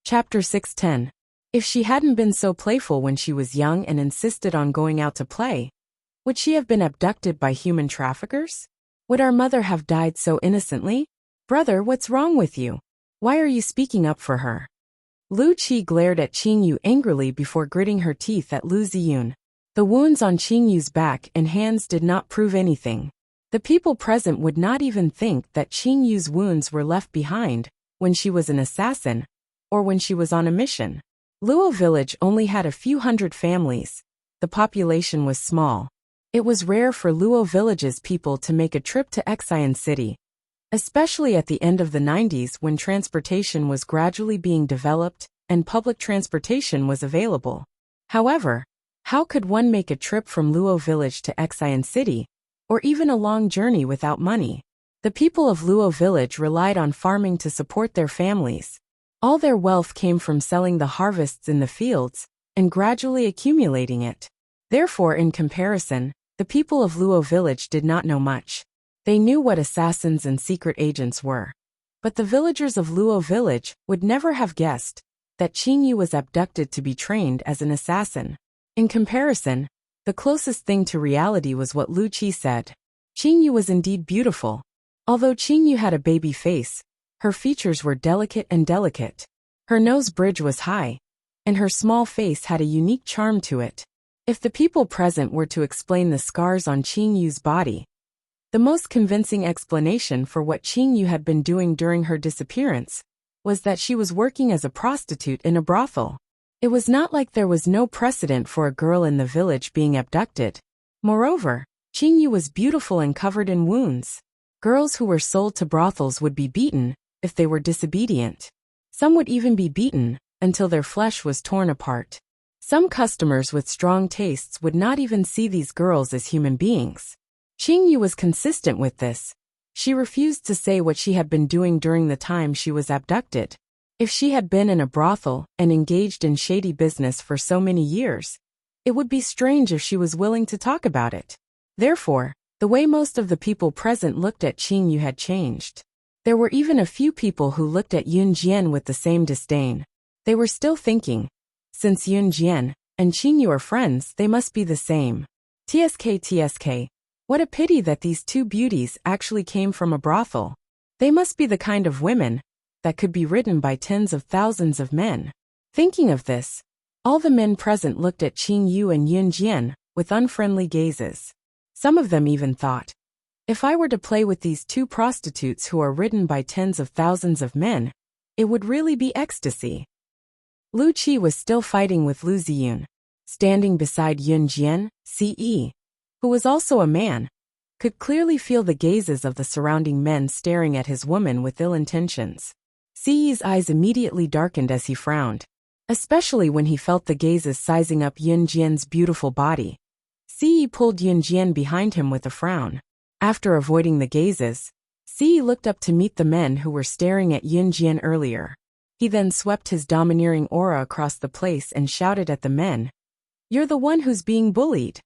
Chapter 610. If she hadn't been so playful when she was young and insisted on going out to play, would she have been abducted by human traffickers? Would our mother have died so innocently? Brother, what's wrong with you? Why are you speaking up for her? Lu Qi glared at Qingyu angrily before gritting her teeth at Lu Ziyun. The wounds on Qingyu's back and hands did not prove anything. The people present would not even think that Qingyu's wounds were left behind when she was an assassin or when she was on a mission. Luo village only had a few hundred families. The population was small. It was rare for Luo village's people to make a trip to Xian City, especially at the end of the 90s when transportation was gradually being developed and public transportation was available. However, how could one make a trip from Luo village to Xian City, or even a long journey without money? The people of Luo village relied on farming to support their families. All their wealth came from selling the harvests in the fields and gradually accumulating it. Therefore, in comparison, the people of Luo village did not know much. They knew what assassins and secret agents were. But the villagers of Luo village would never have guessed that Qingyu was abducted to be trained as an assassin. In comparison, the closest thing to reality was what Lu Qi said. Qingyu was indeed beautiful. Although Qingyu had a baby face, her features were delicate. Her nose bridge was high, and her small face had a unique charm to it. If the people present were to explain the scars on Qingyu's body, the most convincing explanation for what Qingyu had been doing during her disappearance was that she was working as a prostitute in a brothel. It was not like there was no precedent for a girl in the village being abducted. Moreover, Qingyu was beautiful and covered in wounds. Girls who were sold to brothels would be beaten if they were disobedient. Some would even be beaten until their flesh was torn apart. Some customers with strong tastes would not even see these girls as human beings. Qingyu was consistent with this. She refused to say what she had been doing during the time she was abducted. If she had been in a brothel and engaged in shady business for so many years, it would be strange if she was willing to talk about it. Therefore, the way most of the people present looked at Qingyu had changed. There were even a few people who looked at Yun Jian with the same disdain. They were still thinking, since Yun Jian and Qingyu are friends, they must be the same. TSK. What a pity that these two beauties actually came from a brothel. They must be the kind of women that could be ridden by tens of thousands of men. Thinking of this, all the men present looked at Qingyu and Yun Jian with unfriendly gazes. Some of them even thought, if I were to play with these two prostitutes who are ridden by tens of thousands of men, it would really be ecstasy. Lu Qi was still fighting with Lu Ziyun. Standing beside Yun Jian, CE, who was also a man, could clearly feel the gazes of the surrounding men staring at his woman with ill intentions. CE's eyes immediately darkened as he frowned, especially when he felt the gazes sizing up Yun Jian's beautiful body. CE pulled Yun Jian behind him with a frown. After avoiding the gazes, CE looked up to meet the men who were staring at Yun Jian earlier. He then swept his domineering aura across the place and shouted at the men, "You're the one who's being bullied."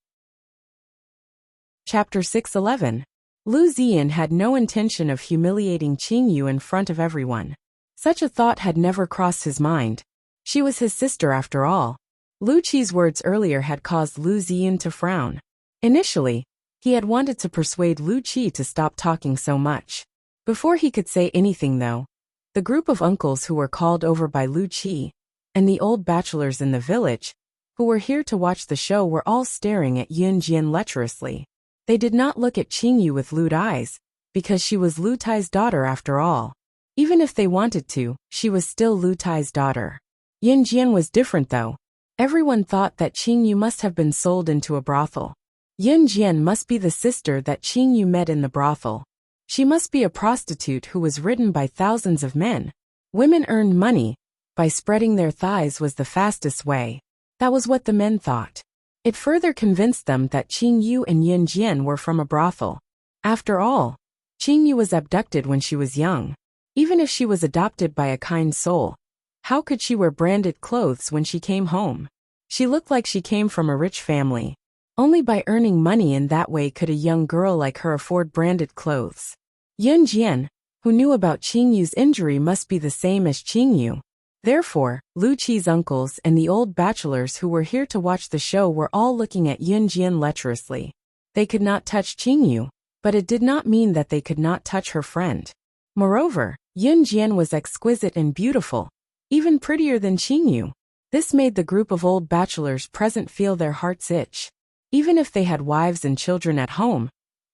Chapter 611. Lu Ziyan had no intention of humiliating Qingyu in front of everyone. Such a thought had never crossed his mind. She was his sister after all. Lu Qi's words earlier had caused Lu Ziyan to frown. Initially, he had wanted to persuade Lu Qi to stop talking so much. Before he could say anything though, the group of uncles who were called over by Lu Qi, and the old bachelors in the village, who were here to watch the show were all staring at Yun Jian lecherously. They did not look at Qingyu with lewd eyes, because she was Lu Tai's daughter after all. Even if they wanted to, she was still Lu Tai's daughter. Yun Jian was different though. Everyone thought that Qingyu must have been sold into a brothel. Yun Jian must be the sister that Qingyu met in the brothel. She must be a prostitute who was ridden by thousands of men. Women earned money by spreading their thighs was the fastest way. That was what the men thought. It further convinced them that Qingyu and Yun Jian were from a brothel. After all, Qingyu was abducted when she was young. Even if she was adopted by a kind soul, how could she wear branded clothes when she came home? She looked like she came from a rich family. Only by earning money in that way could a young girl like her afford branded clothes. Yun Jian, who knew about Qingyu's injury, must be the same as Qingyu. Therefore, Lu Qi's uncles and the old bachelors who were here to watch the show were all looking at Yun Jian lecherously. They could not touch Qingyu, but it did not mean that they could not touch her friend. Moreover, Yun Jian was exquisite and beautiful, even prettier than Qingyu. This made the group of old bachelors present feel their hearts itch. Even if they had wives and children at home,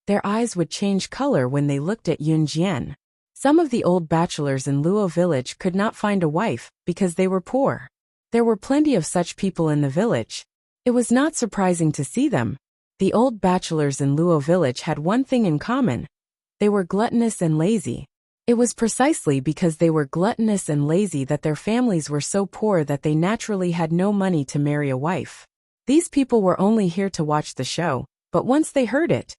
their eyes would change color when they looked at Yun Jian. Some of the old bachelors in Luo village could not find a wife because they were poor. There were plenty of such people in the village. It was not surprising to see them. The old bachelors in Luo village had one thing in common. They were gluttonous and lazy. It was precisely because they were gluttonous and lazy that their families were so poor that they naturally had no money to marry a wife. These people were only here to watch the show, but once they heard it,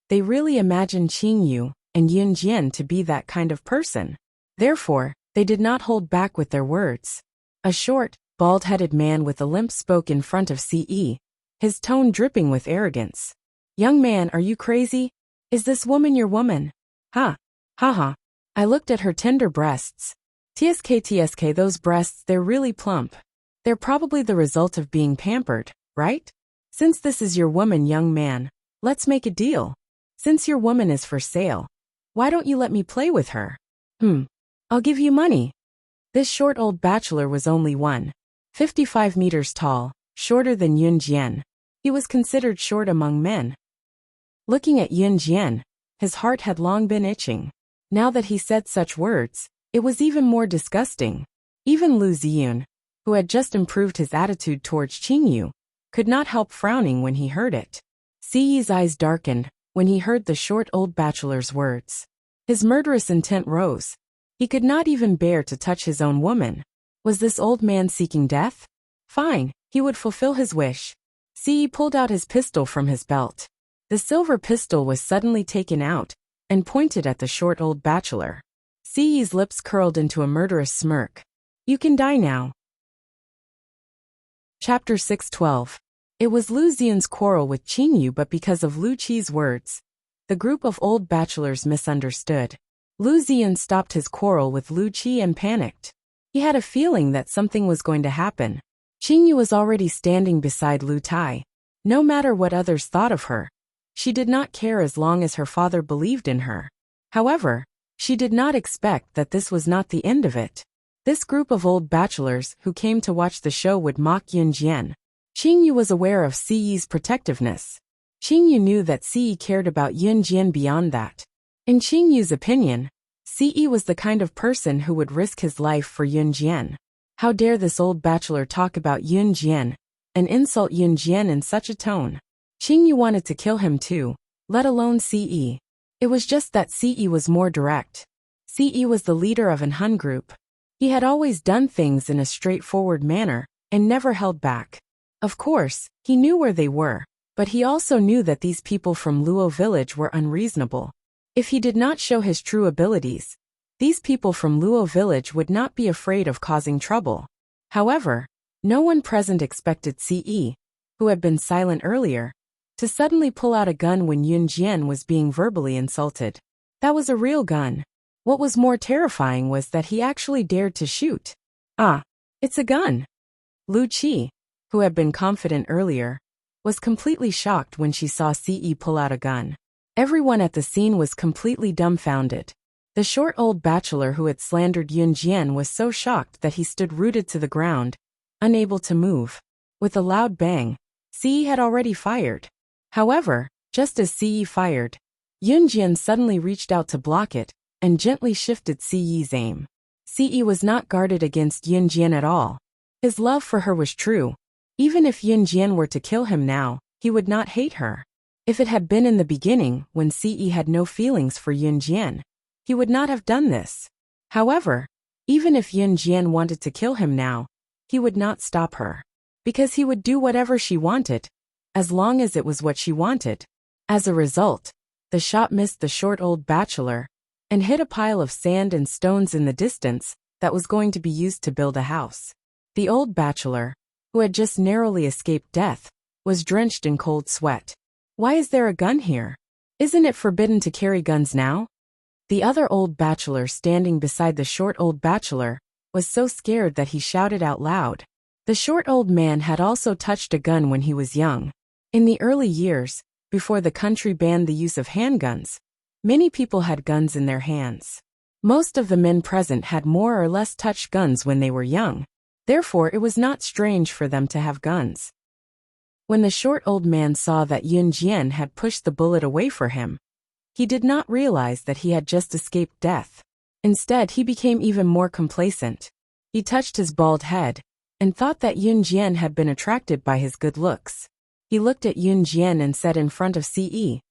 they really imagined Qingyu and Yun Jian to be that kind of person. Therefore, they did not hold back with their words. A short, bald-headed man with a limp spoke in front of Ce, his tone dripping with arrogance. "Young man, are you crazy? Is this woman your woman?" "Ha. Ha ha." I looked at her tender breasts. Tsk, those breasts, they're really plump. They're probably the result of being pampered, right? Since this is your woman, young man, let's make a deal. Since your woman is for sale, why don't you let me play with her? I'll give you money. This short old bachelor was only 1.55 meters tall, shorter than Yun Jian. He was considered short among men. Looking at Yun Jian, his heart had long been itching. Now that he said such words, it was even more disgusting. Even Lu Ziyun, who had just improved his attitude towards Qingyu, could not help frowning when he heard it. Ci's eyes darkened when he heard the short old bachelor's words. His murderous intent rose. He could not even bear to touch his own woman. Was this old man seeking death? Fine, he would fulfill his wish. Ce pulled out his pistol from his belt. The silver pistol was suddenly taken out and pointed at the short old bachelor. Ce's lips curled into a murderous smirk. "You can die now." Chapter 6:12. It was Lu Ziyun's quarrel with Qingyu, but because of Lu Qi's words, the group of old bachelors misunderstood. Lu Ziyun stopped his quarrel with Lu Qi and panicked. He had a feeling that something was going to happen. Qingyu was already standing beside Lu Tai. No matter what others thought of her, she did not care as long as her father believed in her. However, she did not expect that this was not the end of it. This group of old bachelors who came to watch the show would mock Yun Jian. Qingyu was aware of Ce's protectiveness. Qingyu knew that Ce cared about Yun Jian beyond that. In Qingyu's opinion, Ce was the kind of person who would risk his life for Yun Jian. How dare this old bachelor talk about Yun Jian and insult Yun Jian in such a tone? Qingyu wanted to kill him too, let alone Ce. It was just that Ce was more direct. Ce was the leader of an Hun group. He had always done things in a straightforward manner and never held back. Of course, he knew where they were, but he also knew that these people from Luo village were unreasonable. If he did not show his true abilities, these people from Luo village would not be afraid of causing trouble. However, no one present expected Ce, who had been silent earlier, to suddenly pull out a gun when Yun Jian was being verbally insulted. That was a real gun. What was more terrifying was that he actually dared to shoot. Ah, it's a gun. Lu Qi, who had been confident earlier, was completely shocked when she saw Ce pull out a gun. Everyone at the scene was completely dumbfounded. The short old bachelor who had slandered Yun Jian was so shocked that he stood rooted to the ground, unable to move. With a loud bang, Ce had already fired. However, just as Ce fired, Yun Jian suddenly reached out to block it and gently shifted Ce's aim. Ce was not guarded against Yun Jian at all. His love for her was true. Even if Yun Jian were to kill him now, he would not hate her. If it had been in the beginning, when Ce had no feelings for Yun Jian, he would not have done this. However, even if Yun Jian wanted to kill him now, he would not stop her. Because he would do whatever she wanted, as long as it was what she wanted. As a result, the shot missed the short old bachelor and hit a pile of sand and stones in the distance that was going to be used to build a house. The old bachelor, who had just narrowly escaped death, was drenched in cold sweat. Why is there a gun here? Isn't it forbidden to carry guns now? The other old bachelor standing beside the short old bachelor was so scared that he shouted out loud. The short old man had also touched a gun when he was young. In the early years, before the country banned the use of handguns, many people had guns in their hands. Most of the men present had more or less touched guns when they were young. Therefore, it was not strange for them to have guns. When the short old man saw that Yun Jian had pushed the bullet away for him, he did not realize that he had just escaped death. Instead, he became even more complacent. He touched his bald head and thought that Yun Jian had been attracted by his good looks. He looked at Yun Jian and said in front of Ce,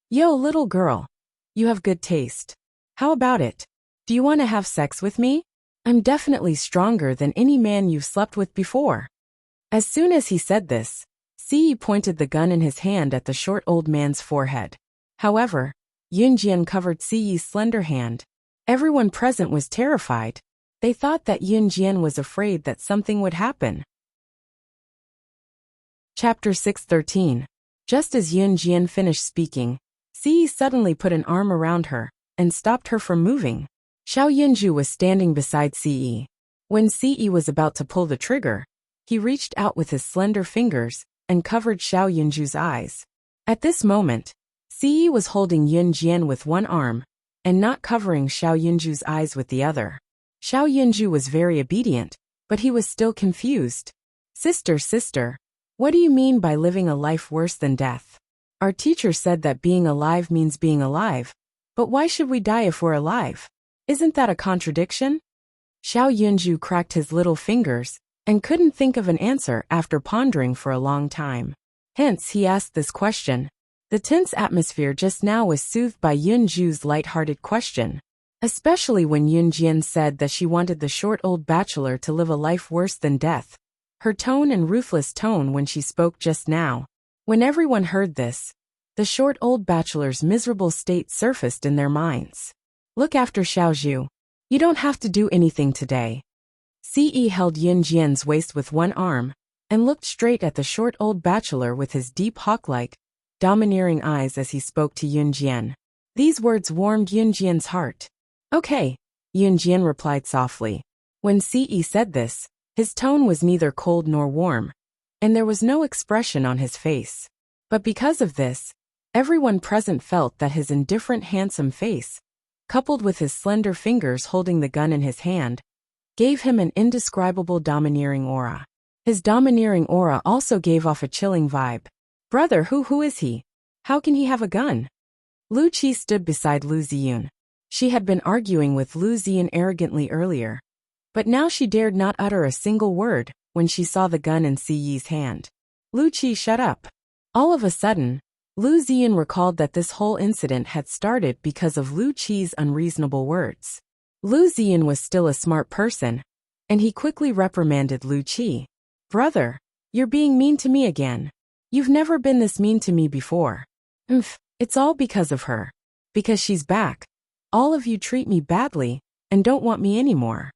"Yo, little girl, you have good taste. How about it? Do you want to have sex with me? I'm definitely stronger than any man you've slept with before." As soon as he said this, Ce pointed the gun in his hand at the short old man's forehead. However, Yun Jian covered Ce's slender hand. Everyone present was terrified. They thought that Yun Jian was afraid that something would happen. Chapter 6:13. Just as Yun Jian finished speaking, Ce suddenly put an arm around her and stopped her from moving. Xiao Yunju was standing beside Ce. When Ce was about to pull the trigger, he reached out with his slender fingers and covered Xiao Yunju's eyes. At this moment, Ce was holding Yun Jian with one arm and not covering Xiao Yunju's eyes with the other. Xiao Yunju was very obedient, but he was still confused. Sister, what do you mean by living a life worse than death? Our teacher said that being alive means being alive, but why should we die if we're alive? Isn't that a contradiction?" Xiao Yunju cracked his little fingers and couldn't think of an answer after pondering for a long time. Hence, he asked this question. The tense atmosphere just now was soothed by Yunju's light-hearted question. Especially when Yun Jian said that she wanted the short old bachelor to live a life worse than death. Her tone and ruthless tone when she spoke just now. When everyone heard this, the short old bachelor's miserable state surfaced in their minds. "Look after Xiaozhu. You don't have to do anything today." Ce held Yun Jian's waist with one arm and looked straight at the short old bachelor with his deep hawk-like, domineering eyes as he spoke to Yun Jian. These words warmed Yun Jian's heart. "Okay," Yun Jian replied softly. When Ce said this, his tone was neither cold nor warm, and there was no expression on his face. But because of this, everyone present felt that his indifferent handsome face, coupled with his slender fingers holding the gun in his hand, gave him an indescribable domineering aura. His domineering aura also gave off a chilling vibe. "Brother, who is he? How can he have a gun?" Lu Qi stood beside Lu Ziyun. She had been arguing with Lu Ziyun arrogantly earlier, but now she dared not utter a single word when she saw the gun in Ce's hand. Lu Qi, shut up. All of a sudden, Lu Ziyun recalled that this whole incident had started because of Lu Qi's unreasonable words. Lu Ziyun was still a smart person, and he quickly reprimanded Lu Qi. "Brother, you're being mean to me again. You've never been this mean to me before." It's all because of her. Because she's back. All of you treat me badly and don't want me anymore."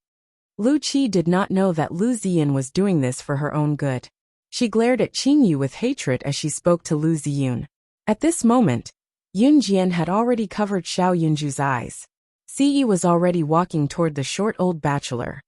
Lu Qi did not know that Lu Ziyun was doing this for her own good. She glared at Qingyu with hatred as she spoke to Lu Ziyun. At this moment, Yun Jian had already covered Xiao Yunju's eyes. Ce was already walking toward the short old bachelor.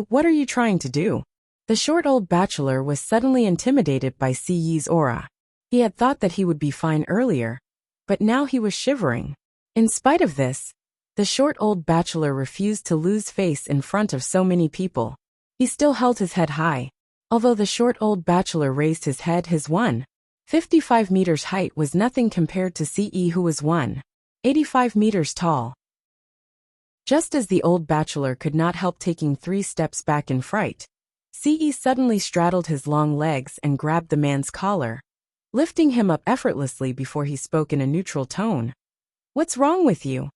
What are you trying to do?" The short old bachelor was suddenly intimidated by Ce's aura. He had thought that he would be fine earlier, but now he was shivering. In spite of this, the short old bachelor refused to lose face in front of so many people. He still held his head high. Although the short old bachelor raised his head, his 1.55 meters height was nothing compared to Ce, who was 1.85 meters tall. Just as the old bachelor could not help taking 3 steps back in fright, Ce suddenly straddled his long legs and grabbed the man's collar, lifting him up effortlessly before he spoke in a neutral tone. "What's wrong with you?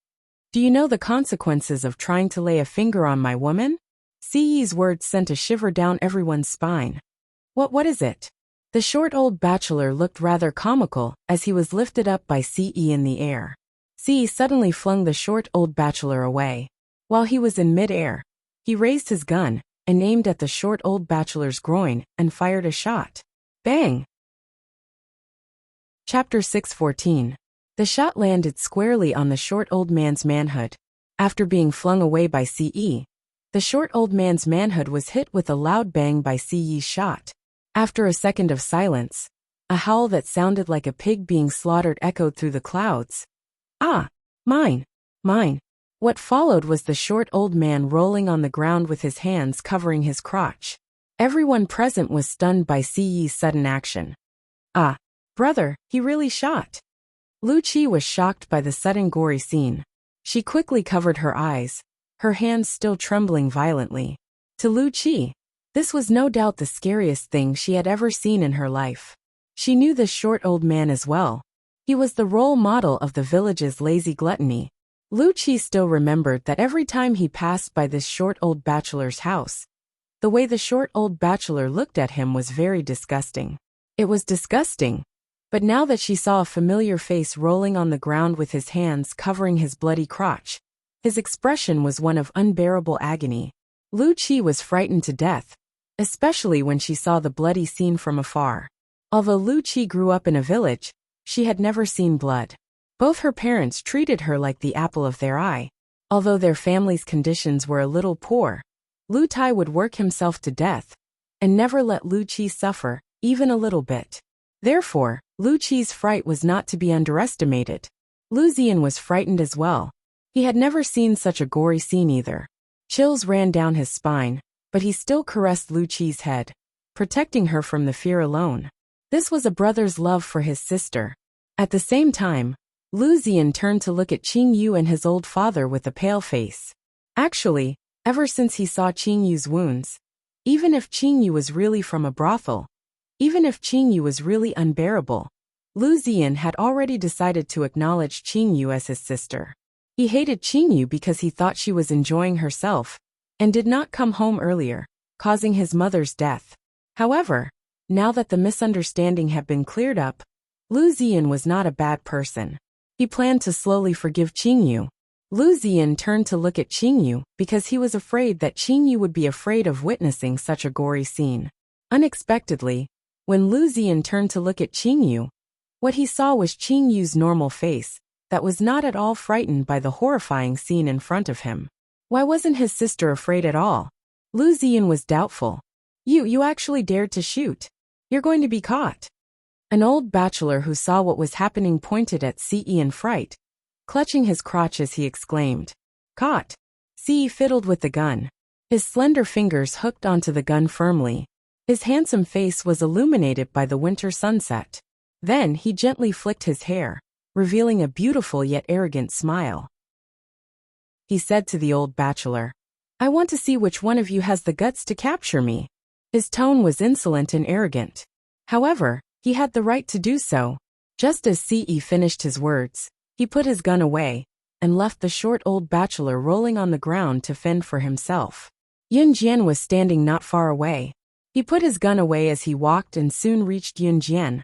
Do you know the consequences of trying to lay a finger on my woman?" Ce's words sent a shiver down everyone's spine. What is it?" The short old bachelor looked rather comical as he was lifted up by Ce in the air. Ce suddenly flung the short old bachelor away. While he was in mid-air, he raised his gun and aimed at the short old bachelor's groin and fired a shot. Bang! Chapter 6:14. The shot landed squarely on the short old man's manhood. After being flung away by Ce, The short old man's manhood was hit with a loud bang by Si Yi's shot. After a second of silence, a howl that sounded like a pig being slaughtered echoed through the clouds. Ah! Mine! Mine! What followed was the short old man rolling on the ground with his hands covering his crotch. Everyone present was stunned by Si Yi's sudden action. Ah! Brother, he really shot! Wuxia was shocked by the sudden gory scene. She quickly covered her eyes, her hands still trembling violently. To Wuxia, this was no doubt the scariest thing she had ever seen in her life. She knew the short old man as well. He was the role model of the village's lazy gluttony. Wuxia still remembered that every time he passed by this short old bachelor's house, the way the short old bachelor looked at him was very disgusting. It was disgusting. But now that she saw a familiar face rolling on the ground with his hands covering his bloody crotch, his expression was one of unbearable agony. Wuxia was frightened to death, especially when she saw the bloody scene from afar. Although Wuxia grew up in a village, she had never seen blood. Both her parents treated her like the apple of their eye. Although their family's conditions were a little poor, Wutai would work himself to death and never let Wuxia suffer, even a little bit. Therefore, Wuxia's fright was not to be underestimated. Wuxian was frightened as well. He had never seen such a gory scene either. Chills ran down his spine, but he still caressed Wuxia's head, protecting her from the fear alone. This was a brother's love for his sister. At the same time, Wuxian turned to look at Qingyu and his old father with a pale face. Actually, ever since he saw Qingyu's wounds, even if Qingyu was really from a brothel, even if Qingyu was really unbearable, Wuxian had already decided to acknowledge Qingyu as his sister. He hated Qingyu because he thought she was enjoying herself and did not come home earlier, causing his mother's death. However, now that the misunderstanding had been cleared up, Wuxian was not a bad person. He planned to slowly forgive Qingyu. Wuxian turned to look at Qingyu because he was afraid that Qingyu would be afraid of witnessing such a gory scene. Unexpectedly, when Wuxian turned to look at Qingyu, what he saw was Qingyu's normal face that was not at all frightened by the horrifying scene in front of him. Why wasn't his sister afraid at all? Wuxian was doubtful. You actually dared to shoot. You're going to be caught. An old bachelor who saw what was happening pointed at Ce in fright, clutching his crotch as he exclaimed, "Caught!" Ce fiddled with the gun. His slender fingers hooked onto the gun firmly. His handsome face was illuminated by the winter sunset. Then he gently flicked his hair, revealing a beautiful yet arrogant smile. He said to the old bachelor, "I want to see which one of you has the guts to capture me." His tone was insolent and arrogant. However, he had the right to do so. Just as Ce finished his words, he put his gun away and left the short old bachelor rolling on the ground to fend for himself. Yunjian was standing not far away. He put his gun away as he walked and soon reached Yunjian,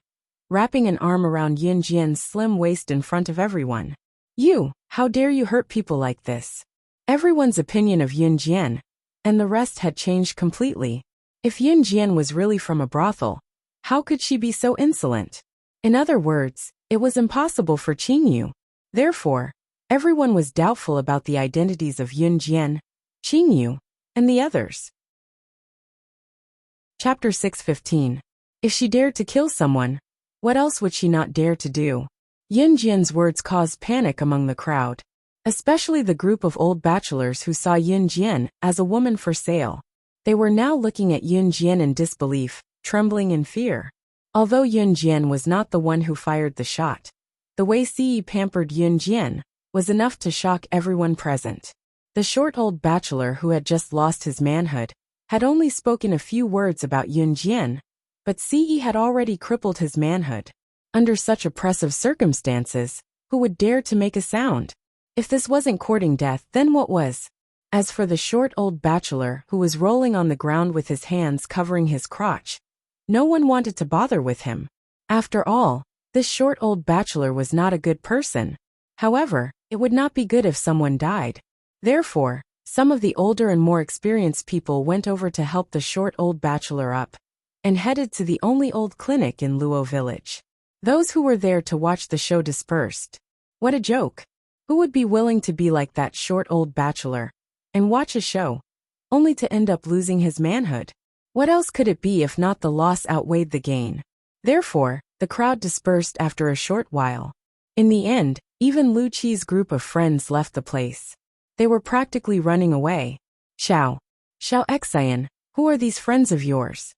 wrapping an arm around Yunjian's slim waist in front of everyone. "You, how dare you hurt people like this?" Everyone's opinion of Yunjian and the rest had changed completely. If Yunjian was really from a brothel, how could she be so insolent? In other words, it was impossible for Qingyu. Therefore, everyone was doubtful about the identities of Yunjian, Qingyu, and the others. Chapter 6:15. If she dared to kill someone, what else would she not dare to do? Yunjian's words caused panic among the crowd, especially the group of old bachelors who saw Yunjian as a woman for sale. They were now looking at Yunjian in disbelief, trembling in fear. Although Yunjian was not the one who fired the shot, the way Ce pampered Yunjian was enough to shock everyone present. The short old bachelor who had just lost his manhood had only spoken a few words about Yunjian, but Ce had already crippled his manhood. Under such oppressive circumstances, who would dare to make a sound? If this wasn't courting death, then what was? As for the short old bachelor who was rolling on the ground with his hands covering his crotch, no one wanted to bother with him. After all, this short old bachelor was not a good person. However, it would not be good if someone died. Therefore, some of the older and more experienced people went over to help the short old bachelor up and headed to the only old clinic in Luo village. Those who were there to watch the show dispersed. What a joke! Who would be willing to be like that short old bachelor and watch a show? only to end up losing his manhood. What else could it be if not the loss outweighed the gain? Therefore, the crowd dispersed after a short while. In the end, even Lu Qi's group of friends left the place. They were practically running away. Xiao Xian, who are these friends of yours?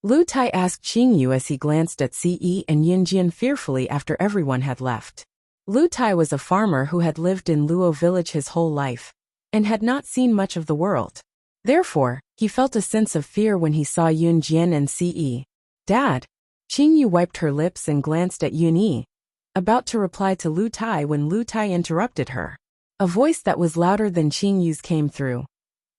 Lu Tai asked Qingyu as he glanced at Ce and Yunjian fearfully after everyone had left. Lu Tai was a farmer who had lived in Luo village his whole life, and had not seen much of the world. Therefore, he felt a sense of fear when he saw Yunjian and Ce. Dad? Qingyu wiped her lips and glanced at Yunyi, about to reply to Lu Tai when Lu Tai interrupted her. A voice that was louder than Qingyu's came through.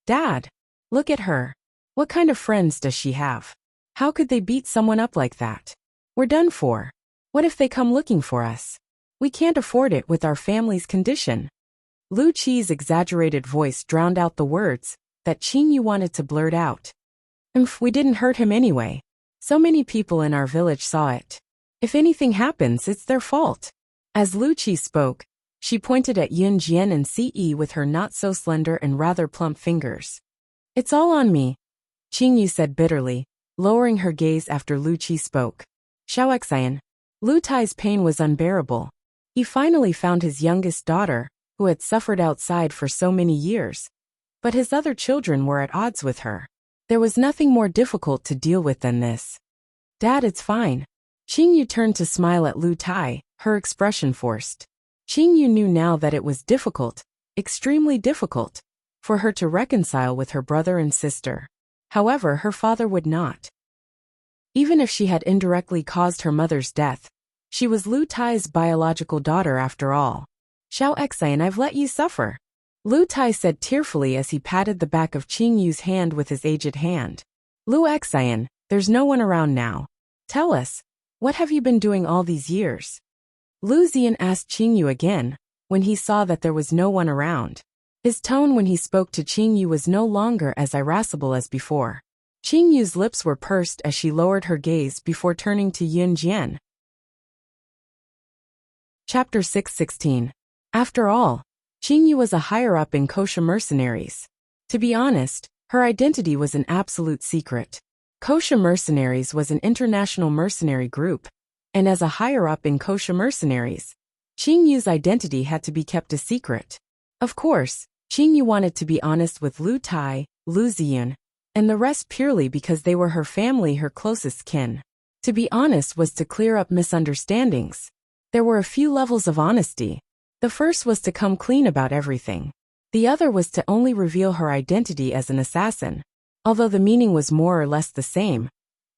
Dad! Look at her. What kind of friends does she have? How could they beat someone up like that? We're done for. What if they come looking for us? We can't afford it with our family's condition. Lu Qi's exaggerated voice drowned out the words that Qingyu wanted to blurt out. We didn't hurt him anyway. So many people in our village saw it. If anything happens, it's their fault. As Lu Qi spoke, she pointed at Yunjian and Ce with her not-so-slender and rather plump fingers. It's all on me, Qingyu said bitterly, lowering her gaze after Lu Qi spoke. Xian. Lu Tai's pain was unbearable. He finally found his youngest daughter, who had suffered outside for so many years. But his other children were at odds with her. There was nothing more difficult to deal with than this. Dad, it's fine. Qingyu turned to smile at Lu Tai, her expression forced. Qingyu knew now that it was difficult, extremely difficult, for her to reconcile with her brother and sister. However, her father would not. Even if she had indirectly caused her mother's death, she was Lu Tai's biological daughter after all. Xian, I've let you suffer, Lu Tai said tearfully as he patted the back of Qingyu's hand with his aged hand. Lu Xian, there's no one around now. Tell us, what have you been doing all these years? Lu Zian asked Qingyu again, when he saw that there was no one around. His tone when he spoke to Qingyu was no longer as irascible as before. Qingyu's lips were pursed as she lowered her gaze before turning to Yunjian. Chapter 6:16. After all, Qingyu was a higher-up in kosher mercenaries. To be honest, her identity was an absolute secret. Kosher mercenaries was an international mercenary group, and as a higher-up in kosher mercenaries, Qingyu's identity had to be kept a secret. Of course, Qingyu wanted to be honest with Lu Tai, Lu Ziyun, and the rest purely because they were her family, her closest kin. To be honest was to clear up misunderstandings. There were a few levels of honesty. The first was to come clean about everything. The other was to only reveal her identity as an assassin. Although the meaning was more or less the same,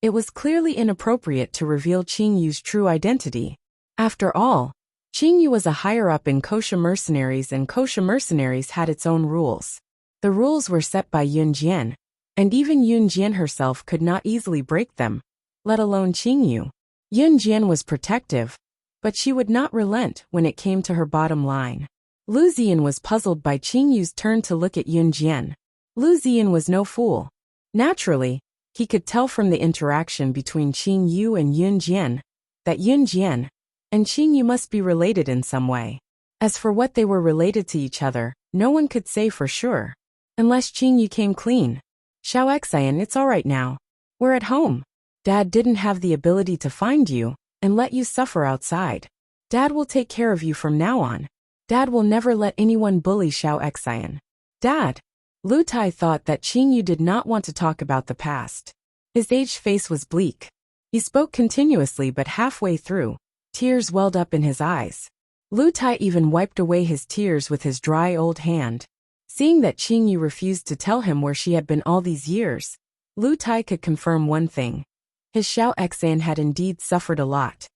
it was clearly inappropriate to reveal Qingyu's true identity. After all, Qingyu was a higher-up in kosher mercenaries, and kosher mercenaries had its own rules. The rules were set by Yunjian, and even Yunjian herself could not easily break them, let alone Qingyu. Yunjian was protective, but she would not relent when it came to her bottom line. Lu Ziyan was puzzled by Qingyu's turn to look at Yunjian. Lu Ziyan was no fool. Naturally, he could tell from the interaction between Qingyu and Yunjian that Yunjian and Qingyu must be related in some way. As for what they were related to each other, no one could say for sure. Unless Qingyu came clean. Xian, it's all right now. We're at home. Dad didn't have the ability to find you and let you suffer outside. Dad will take care of you from now on. Dad will never let anyone bully Xian. Dad! Lu Tai thought that Qingyu did not want to talk about the past. His aged face was bleak. He spoke continuously, but halfway through, tears welled up in his eyes. Lu Tai even wiped away his tears with his dry old hand. Seeing that Qingyu refused to tell him where she had been all these years, Lu Tai could confirm one thing. His Xian had indeed suffered a lot.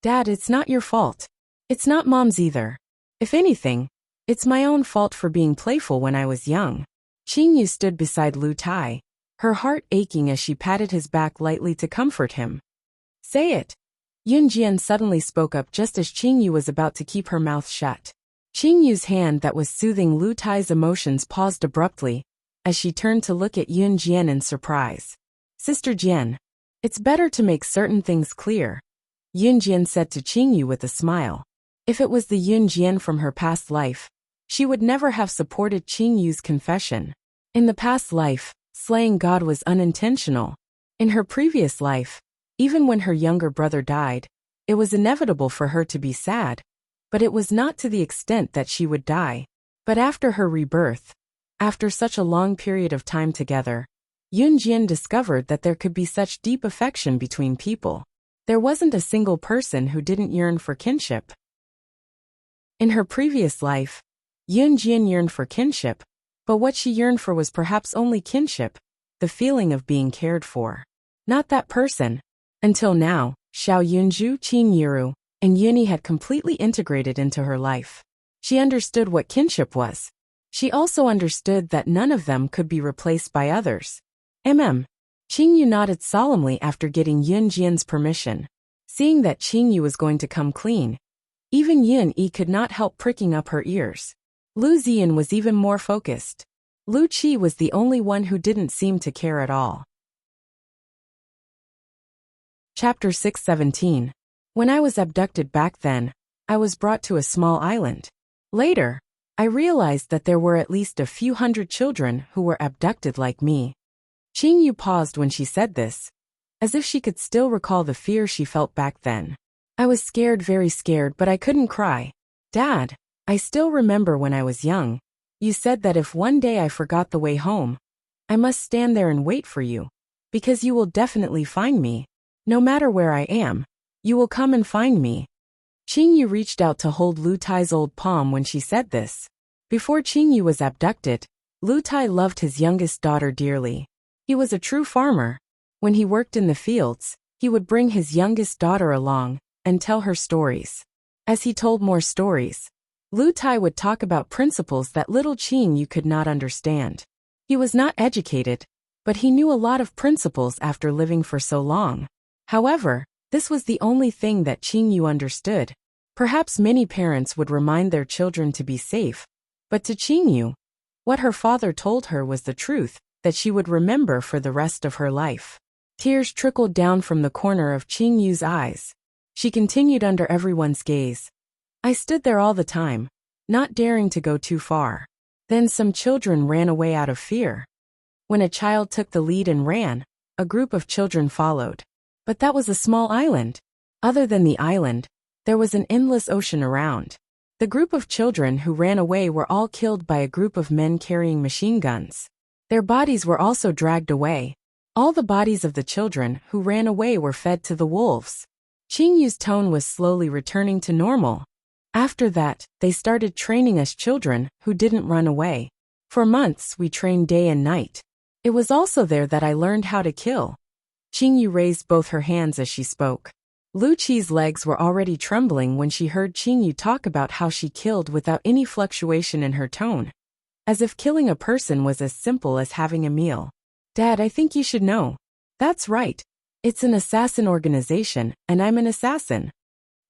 Dad, it's not your fault. It's not Mom's either. If anything, it's my own fault for being playful when I was young. Qingyu stood beside Lu Tai, her heart aching as she patted his back lightly to comfort him. Say it. Yunjian suddenly spoke up just as Qingyu was about to keep her mouth shut. Qingyu's hand that was soothing Lu Tai's emotions paused abruptly, as she turned to look at Yunjian in surprise. Sister Jian, it's better to make certain things clear, Yunjian said to Qingyu with a smile. If it was the Yunjian from her past life, she would never have supported Qingyu's confession. In the past life, slaying God was unintentional. In her previous life, even when her younger brother died, it was inevitable for her to be sad, but it was not to the extent that she would die. But after her rebirth, after such a long period of time together, Yunjian discovered that there could be such deep affection between people. There wasn't a single person who didn't yearn for kinship. In her previous life, Yunjian yearned for kinship, but what she yearned for was perhaps only kinship, the feeling of being cared for. Not that person. Until now, Xiao Yunju, Qin Yiru, and Yuni had completely integrated into her life. She understood what kinship was. She also understood that none of them could be replaced by others. Qin Yu nodded solemnly after getting Yunjian's permission. Seeing that Qin Yu was going to come clean, even Yun Yi could not help pricking up her ears. Lu Ziyan was even more focused. Lu Qi was the only one who didn't seem to care at all. Chapter 617. When I was abducted back then, I was brought to a small island. Later, I realized that there were at least a few hundred children who were abducted like me. Qin Yu paused when she said this, as if she could still recall the fear she felt back then. I was scared, very scared, but I couldn't cry. Dad, I still remember when I was young, you said that if one day I forgot the way home, I must stand there and wait for you, because you will definitely find me. No matter where I am, you will come and find me. Qin Yu reached out to hold Lu Tai's old palm when she said this. Before Qin Yu was abducted, Lu Tai loved his youngest daughter dearly. He was a true farmer. When he worked in the fields, he would bring his youngest daughter along and tell her stories. As he told more stories, Lu Tai would talk about principles that little Qin Yu could not understand. He was not educated, but he knew a lot of principles after living for so long. However, this was the only thing that Qin Yu understood. Perhaps many parents would remind their children to be safe, but to Qin Yu, what her father told her was the truth that she would remember for the rest of her life. Tears trickled down from the corner of Qin Yu's eyes. She continued under everyone's gaze. I stood there all the time, not daring to go too far. Then some children ran away out of fear. When a child took the lead and ran, a group of children followed. But that was a small island. Other than the island, there was an endless ocean around. The group of children who ran away were all killed by a group of men carrying machine guns. Their bodies were also dragged away. All the bodies of the children who ran away were fed to the wolves. Qin Yu's tone was slowly returning to normal. After that, they started training us children who didn't run away. For months we trained day and night. It was also there that I learned how to kill. Qin Yu raised both her hands as she spoke. Lu Qi's legs were already trembling when she heard Qin Yu talk about how she killed without any fluctuation in her tone. As if killing a person was as simple as having a meal. Dad, I think you should know. That's right. It's an assassin organization, and I'm an assassin.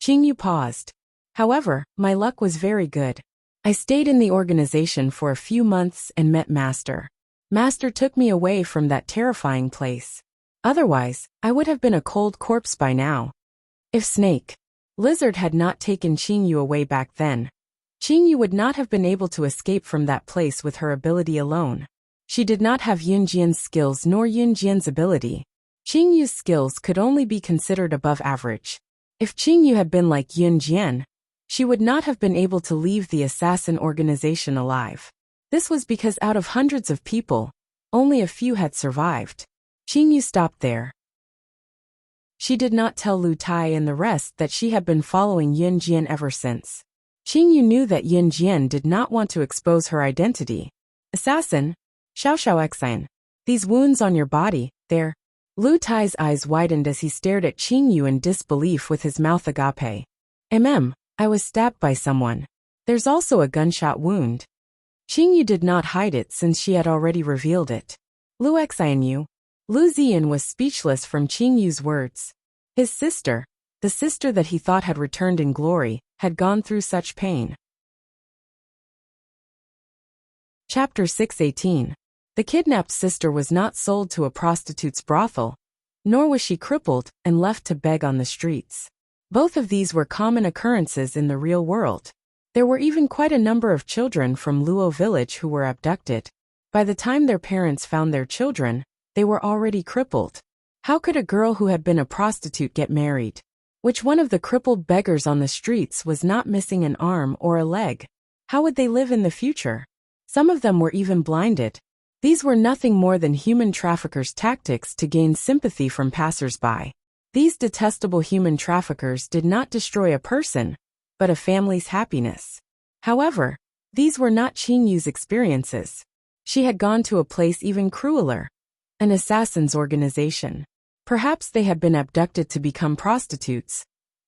Qin Yu paused. However, my luck was very good. I stayed in the organization for a few months and met Master. Master took me away from that terrifying place. Otherwise, I would have been a cold corpse by now. If Snake Lizard had not taken Qin Yu away back then, Qin Yu would not have been able to escape from that place with her ability alone. She did not have Yunjian's skills nor Yunjian's ability. Qin Yu's skills could only be considered above average. If Qin Yu had been like Yunjian, she would not have been able to leave the assassin organization alive. This was because out of hundreds of people, only a few had survived. Qin Yu stopped there. She did not tell Lu Tai and the rest that she had been following Yunjian ever since. Qin Yu knew that Yunjian did not want to expose her identity. Assassin, Xiao Xiao, these wounds on your body, they're... Lu Tai's eyes widened as he stared at Qin Yu in disbelief with his mouth agape. I was stabbed by someone. There's also a gunshot wound. Qin Yu did not hide it since she had already revealed it. Lu Ziyan was speechless from Qin Yu's words. His sister, the sister that he thought had returned in glory, had gone through such pain. Chapter 618. The kidnapped sister was not sold to a prostitute's brothel, nor was she crippled and left to beg on the streets. Both of these were common occurrences in the real world. There were even quite a number of children from Luo village who were abducted. By the time their parents found their children, they were already crippled. How could a girl who had been a prostitute get married? Which one of the crippled beggars on the streets was not missing an arm or a leg? How would they live in the future? Some of them were even blinded. These were nothing more than human traffickers' tactics to gain sympathy from passers-by. These detestable human traffickers did not destroy a person, but a family's happiness. However, these were not Qingyu's experiences. She had gone to a place even crueler, an assassin's organization. Perhaps they had been abducted to become prostitutes,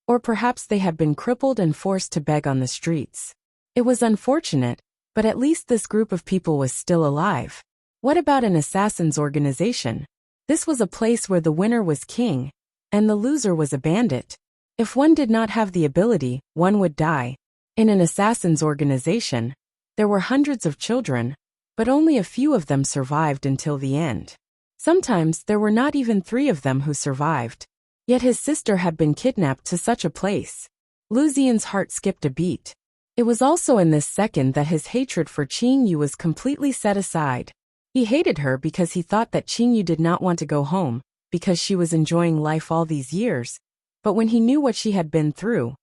or perhaps they had been crippled and forced to beg on the streets. It was unfortunate, but at least this group of people was still alive. What about an assassin's organization? This was a place where the winner was king, and the loser was a bandit. If one did not have the ability, one would die. In an assassin's organization, there were hundreds of children, but only a few of them survived until the end. Sometimes there were not even 3 of them who survived. Yet his sister had been kidnapped to such a place. Lu Xian's heart skipped a beat. It was also in this second that his hatred for Qingyu was completely set aside. He hated her because he thought that Qingyu did not want to go home, because she was enjoying life all these years. But when he knew what she had been through,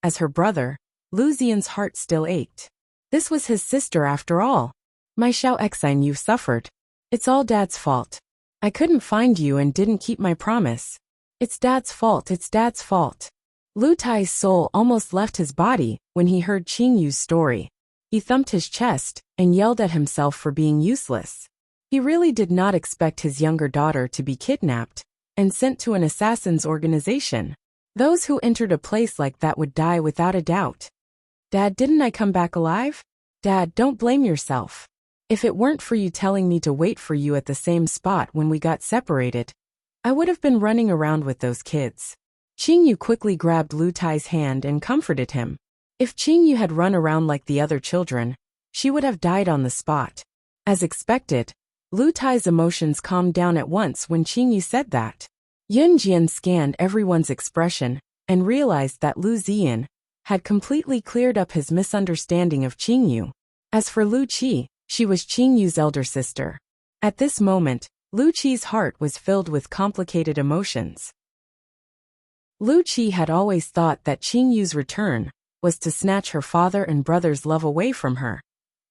as her brother, Lu Xian's heart still ached. This was his sister after all. My Xiao Exine, you've suffered. It's all Dad's fault. I couldn't find you and didn't keep my promise. It's Dad's fault, it's Dad's fault. Lu Tai's soul almost left his body when he heard Qingyu's story. He thumped his chest and yelled at himself for being useless. He really did not expect his younger daughter to be kidnapped and sent to an assassin's organization. Those who entered a place like that would die without a doubt. Dad, didn't I come back alive? Dad, don't blame yourself. If it weren't for you telling me to wait for you at the same spot when we got separated, I would have been running around with those kids. Qingyu quickly grabbed Lu Tai's hand and comforted him. If Qingyu had run around like the other children, she would have died on the spot. As expected, Lu Tai's emotions calmed down at once when Qingyu said that. Yun Jian scanned everyone's expression and realized that Lu Xian had completely cleared up his misunderstanding of Qingyu. As for Lu Qi, she was Qingyu's elder sister. At this moment, Lu Qi's heart was filled with complicated emotions. Lu Qi had always thought that Qingyu's return was to snatch her father and brother's love away from her,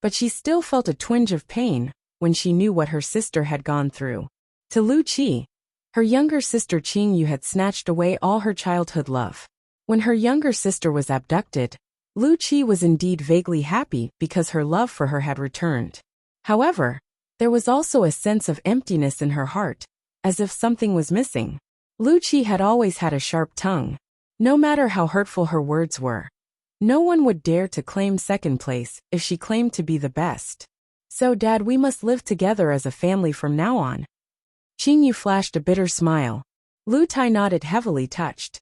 but she still felt a twinge of pain when she knew what her sister had gone through. To Lu Qi, her younger sister Qingyu had snatched away all her childhood love. When her younger sister was abducted, Lu Qi was indeed vaguely happy because her love for her had returned. However, there was also a sense of emptiness in her heart, as if something was missing. Lu Qi had always had a sharp tongue. No matter how hurtful her words were, no one would dare to claim second place if she claimed to be the best. So Dad, we must live together as a family from now on. Qingyu flashed a bitter smile. Lu Tai nodded, heavily touched.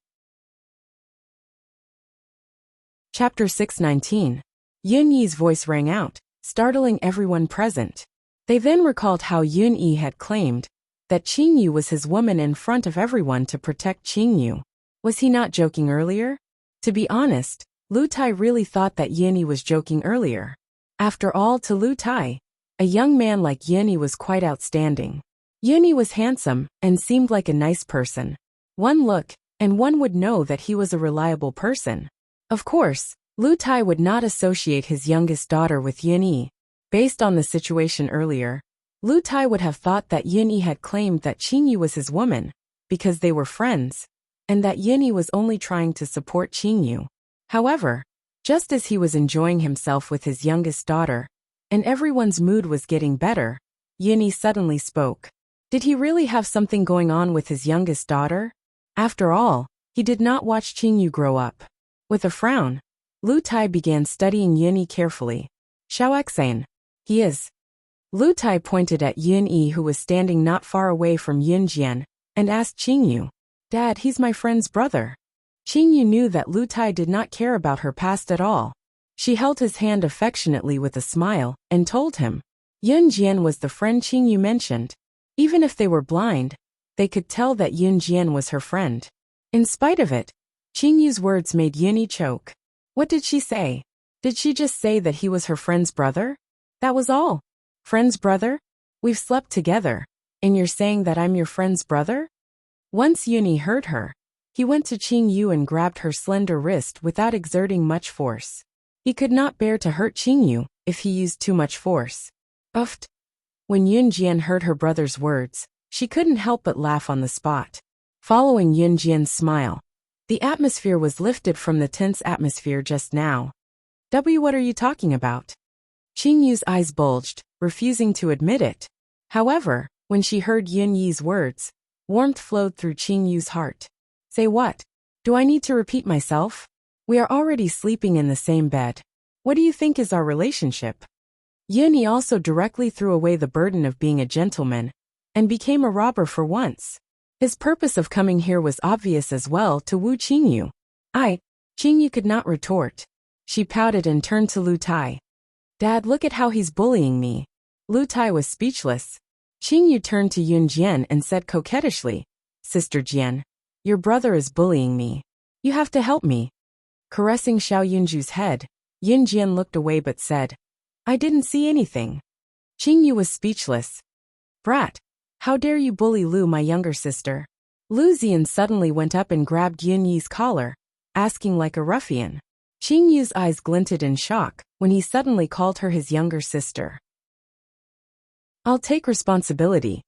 Chapter 619. Yun Yi's voice rang out, startling everyone present. They then recalled how Yun Yi had claimed that Qingyu was his woman in front of everyone to protect Qingyu. Was he not joking earlier? To be honest, Lu Tai really thought that Yun Yi was joking earlier. After all, to Lu Tai, a young man like Yun Yi was quite outstanding. Yun Yi was handsome and seemed like a nice person. One look, and one would know that he was a reliable person. Of course, Lu Tai would not associate his youngest daughter with Yun Yi. Based on the situation earlier, Lu Tai would have thought that Yun Yi had claimed that Qingyu was his woman, because they were friends, and that Yun Yi was only trying to support Qingyu. However, just as he was enjoying himself with his youngest daughter, and everyone's mood was getting better, Yun Yi suddenly spoke. Did he really have something going on with his youngest daughter? After all, he did not watch Qingyu grow up. With a frown, Lu Tai began studying Yun Yi carefully. Xiao Exane. He is. Lu Tai pointed at Yun Yi, who was standing not far away from Yun Jian, and asked Qingyu. Dad, he's my friend's brother. Qingyu knew that Lu Tai did not care about her past at all. She held his hand affectionately with a smile, and told him. Yun Jian was the friend Qingyu mentioned. Even if they were blind, they could tell that Yun Jian was her friend. In spite of it, Qingyu's words made Yun Yi choke. What did she say? Did she just say that he was her friend's brother? That was all. Friend's brother? We've slept together, and you're saying that I'm your friend's brother? Once Yuni heard her, he went to Qing Yu and grabbed her slender wrist without exerting much force. He could not bear to hurt Qing Yu if he used too much force. Uffed. When Yun Jian heard her brother's words, she couldn't help but laugh on the spot. Following Yun Jian's smile, the atmosphere was lifted from the tense atmosphere just now. What are you talking about? Qing Yu's eyes bulged, refusing to admit it. However, when she heard Yun Yi's words, warmth flowed through Qing Yu's heart. Say what? Do I need to repeat myself? We are already sleeping in the same bed. What do you think is our relationship? Yun Yi also directly threw away the burden of being a gentleman and became a robber for once. His purpose of coming here was obvious as well to Wu Qingyu. Qingyu could not retort. She pouted and turned to Lu Tai. Dad, look at how he's bullying me. Lu Tai was speechless. Qingyu turned to Yun Jian and said coquettishly, Sister Jian, your brother is bullying me. You have to help me. Caressing Xiao Yunju's head, Yun Jian looked away but said, I didn't see anything. Qingyu was speechless. Brat, how dare you bully Lu, my younger sister? Lu Zian suddenly went up and grabbed Yun Yi's collar, asking like a ruffian. Qingyu's eyes glinted in shock when he suddenly called her his younger sister. I'll take responsibility.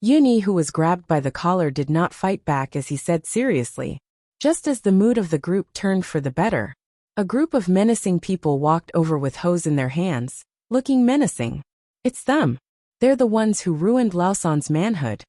Yun Yi, who was grabbed by the collar, did not fight back as he said seriously. Just as the mood of the group turned for the better, a group of menacing people walked over with hoes in their hands, looking menacing. It's them. They're the ones who ruined Laosan's manhood.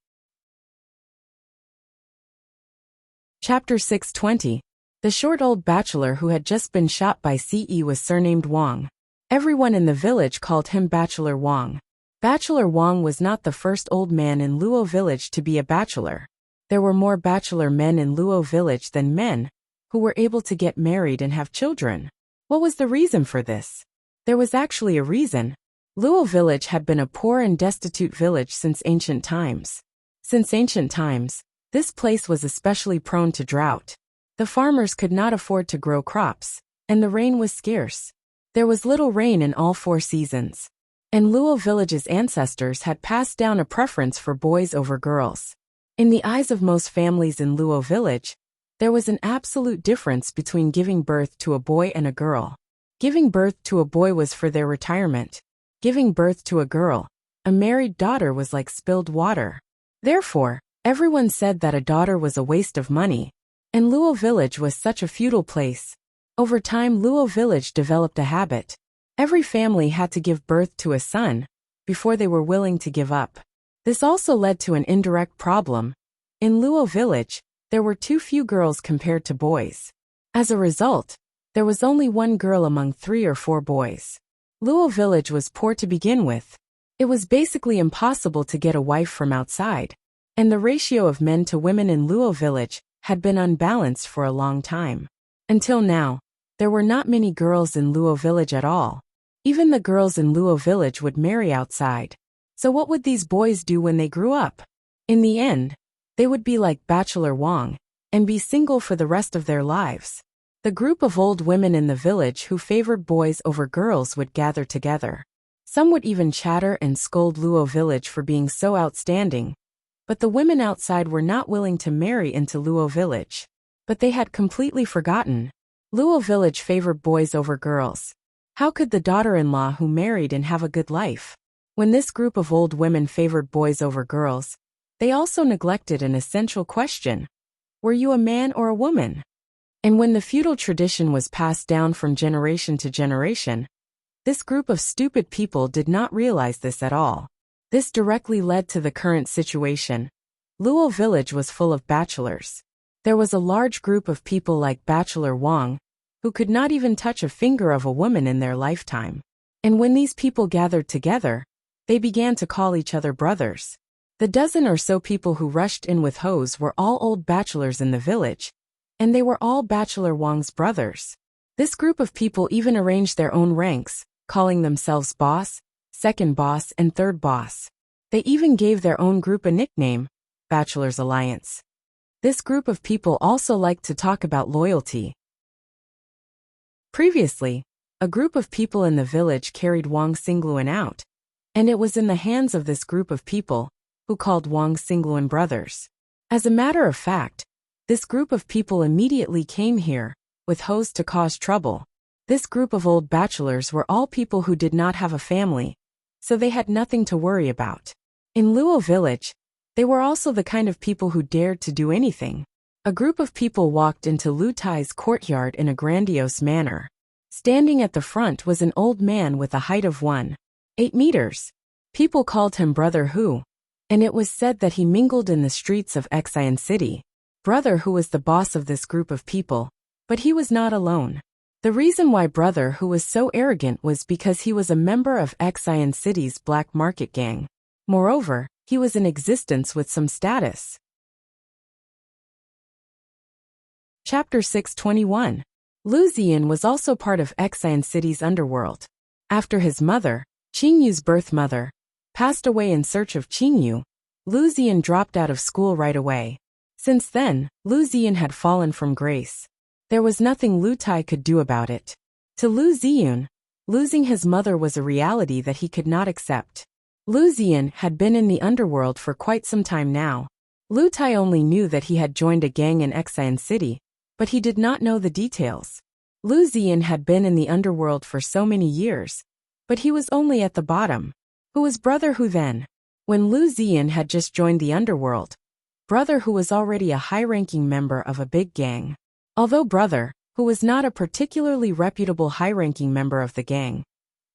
Chapter 620. The short old bachelor who had just been shot by CE was surnamed Wang. Everyone in the village called him Bachelor Wang. Bachelor Wang was not the first old man in Luo village to be a bachelor. There were more bachelor men in Luo village than men who were able to get married and have children. What was the reason for this? There was actually a reason. Luo village had been a poor and destitute village since ancient times. Since ancient times, this place was especially prone to drought. The farmers could not afford to grow crops, and the rain was scarce. There was little rain in all 4 seasons. And Luo village's ancestors had passed down a preference for boys over girls. In the eyes of most families in Luo village, there was an absolute difference between giving birth to a boy and a girl. Giving birth to a boy was for their retirement. Giving birth to a girl, a married daughter, was like spilled water. Therefore, everyone said that a daughter was a waste of money. And Luo village was such a feudal place. Over time, Luo village developed a habit. Every family had to give birth to a son before they were willing to give up. This also led to an indirect problem. In Luo village, there were too few girls compared to boys. As a result, there was only 1 girl among 3 or 4 boys. Luo village was poor to begin with. It was basically impossible to get a wife from outside, and the ratio of men to women in Luo village had been unbalanced for a long time. Until now, there were not many girls in Luo village at all. Even the girls in Luo village would marry outside. So what would these boys do when they grew up? In the end, they would be like Bachelor Wang and be single for the rest of their lives. The group of old women in the village who favored boys over girls would gather together. Some would even chatter and scold Luo village for being so outstanding. But the women outside were not willing to marry into Luo village. But they had completely forgotten. Luo village favored boys over girls. How could the daughter-in-law who married and have a good life? When this group of old women favored boys over girls, they also neglected an essential question. Were you a man or a woman? And when the feudal tradition was passed down from generation to generation, this group of stupid people did not realize this at all. This directly led to the current situation. Luo village was full of bachelors. There was a large group of people like Bachelor Wang, who could not even touch a finger of a woman in their lifetime. And when these people gathered together, they began to call each other brothers. The dozen or so people who rushed in with hoes were all old bachelors in the village, and they were all Bachelor Wang's brothers. This group of people even arranged their own ranks, calling themselves boss, second boss, and third boss. They even gave their own group a nickname, Bachelor's Alliance. This group of people also liked to talk about loyalty. Previously, a group of people in the village carried Wang Xingluan out, and it was in the hands of this group of people, who called Wang Xingluan brothers. As a matter of fact, this group of people immediately came here, with hoes to cause trouble. This group of old bachelors were all people who did not have a family, so they had nothing to worry about. In Luo village, they were also the kind of people who dared to do anything. A group of people walked into Lu Tai's courtyard in a grandiose manner. Standing at the front was an old man with a height of 1.8 meters. People called him Brother Hu, and it was said that he mingled in the streets of Xian City. Brother Hu was the boss of this group of people, but he was not alone. The reason why Brother Hu was so arrogant was because he was a member of Xian City's black market gang. Moreover, he was in existence with some status. Chapter 621. Lu Ziyan was also part of Xian City's underworld. After his mother, Qingyu's birth mother, passed away in search of Qingyu, Lu Ziyan dropped out of school right away. Since then, Lu Ziyan had fallen from grace. There was nothing Lu Tai could do about it. To Lu Ziyun, losing his mother was a reality that he could not accept. Lu Ziyan had been in the underworld for quite some time now. Lu Tai only knew that he had joined a gang in Xian City, but he did not know the details. Lu Ziyan had been in the underworld for so many years, but he was only at the bottom. Who was Brother Hu then? When Lu Ziyan had just joined the underworld, Brother Hu was already a high-ranking member of a big gang. Although Brother Hu was not a particularly reputable high-ranking member of the gang,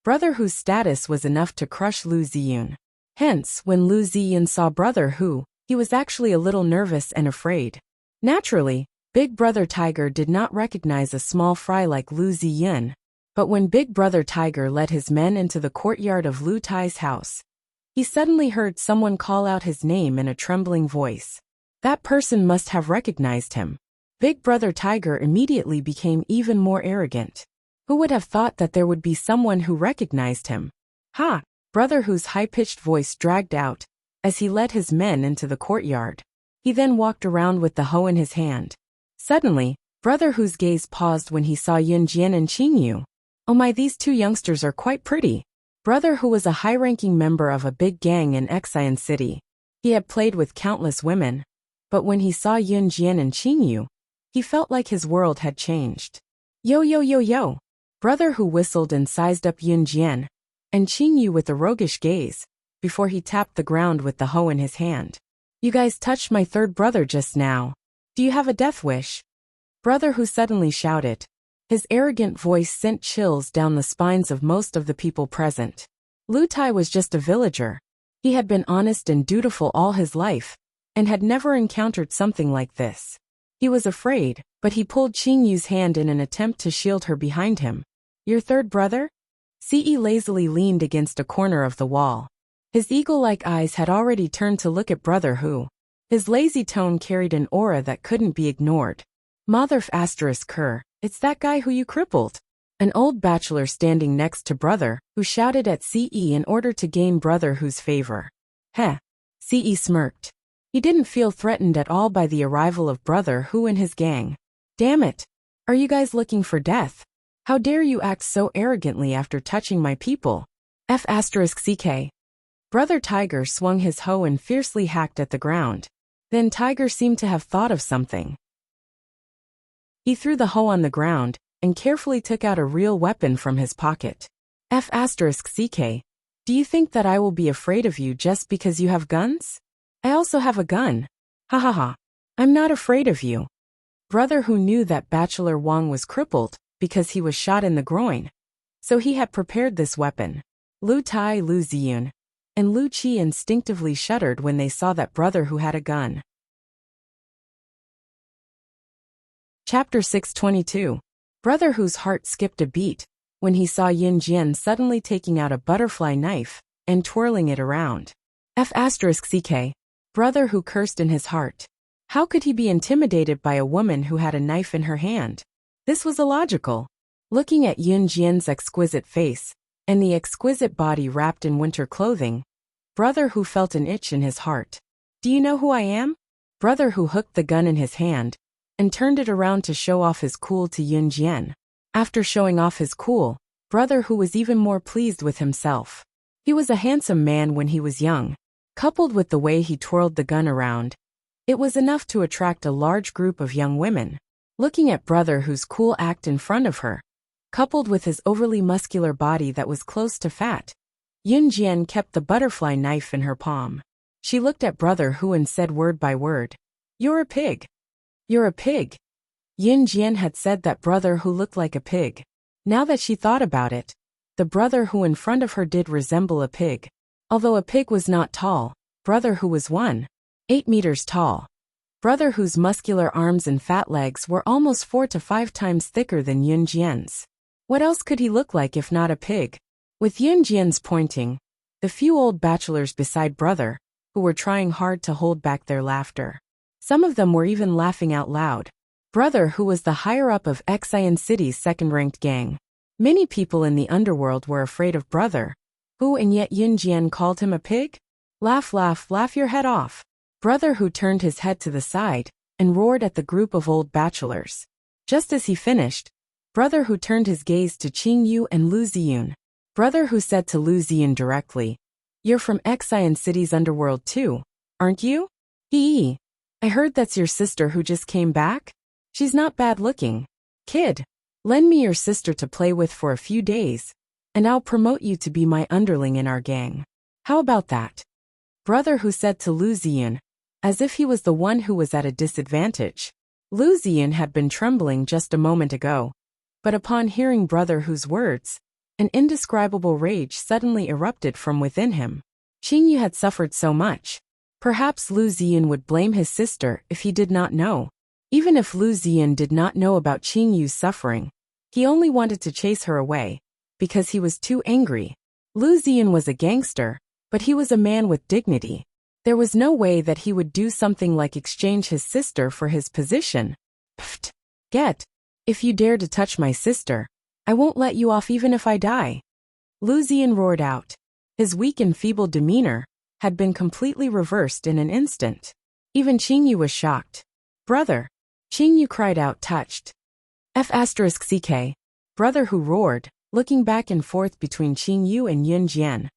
Brother Hu's status was enough to crush Lu Ziyun. Hence, when Lu Ziyun saw Brother Hu, he was actually a little nervous and afraid. Naturally, Big Brother Tiger did not recognize a small fry like Lu Ziyun, but when Big Brother Tiger led his men into the courtyard of Lu Tai's house, he suddenly heard someone call out his name in a trembling voice. That person must have recognized him. Big Brother Tiger immediately became even more arrogant. Who would have thought that there would be someone who recognized him? Ha! Brother Hu's high-pitched voice dragged out, as he led his men into the courtyard. He then walked around with the hoe in his hand. Suddenly, Brother Hu's gaze paused when he saw Yun Jian and Qingyu. Oh my, these two youngsters are quite pretty. Brother Hu was a high-ranking member of a big gang in Xian City. He had played with countless women, but when he saw Yun Jian and Qingyu, he felt like his world had changed. Yo yo yo yo! Brother Hu whistled and sized up Yun Jian and Qingyu with a roguish gaze, before he tapped the ground with the hoe in his hand. You guys touched my third brother just now. Do you have a death wish? Brother Hu suddenly shouted. His arrogant voice sent chills down the spines of most of the people present. Lu Tai was just a villager. He had been honest and dutiful all his life, and had never encountered something like this. He was afraid, but he pulled Qingyu's hand in an attempt to shield her behind him. Your third brother? Ce lazily leaned against a corner of the wall. His eagle-like eyes had already turned to look at Brother Hu. His lazy tone carried an aura that couldn't be ignored. Motherf ***, it's that guy who you crippled. An old bachelor standing next to Brother Hu shouted at Ce in order to gain Brother Hu's favor. Heh. Ce smirked. He didn't feel threatened at all by the arrival of Brother Hu and his gang. Damn it! Are you guys looking for death? How dare you act so arrogantly after touching my people? F***ck. Brother Tiger swung his hoe and fiercely hacked at the ground. Then Tiger seemed to have thought of something. He threw the hoe on the ground, and carefully took out a real weapon from his pocket. F***ck. Do you think that I will be afraid of you just because you have guns? I also have a gun. Ha ha ha. I'm not afraid of you. Brother Hu knew that Bachelor Wang was crippled, because he was shot in the groin. So he had prepared this weapon. Lu Tai, Lu Ziyun, and Lu Qi instinctively shuddered when they saw that Brother Hu had a gun. Chapter 622. Brother Hu's heart skipped a beat when he saw Yun Jian suddenly taking out a butterfly knife and twirling it around. F***ck. Brother Hu cursed in his heart. How could he be intimidated by a woman who had a knife in her hand? This was illogical. Looking at Yun Jian's exquisite face and the exquisite body wrapped in winter clothing, Brother Hu felt an itch in his heart. Do you know who I am? Brother Hu hooked the gun in his hand and turned it around to show off his cool to Yun Jian. After showing off his cool, Brother Hu was even more pleased with himself. He was a handsome man when he was young. Coupled with the way he twirled the gun around, it was enough to attract a large group of young women. Looking at Brother Hu's cool act in front of her, coupled with his overly muscular body that was close to fat, Yun Jian kept the butterfly knife in her palm. She looked at Brother Hu and said word by word, "You're a pig. You're a pig." Yun Jian had said that Brother Hu looked like a pig. Now that she thought about it, the Brother Hu in front of her did resemble a pig. Although a pig was not tall, Brother Hu was 1.8 meters tall. Brother Hu's muscular arms and fat legs were almost 4 to 5 times thicker than Yun Jian's. What else could he look like if not a pig? With Yun Jian's pointing, the few old bachelors beside Brother, who were trying hard to hold back their laughter. Some of them were even laughing out loud. Brother Hu was the higher-up of Xian City's second-ranked gang. Many people in the underworld were afraid of Brother Hu, and yet Yun Jian called him a pig? Laugh, laugh, laugh your head off. Brother Hu turned his head to the side and roared at the group of old bachelors. Just as he finished, Brother Hu turned his gaze to Qing Yu and Lu Ziyun. Brother Hu said to Lu Ziyun directly, "You're from Xian City's underworld too, aren't you?" "Hee. I heard that's your sister who just came back. She's not bad looking. Kid, lend me your sister to play with for a few days, and I'll promote you to be my underling in our gang. How about that?" Brother Hu said to Lu Ziyun, as if he was the one who was at a disadvantage. Lu Ziyun had been trembling just a moment ago, but upon hearing Brother Hu's words, an indescribable rage suddenly erupted from within him. Qing Yu had suffered so much. Perhaps Lu Ziyun would blame his sister if he did not know. Even if Lu Ziyun did not know about Qing Yu's suffering, he only wanted to chase her away, because he was too angry. Lu Ziyun was a gangster, but he was a man with dignity. There was no way that he would do something like exchange his sister for his position. Pfft! Get! If you dare to touch my sister, I won't let you off even if I die. Lu Ziyun roared out. His weak and feeble demeanor had been completely reversed in an instant. Even Qing Yu was shocked. "Brother!" Qing Yu cried out, touched. F***ck. Brother Hu roared, looking back and forth between Qing Yu and Yun Jian.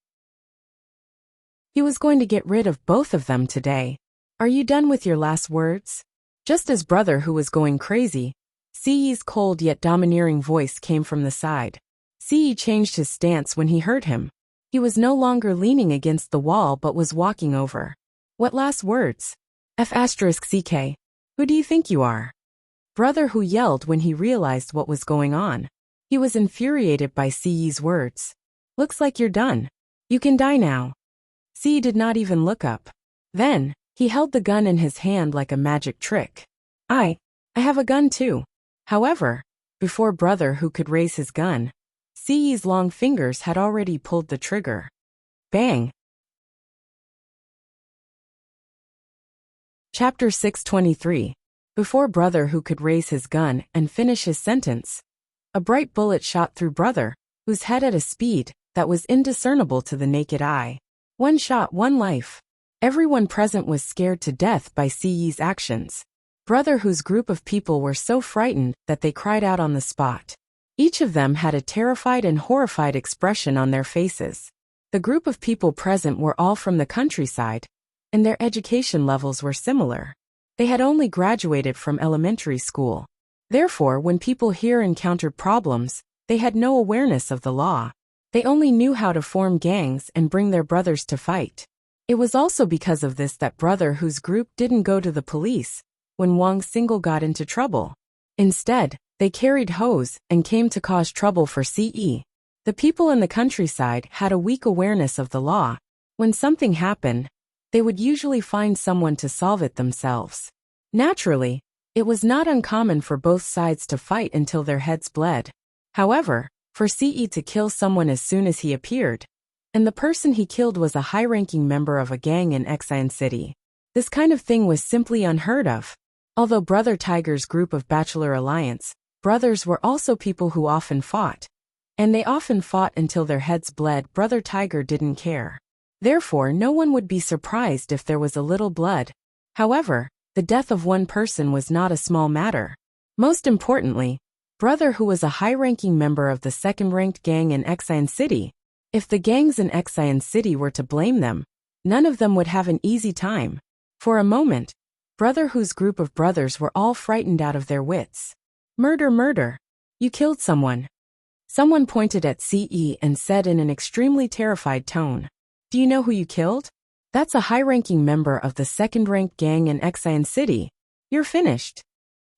He was going to get rid of both of them today. "Are you done with your last words?" Just as Brother Hu was going crazy, Siyi's cold yet domineering voice came from the side. Siyi changed his stance when he heard him. He was no longer leaning against the wall but was walking over. "What last words? F***ck. Who do you think you are?" Brother Hu yelled when he realized what was going on. He was infuriated by Siyi's words. "Looks like you're done. You can die now." Siyi did not even look up. Then, he held the gun in his hand like a magic trick. I have a gun too." However, before Brother Hu could raise his gun, Siyi's long fingers had already pulled the trigger. Bang! Chapter 623. Before Brother Hu could raise his gun and finish his sentence, a bright bullet shot through Brother Hu's head at a speed that was indiscernible to the naked eye. One shot, one life. Everyone present was scared to death by Siyi's actions. Brother Hu's group of people were so frightened that they cried out on the spot. Each of them had a terrified and horrified expression on their faces. The group of people present were all from the countryside, and their education levels were similar. They had only graduated from elementary school. Therefore, when people here encountered problems, they had no awareness of the law. They only knew how to form gangs and bring their brothers to fight. It was also because of this that Brother Hu's group didn't go to the police when Wang Single got into trouble. Instead, they carried hoes and came to cause trouble for CE. The people in the countryside had a weak awareness of the law. When something happened, they would usually find someone to solve it themselves. Naturally, it was not uncommon for both sides to fight until their heads bled. However, for CE to kill someone as soon as he appeared, and the person he killed was a high-ranking member of a gang in Xian City, this kind of thing was simply unheard of. Although Brother Tiger's group of Bachelor Alliance brothers were also people who often fought, and they often fought until their heads bled, Brother Tiger didn't care. Therefore, no one would be surprised if there was a little blood. However, the death of one person was not a small matter. Most importantly, Brother Hu was a high-ranking member of the second-ranked gang in Xian City. If the gangs in Xian City were to blame them, none of them would have an easy time. For a moment, Brother Hu's group of brothers were all frightened out of their wits. Murder, murder! You killed someone. Someone pointed at Ce and said in an extremely terrified tone, "Do you know who you killed? That's a high-ranking member of the second-ranked gang in Xian City. You're finished."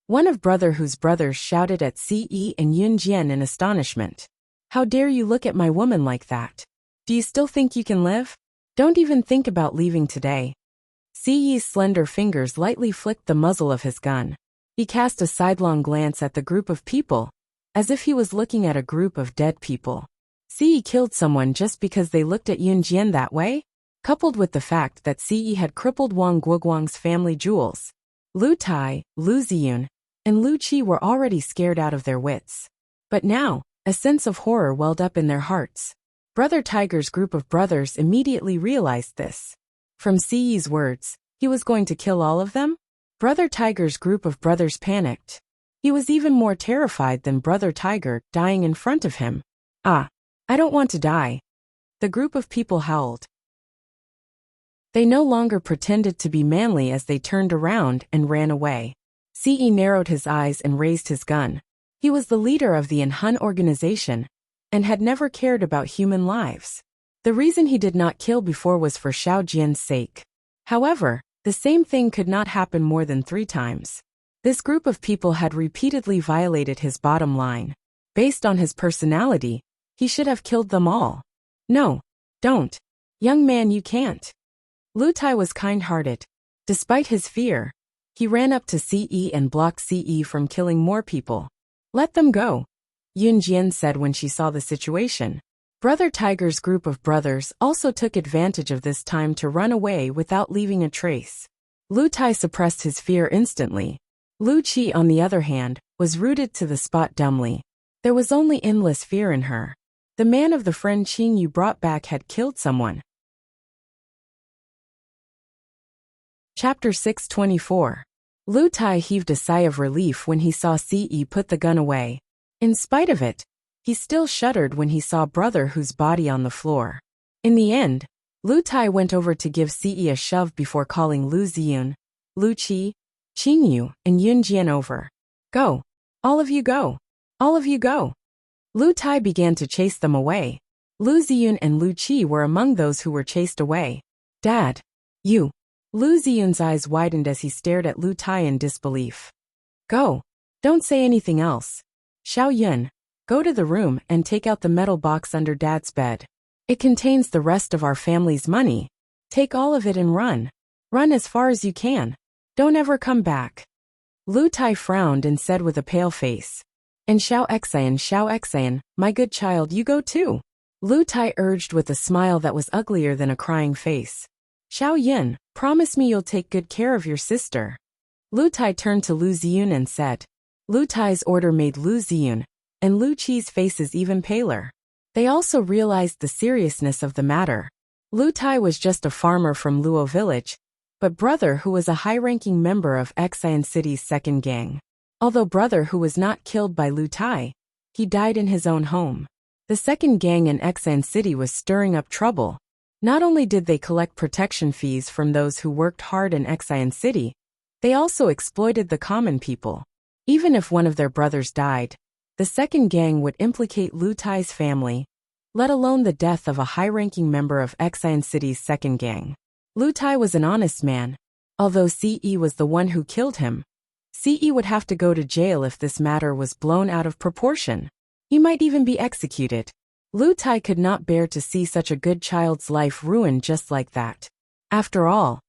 One of Brother Hu's brothers shouted at Ce and Yunjian in astonishment. "How dare you look at my woman like that? Do you still think you can live? Don't even think about leaving today." Ce's slender fingers lightly flicked the muzzle of his gun. He cast a sidelong glance at the group of people, as if he was looking at a group of dead people. Ce killed someone just because they looked at Yunjian that way? Coupled with the fact that Ce had crippled Wang Guoguang's family jewels. Lu Tai, Lu Ziyun, and Lu Qi were already scared out of their wits. But now, a sense of horror welled up in their hearts. Brother Tiger's group of brothers immediately realized this. From Ce's words, he was going to kill all of them? Brother Tiger's group of brothers panicked. He was even more terrified than Brother Tiger dying in front of him. "Ah, I don't want to die." The group of people howled. They no longer pretended to be manly as they turned around and ran away. Ce narrowed his eyes and raised his gun. He was the leader of the Hun organization and had never cared about human lives. The reason he did not kill before was for Xiao Jian's sake. However, the same thing could not happen more than 3 times. This group of people had repeatedly violated his bottom line. Based on his personality, he should have killed them all. "No, don't. Young man, you can't." Lu Tai was kind-hearted. Despite his fear, he ran up to Ce and blocked Ce from killing more people. "Let them go," Yunjian said when she saw the situation. Brother Tiger's group of brothers also took advantage of this time to run away without leaving a trace. Lu Tai suppressed his fear instantly. Lu Qi, on the other hand, was rooted to the spot dumbly. There was only endless fear in her. The man of the friend Qing you brought back had killed someone. Chapter 624. Lu Tai heaved a sigh of relief when he saw Ce put the gun away. In spite of it, he still shuddered when he saw Brother Hu's body on the floor. In the end, Lu Tai went over to give Ce a shove before calling Lu Ziyun, Lu Qi, Qing Yu, and Yunjian over. "Go. All of you go. All of you go." Lu Tai began to chase them away. Lu Ziyun and Lu Qi were among those who were chased away. "Dad. You." Lu Ziyun's eyes widened as he stared at Lu Tai in disbelief. "Go. Don't say anything else. Xiao Yun, go to the room and take out the metal box under Dad's bed. It contains the rest of our family's money. Take all of it and run. Run as far as you can. Don't ever come back." Lu Tai frowned and said with a pale face. "And Xiao Xian, my good child, you go too." Lu Tai urged with a smile that was uglier than a crying face. "Xiao Yun, promise me you'll take good care of your sister." Lu Tai turned to Lu Ziyun and said. Lu Tai's order made Lu Ziyun and Lu Qi's faces even paler. They also realized the seriousness of the matter. Lu Tai was just a farmer from Luo village, but Brother Hu was a high-ranking member of Xian City's second gang. Although Brother Hu was not killed by Lu Tai, he died in his own home. The second gang in Xian City was stirring up trouble. Not only did they collect protection fees from those who worked hard in Xian City, they also exploited the common people. Even if one of their brothers died, the second gang would implicate Lu Tai's family, let alone the death of a high-ranking member of Xian City's second gang. Lu Tai was an honest man. Although Ce was the one who killed him, Ce would have to go to jail if this matter was blown out of proportion. He might even be executed. Lu Tai could not bear to see such a good child's life ruined just like that. After all,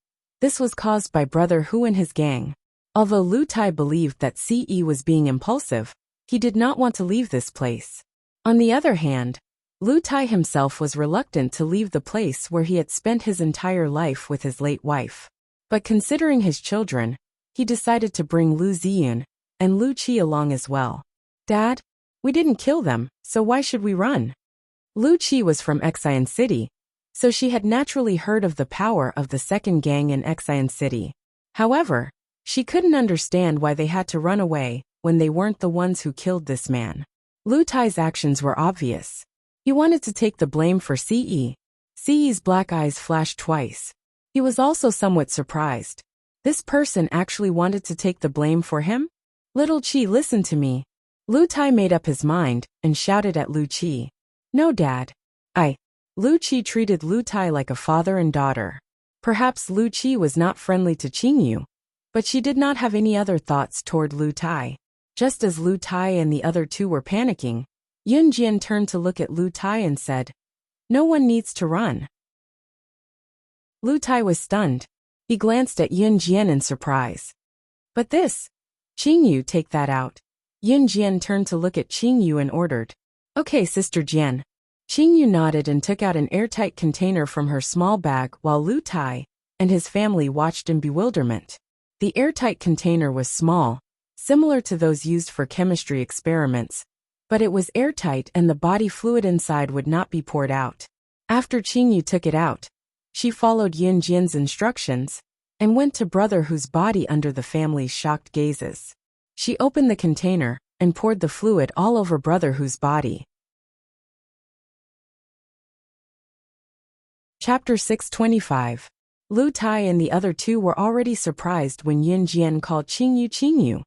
this was caused by Brother Hu and his gang. Although Lu Tai believed that Ce was being impulsive, he did not want to leave this place. On the other hand, Lu Tai himself was reluctant to leave the place where he had spent his entire life with his late wife. But considering his children, he decided to bring Lu Ziyun and Lu Qi along as well. "Dad, we didn't kill them, so why should we run?" Lu Qi was from Xian City, so she had naturally heard of the power of the second gang in Xian City. However, she couldn't understand why they had to run away when they weren't the ones who killed this man. Lu Tai's actions were obvious. He wanted to take the blame for Ce. Ce's black eyes flashed twice. He was also somewhat surprised. This person actually wanted to take the blame for him? Little Chi, listen to me. Lu Tai made up his mind and shouted at Lu Chi. No, Dad. Lu Chi treated Lu Tai like a father and daughter. Perhaps Lu Chi was not friendly to Qingyu, but she did not have any other thoughts toward Lu Tai. Just as Lu Tai and the other two were panicking, Yun Jian turned to look at Lu Tai and said, "No one needs to run." Lu Tai was stunned. He glanced at Yun Jian in surprise. But this, Qingyu, take that out. Yun Jian turned to look at Qingyu and ordered, "Okay, Sister Jian." Qingyu nodded and took out an airtight container from her small bag while Lu Tai and his family watched in bewilderment. The airtight container was small, similar to those used for chemistry experiments, but it was airtight and the body fluid inside would not be poured out. After Qingyu took it out, she followed Yun Jian's instructions and went to Brother Hu's body under the family's shocked gazes. She opened the container and poured the fluid all over Brother Hu's body. Chapter 625. Lu Tai and the other two were already surprised when Yun Jian called Qingyu Qingyu.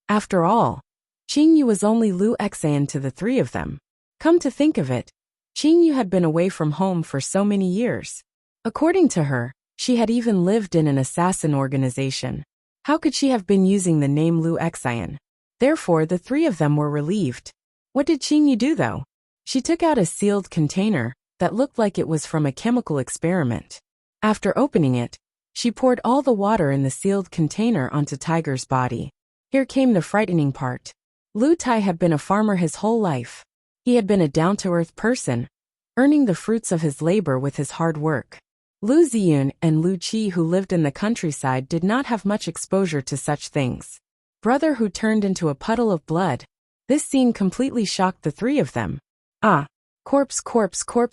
After all, Qingyu was only Lu Xan to the three of them. Come to think of it, Qingyu had been away from home for so many years. According to her, she had even lived in an assassin organization. How could she have been using the name Lu Xian? Therefore, the three of them were relieved. What did Qingyu do though? She took out a sealed container that looked like it was from a chemical experiment. After opening it, she poured all the water in the sealed container onto Tiger's body. Here came the frightening part. Lu Tai had been a farmer his whole life. He had been a down-to-earth person, earning the fruits of his labor with his hard work. Lu Ziyun and Lu Qi, who lived in the countryside, did not have much exposure to such things. Brother Hu turned into a puddle of blood. This scene completely shocked the three of them. Corpse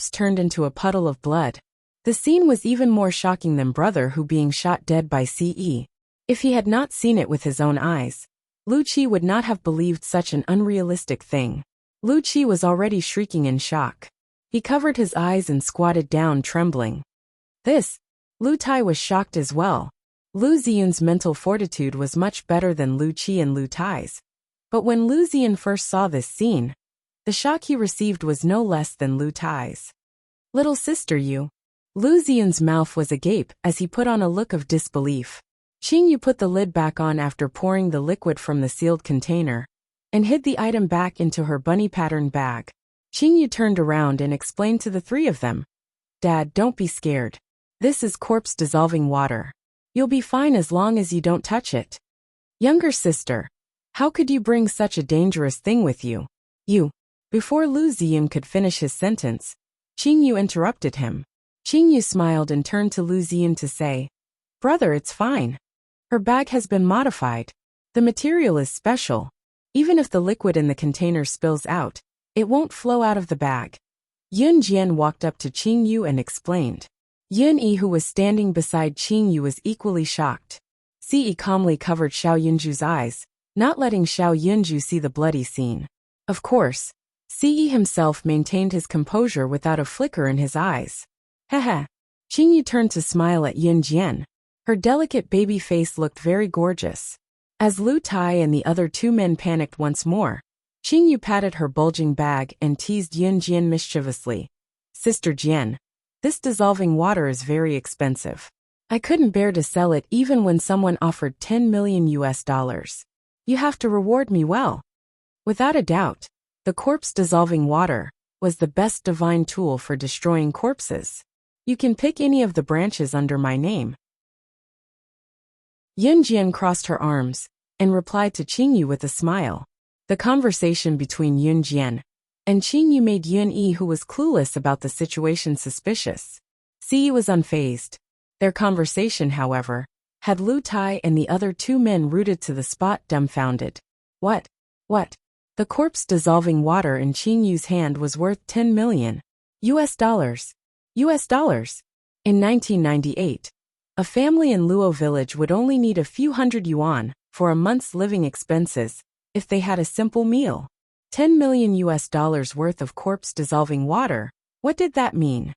turned into a puddle of blood. The scene was even more shocking than Brother Hu being shot dead by Ce. If he had not seen it with his own eyes, Lu Qi would not have believed such an unrealistic thing. Lu Qi was already shrieking in shock. He covered his eyes and squatted down, trembling. Lu Tai was shocked as well. Lu Ziyun's mental fortitude was much better than Lu Qi and Lu Tai's. But when Lu Ziyun first saw this scene, the shock he received was no less than Lu Tai's. Little sister, you. Lu Ziyun's mouth was agape as he put on a look of disbelief. Qingyu put the lid back on after pouring the liquid from the sealed container and hid the item back into her bunny-patterned bag. Qingyu turned around and explained to the three of them, "Dad, don't be scared. This is corpse-dissolving water. You'll be fine as long as you don't touch it." "Younger sister, how could you bring such a dangerous thing with you?" Before Lu Ziyun could finish his sentence, Qingyu interrupted him. Qingyu smiled and turned to Lu Ziyun to say, "Brother, it's fine. Her bag has been modified. The material is special. Even if the liquid in the container spills out, it won't flow out of the bag." Yun Jian walked up to Qingyu and explained. Yun Yi, who was standing beside Qingyu, was equally shocked. Ce calmly covered Xiao Yunju's eyes, not letting Xiao Yunju see the bloody scene. Of course, Ce himself maintained his composure without a flicker in his eyes. Heh. Qingyu turned to smile at Yun Jian. Her delicate baby face looked very gorgeous. As Lu Tai and the other two men panicked once more, Qingyu patted her bulging bag and teased Yun Jian mischievously. "Sister Jian, this dissolving water is very expensive. I couldn't bear to sell it even when someone offered $10 million. You have to reward me well." Without a doubt, the corpse-dissolving water was the best divine tool for destroying corpses. You can pick any of the branches under my name. Yun Jian crossed her arms and replied to Qingyu with a smile. The conversation between Yun Jian and Qingyu made Yun Yi, who was clueless about the situation, suspicious. Ce was unfazed. Their conversation, however, had Lu Tai and the other two men rooted to the spot, dumbfounded. What? The corpse-dissolving water in Qingyu's hand was worth $10 million. In 1998, a family in Luo village would only need a few hundred yuan for a month's living expenses if they had a simple meal. $10 million worth of corpse dissolving water. What did that mean?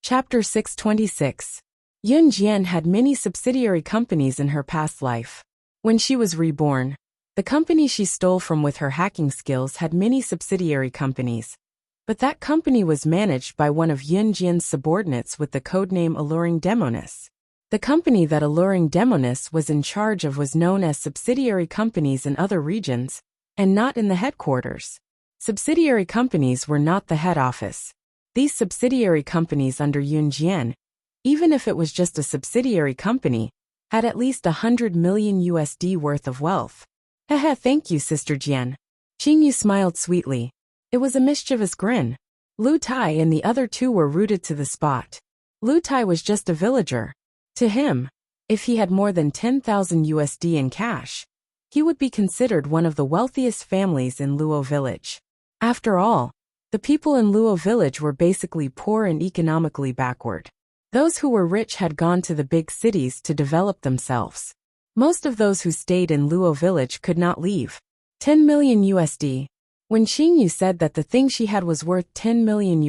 Chapter 626. Yun Jian had many subsidiary companies in her past life. When she was reborn, the company she stole from with her hacking skills had many subsidiary companies. But that company was managed by one of Yun Jian's subordinates with the codename Alluring Demoness. The company that Alluring Demoness was in charge of was known as subsidiary companies in other regions, and not in the headquarters. Subsidiary companies were not the head office. These subsidiary companies under Yun Jian, even if it was just a subsidiary company, had at least $100 million worth of wealth. Haha, thank you, Sister Jian. Qingyu smiled sweetly. It was a mischievous grin. Lu Tai and the other two were rooted to the spot. Lu Tai was just a villager. To him, if he had more than $10,000 in cash, he would be considered one of the wealthiest families in Luo village. After all, the people in Luo village were basically poor and economically backward. Those who were rich had gone to the big cities to develop themselves. Most of those who stayed in Luo village could not leave. $10 million. When Qingyu said that the thing she had was worth $10 million,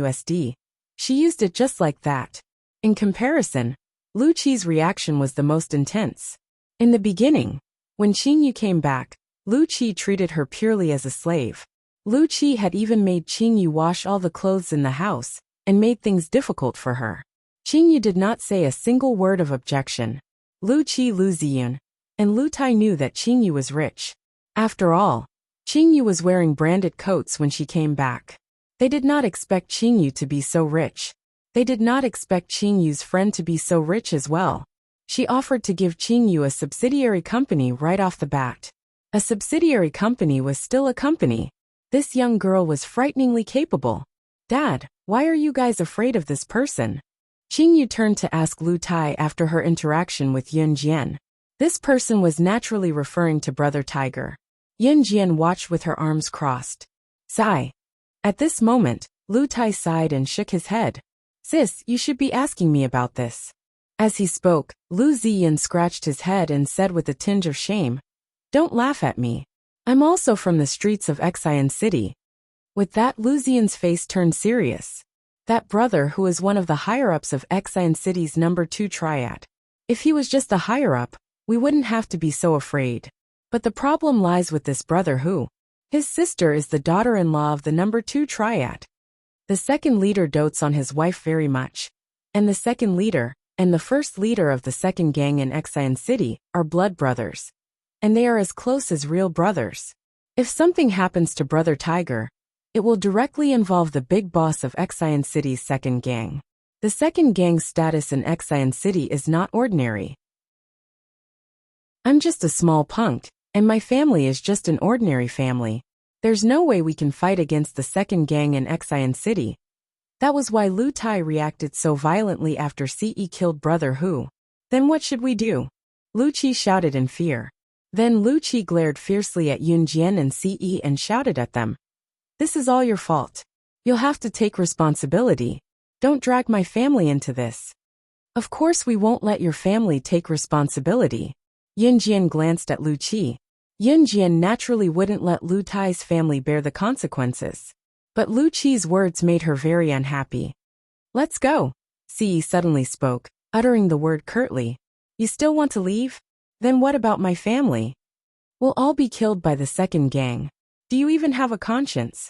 she used it just like that. In comparison, Lu Qi's reaction was the most intense. In the beginning, when Qingyu came back, Lu Qi treated her purely as a slave. Lu Qi had even made Qingyu wash all the clothes in the house, and made things difficult for her. Qingyu did not say a single word of objection. Lu Qi, Lu Ziyun, and Lu Tai knew that Qingyu was rich. After all, Qingyu was wearing branded coats when she came back. They did not expect Qingyu to be so rich. They did not expect Qingyu's friend to be so rich as well. She offered to give Qingyu a subsidiary company right off the bat. A subsidiary company was still a company. This young girl was frighteningly capable. Dad, why are you guys afraid of this person? Qingyu turned to ask Lu Tai after her interaction with Yun Jian. This person was naturally referring to Brother Tiger. Yun Jian watched with her arms crossed. Sigh. At this moment, Lu Tai sighed and shook his head. Sis, you should be asking me about this. As he spoke, Lu Ziyan scratched his head and said with a tinge of shame, Don't laugh at me. I'm also from the streets of Xian City. With that, Lu Ziyan's face turned serious. That brother who is one of the higher-ups of Xian City's number 2 triad. If he was just a higher-up, we wouldn't have to be so afraid. But the problem lies with this brother who. His sister is the daughter-in-law of the number 2 triad. The second leader dotes on his wife very much. And the second leader, and the first leader of the second gang in Xian City, are blood brothers. And they are as close as real brothers. If something happens to Brother Tiger, it will directly involve the big boss of Xian City's second gang. The second gang's status in Xian City is not ordinary. I'm just a small punk, and my family is just an ordinary family. There's no way we can fight against the second gang in Xian City. That was why Lu Tai reacted so violently after Ce killed Brother Hu. Then what should we do? Lu Qi shouted in fear. Then Lu Qi glared fiercely at Yun Jian and Ce and shouted at them. This is all your fault. You'll have to take responsibility. Don't drag my family into this. Of course we won't let your family take responsibility. Yun Jian glanced at Lu Qi. Yun Jian naturally wouldn't let Lu Tai's family bear the consequences. But Lu Qi's words made her very unhappy. Let's go. Ce suddenly spoke, uttering the word curtly. You still want to leave? Then what about my family? We'll all be killed by the second gang. Do you even have a conscience?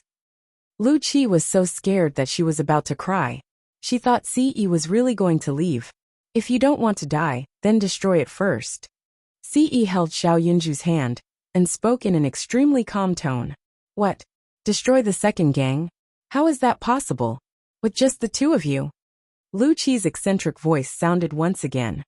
Lu Qi was so scared that she was about to cry. She thought Ce was really going to leave. If you don't want to die, then destroy it first. Ce held Xiao Yunju's hand, and spoke in an extremely calm tone. What? Destroy the second gang? How is that possible? With just the two of you? Lu Qi's eccentric voice sounded once again.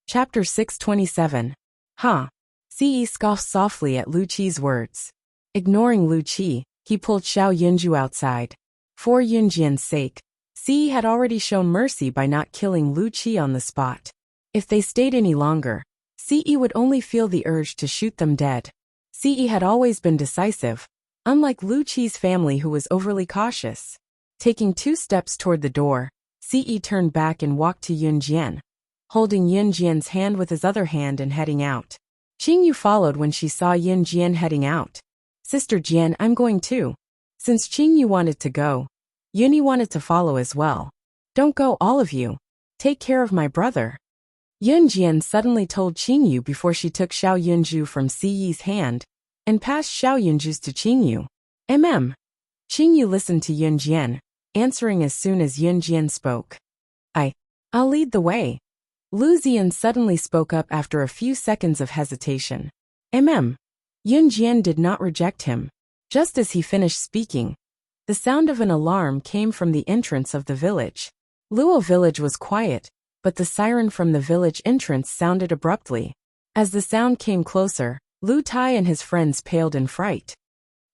Chapter 627. Huh. Ce scoffed softly at Lu Qi's words. Ignoring Lu Qi, he pulled Xiao Yunju outside. For Yun Jian's sake, Ce had already shown mercy by not killing Lu Qi on the spot. If they stayed any longer, Ce would only feel the urge to shoot them dead. Ce had always been decisive, unlike Lu Qi's family who was overly cautious. Taking 2 steps toward the door, Ce turned back and walked to Yun Jian. holding Yun Jian's hand with his other hand and heading out. Qingyu followed when she saw Yun Jian heading out. Sister Jian, I'm going too. Since Qingyu wanted to go, Yunyi wanted to follow as well. Don't go, all of you. Take care of my brother. Yun Jian suddenly told Qingyu before she took Xiao Yunju from Siyi's hand and passed Xiao Yunju's to Qingyu. Qingyu listened to Yun Jian, answering as soon as Yun Jian spoke. I'll lead the way. Lu Ziyan suddenly spoke up after a few seconds of hesitation. Yun Jian did not reject him. Just as he finished speaking, the sound of an alarm came from the entrance of the village. Luo village was quiet, but the siren from the village entrance sounded abruptly. As the sound came closer, Lu Tai and his friends paled in fright.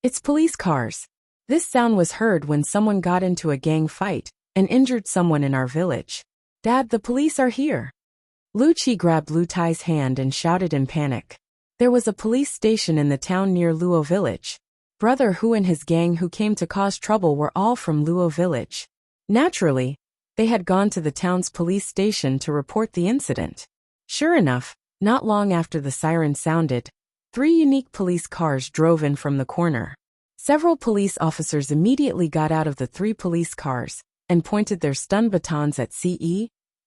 It's police cars. This sound was heard when someone got into a gang fight and injured someone in our village. Dad, the police are here. Lu Qi grabbed Lu Tai's hand and shouted in panic. There was a police station in the town near Luo village. Brother Hu and his gang who came to cause trouble were all from Luo village. Naturally, they had gone to the town's police station to report the incident. Sure enough, not long after the siren sounded, 3 unique police cars drove in from the corner. Several police officers immediately got out of the 3 police cars and pointed their stun batons at Ce,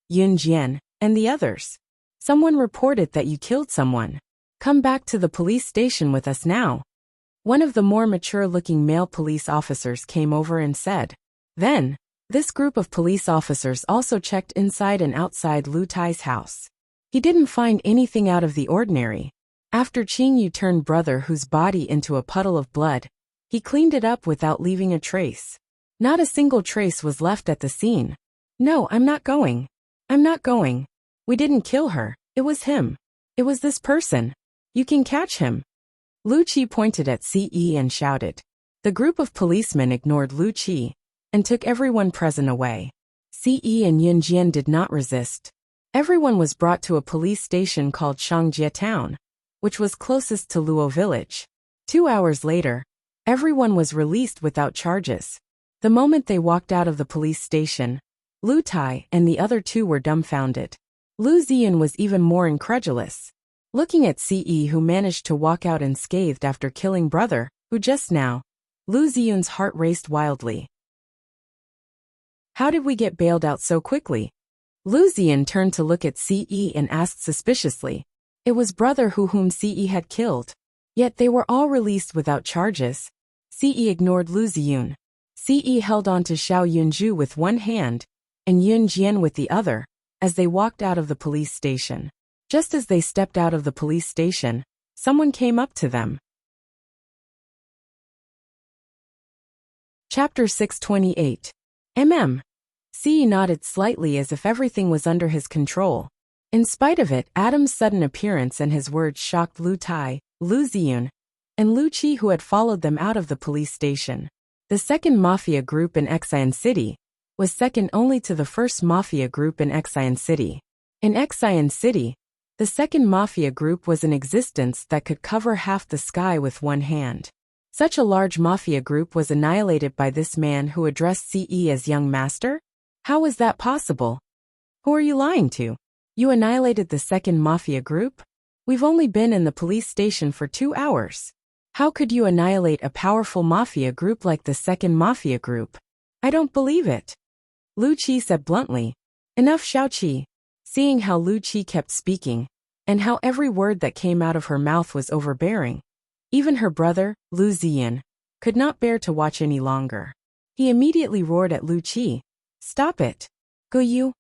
Yun Jian, and the others. Someone reported that you killed someone. Come back to the police station with us now. One of the more mature-looking male police officers came over and said. Then, this group of police officers also checked inside and outside Lu Tai's house. He didn't find anything out of the ordinary. After Qingyu turned Brother Hu's body into a puddle of blood, he cleaned it up without leaving a trace. Not a single trace was left at the scene. No, I'm not going. I'm not going. We didn't kill her. It was him. It was this person. You can catch him. Lu Qi pointed at Ce and shouted. The group of policemen ignored Lu Qi and took everyone present away. Ce and Yun Jian did not resist. Everyone was brought to a police station called Shangjie Town, which was closest to Luo village. 2 hours later, everyone was released without charges. The moment they walked out of the police station, Lu Tai and the other 2 were dumbfounded. Lu Ziyan was even more incredulous. Looking at Ce who managed to walk out unscathed after killing Brother Hu just now, Lu Ziyun's heart raced wildly. How did we get bailed out so quickly? Lu Ziyan turned to look at Ce and asked suspiciously. It was Brother Hu whom Ce had killed. Yet they were all released without charges. Ce ignored Lu Ziyun. Ce held on to Xiao Yunju with one hand and Yun Jian with the other as they walked out of the police station. Just as they stepped out of the police station, someone came up to them. Chapter 628. Ce nodded slightly as if everything was under his control. In spite of it, Adam's sudden appearance and his words shocked Lu Tai, Lu Ziyun, and Lu Qi who had followed them out of the police station. The second mafia group in Xian City was second only to the first mafia group in Xian City. In Xian City, the second mafia group was in existence that could cover half the sky with one hand. Such a large mafia group was annihilated by this man who addressed Ce as young master? How was that possible? Who are you lying to? You annihilated the second mafia group? We've only been in the police station for 2 hours. How could you annihilate a powerful mafia group like the second mafia group? I don't believe it. Lu Qi said bluntly. Enough, Xiao Qi. Seeing how Lu Qi kept speaking, and how every word that came out of her mouth was overbearing, even her brother, Lu Ziyan, could not bear to watch any longer. He immediately roared at Lu Qi. Stop it. Go you.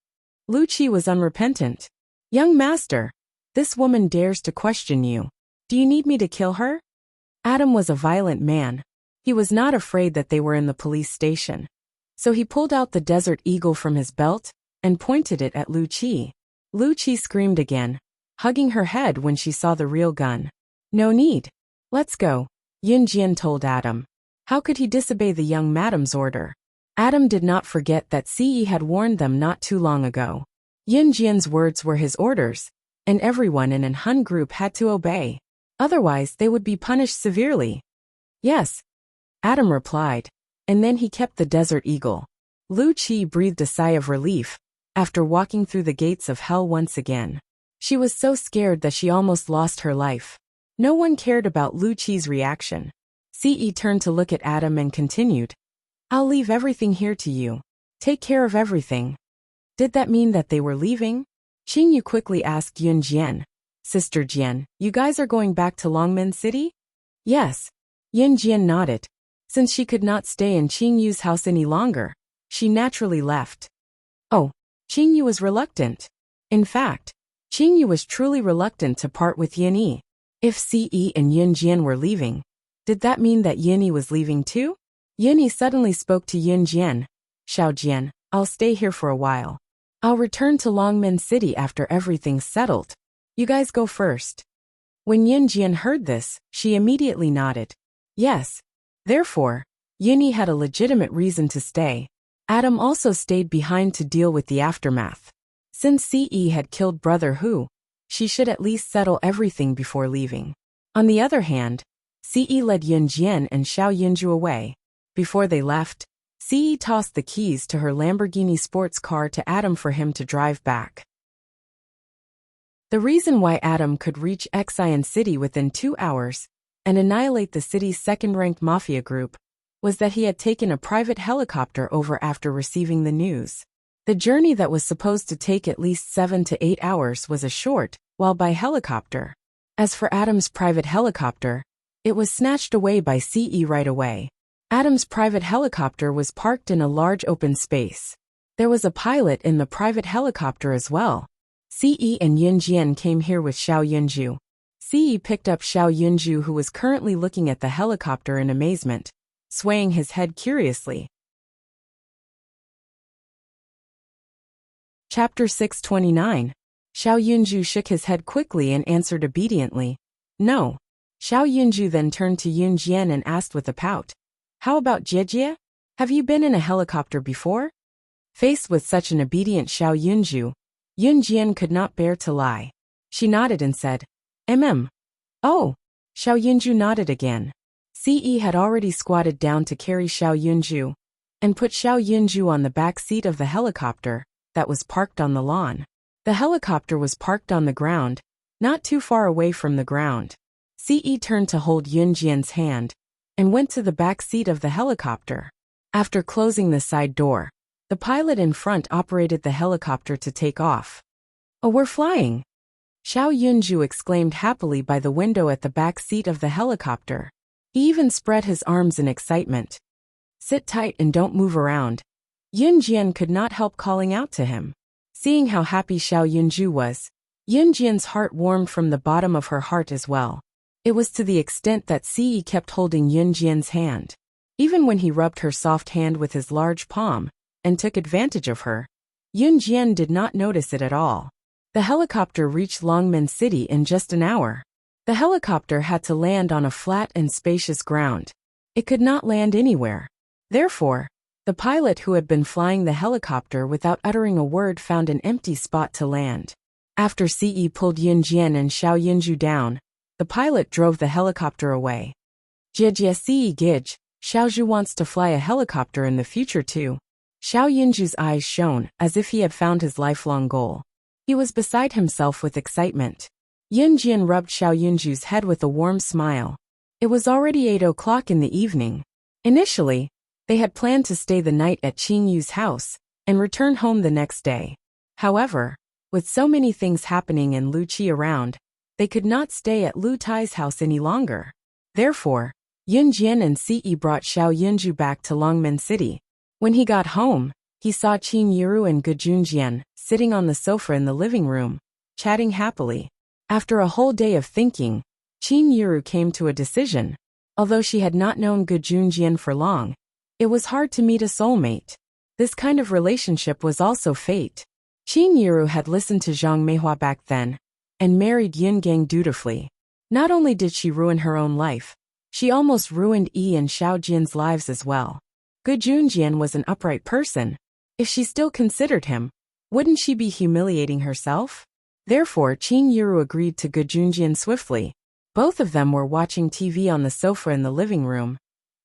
Lu Qi was unrepentant. Young master, this woman dares to question you. Do you need me to kill her? Adam was a violent man. He was not afraid that they were in the police station. So he pulled out the Desert Eagle from his belt and pointed it at Lu Qi. Lu Qi screamed again, hugging her head when she saw the real gun. No need. Let's go, Yun Jian told Adam. How could he disobey the young madam's order? Adam did not forget that Ce had warned them not too long ago. Yun Jian's words were his orders, and everyone in an Hun group had to obey. Otherwise they would be punished severely. Yes, Adam replied, and then he kept the Desert Eagle. Lu Qi breathed a sigh of relief, after walking through the gates of hell once again. She was so scared that she almost lost her life. No one cared about Lu Qi's reaction. Ce turned to look at Adam and continued, "I'll leave everything here to you. Take care of everything." Did that mean that they were leaving? Qingyu quickly asked Yun Jian, "Sister Jian, you guys are going back to Longmen City?" "Yes." Yun Jian nodded. Since she could not stay in Qingyu's house any longer, she naturally left. Oh, Qingyu was reluctant. In fact, Qingyu was truly reluctant to part with Yin Yi. If Ce and Yun Jian were leaving, did that mean that Yin Yi was leaving too? Yin Yi suddenly spoke to Yun Jian, "Xiao Jian, I'll stay here for a while. I'll return to Longmen City after everything's settled. You guys go first." When Yun Jian heard this, she immediately nodded. Yes. Therefore, Yin Yi had a legitimate reason to stay. Adam also stayed behind to deal with the aftermath. Since Ce had killed Brother Hu, she should at least settle everything before leaving. On the other hand, Ce led Yun Jian and Xiao Yunju away. Before they left, Ce tossed the keys to her Lamborghini sports car to Adam for him to drive back. The reason why Adam could reach Xian City within 2 hours and annihilate the city's second-ranked mafia group was that he had taken a private helicopter over after receiving the news. The journey that was supposed to take at least 7 to 8 hours was a short, while by helicopter. As for Adam's private helicopter, it was snatched away by Ce right away. Adam's private helicopter was parked in a large open space. There was a pilot in the private helicopter as well. Ce and Yun Jian came here with Xiao Yunju. Ce picked up Xiao Yunju, who was currently looking at the helicopter in amazement, swaying his head curiously. Chapter 629. Xiao Yunju shook his head quickly and answered obediently, "No." Xiao Yunju then turned to Yun Jian and asked with a pout, "How about Jiejie? Have you been in a helicopter before?" Faced with such an obedient Xiao Yunju, Yun Jian could not bear to lie. She nodded and said, Oh." Xiao Yunju nodded again. Ce had already squatted down to carry Xiao Yunju and put Xiao Yunju on the back seat of the helicopter that was parked on the lawn. The helicopter was parked on the ground, not too far away from the ground. Ce turned to hold Yun Jian's hand and went to the back seat of the helicopter. After closing the side door, the pilot in front operated the helicopter to take off. "Oh, we're flying!" Xiao Yunju exclaimed happily by the window at the back seat of the helicopter. He even spread his arms in excitement. "Sit tight and don't move around." Yun Jian could not help calling out to him. Seeing how happy Xiao Yunju was, Yun Jian's heart warmed from the bottom of her heart as well. It was to the extent that Ce kept holding Yun Jian's hand. Even when he rubbed her soft hand with his large palm and took advantage of her, Yun Jian did not notice it at all. The helicopter reached Longmen City in just an hour. The helicopter had to land on a flat and spacious ground. It could not land anywhere. Therefore, the pilot who had been flying the helicopter without uttering a word found an empty spot to land. After Ce pulled Yun Jian and Xiao Yunju down, the pilot drove the helicopter away. Jiejie Ce Gij, Xiaozhu wants to fly a helicopter in the future too. Xiao Yunju's eyes shone as if he had found his lifelong goal. He was beside himself with excitement. Yun Jian rubbed Xiao Yunju's head with a warm smile. It was already 8 o'clock in the evening. Initially, they had planned to stay the night at Qingyu's house and return home the next day. However, with so many things happening and Lu Qi around, they could not stay at Lu Tai's house any longer. Therefore, Yun Jian and Ce brought Xiao Yunju back to Longmen City. When he got home, he saw Qin Yiru and Gejunjian sitting on the sofa in the living room, chatting happily. After a whole day of thinking, Qin Yiru came to a decision. Although she had not known Gejunjian for long, it was hard to meet a soulmate. This kind of relationship was also fate. Qin Yiru had listened to Zhang Meihua back then and married Yun Gang dutifully. Not only did she ruin her own life, she almost ruined Yi and Xiao Jian's lives as well. Gejunjian was an upright person. If she still considered him, wouldn't she be humiliating herself? Therefore, Qin Yiru agreed to Gejunjian swiftly. Both of them were watching TV on the sofa in the living room,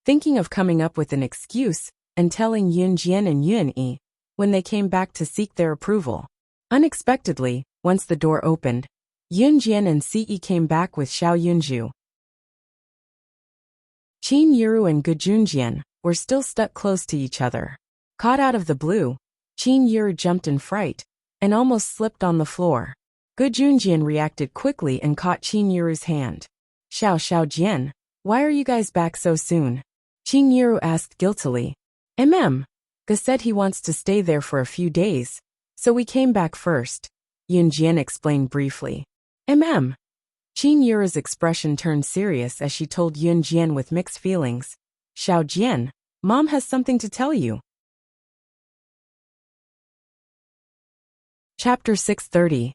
thinking of coming up with an excuse and telling Yun Jian and Yun Yi, when they came back to seek their approval. Unexpectedly, once the door opened, Yunjian and Ce came back with Xiao Yunju. Qin Yuru and Gu Junjian were still stuck close to each other. Caught out of the blue, Qin Yuru jumped in fright and almost slipped on the floor. Gu Junjian reacted quickly and caught Qin Yuru's hand. Xiao Jian, why are you guys back so soon? Qin Yuru asked guiltily. Gu said he wants to stay there for a few days, so we came back first, Yunjian explained briefly. Qin Yuru's expression turned serious as she told Yunjian with mixed feelings. Xiao Jian, Mom has something to tell you. Chapter 630.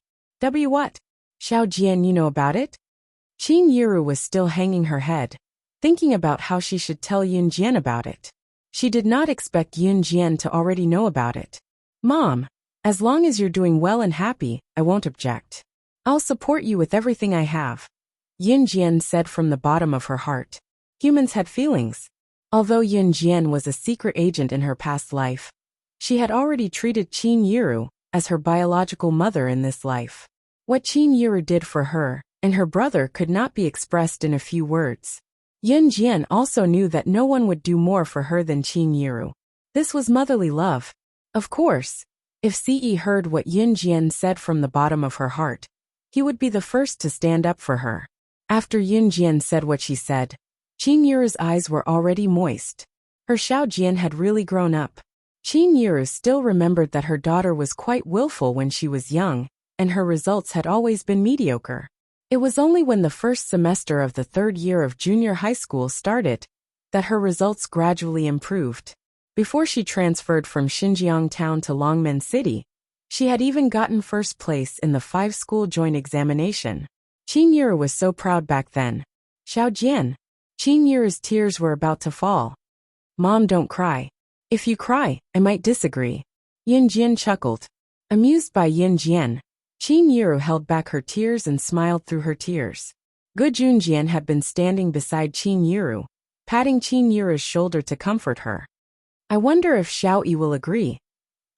What? Xiao Jian, you know about it? Qin Yuru was still hanging her head, thinking about how she should tell Yunjian about it. She did not expect Yunjian to already know about it. Mom, as long as you're doing well and happy, I won't object. I'll support you with everything I have, Yunjian said from the bottom of her heart. Humans had feelings. Although Yunjian was a secret agent in her past life, she had already treated Qin Yuru as her biological mother in this life. What Qin Yuru did for her and her brother could not be expressed in a few words. Yunjian also knew that no one would do more for her than Qin Yuru. This was motherly love. Of course, if Ce heard what Yunjian said from the bottom of her heart, he would be the first to stand up for her. After Yunjian said what she said, Qin Yuru's eyes were already moist. Her Xiao Jian had really grown up. Qin Yuru still remembered that her daughter was quite willful when she was young, and her results had always been mediocre. It was only when the first semester of the third year of junior high school started that her results gradually improved. Before she transferred from Xinjiang town to Longmen City, she had even gotten first place in the 5-school joint examination. Qin Yuru was so proud back then. Xiao Jian. Qin Yuru's tears were about to fall. Mom, don't cry. If you cry, I might disagree. Yunjian chuckled. Amused by Yunjian, Qin Yuru held back her tears and smiled through her tears. Gu Junjian had been standing beside Qin Yuru, patting Qin Yuru's shoulder to comfort her. I wonder if Xiao Yi will agree.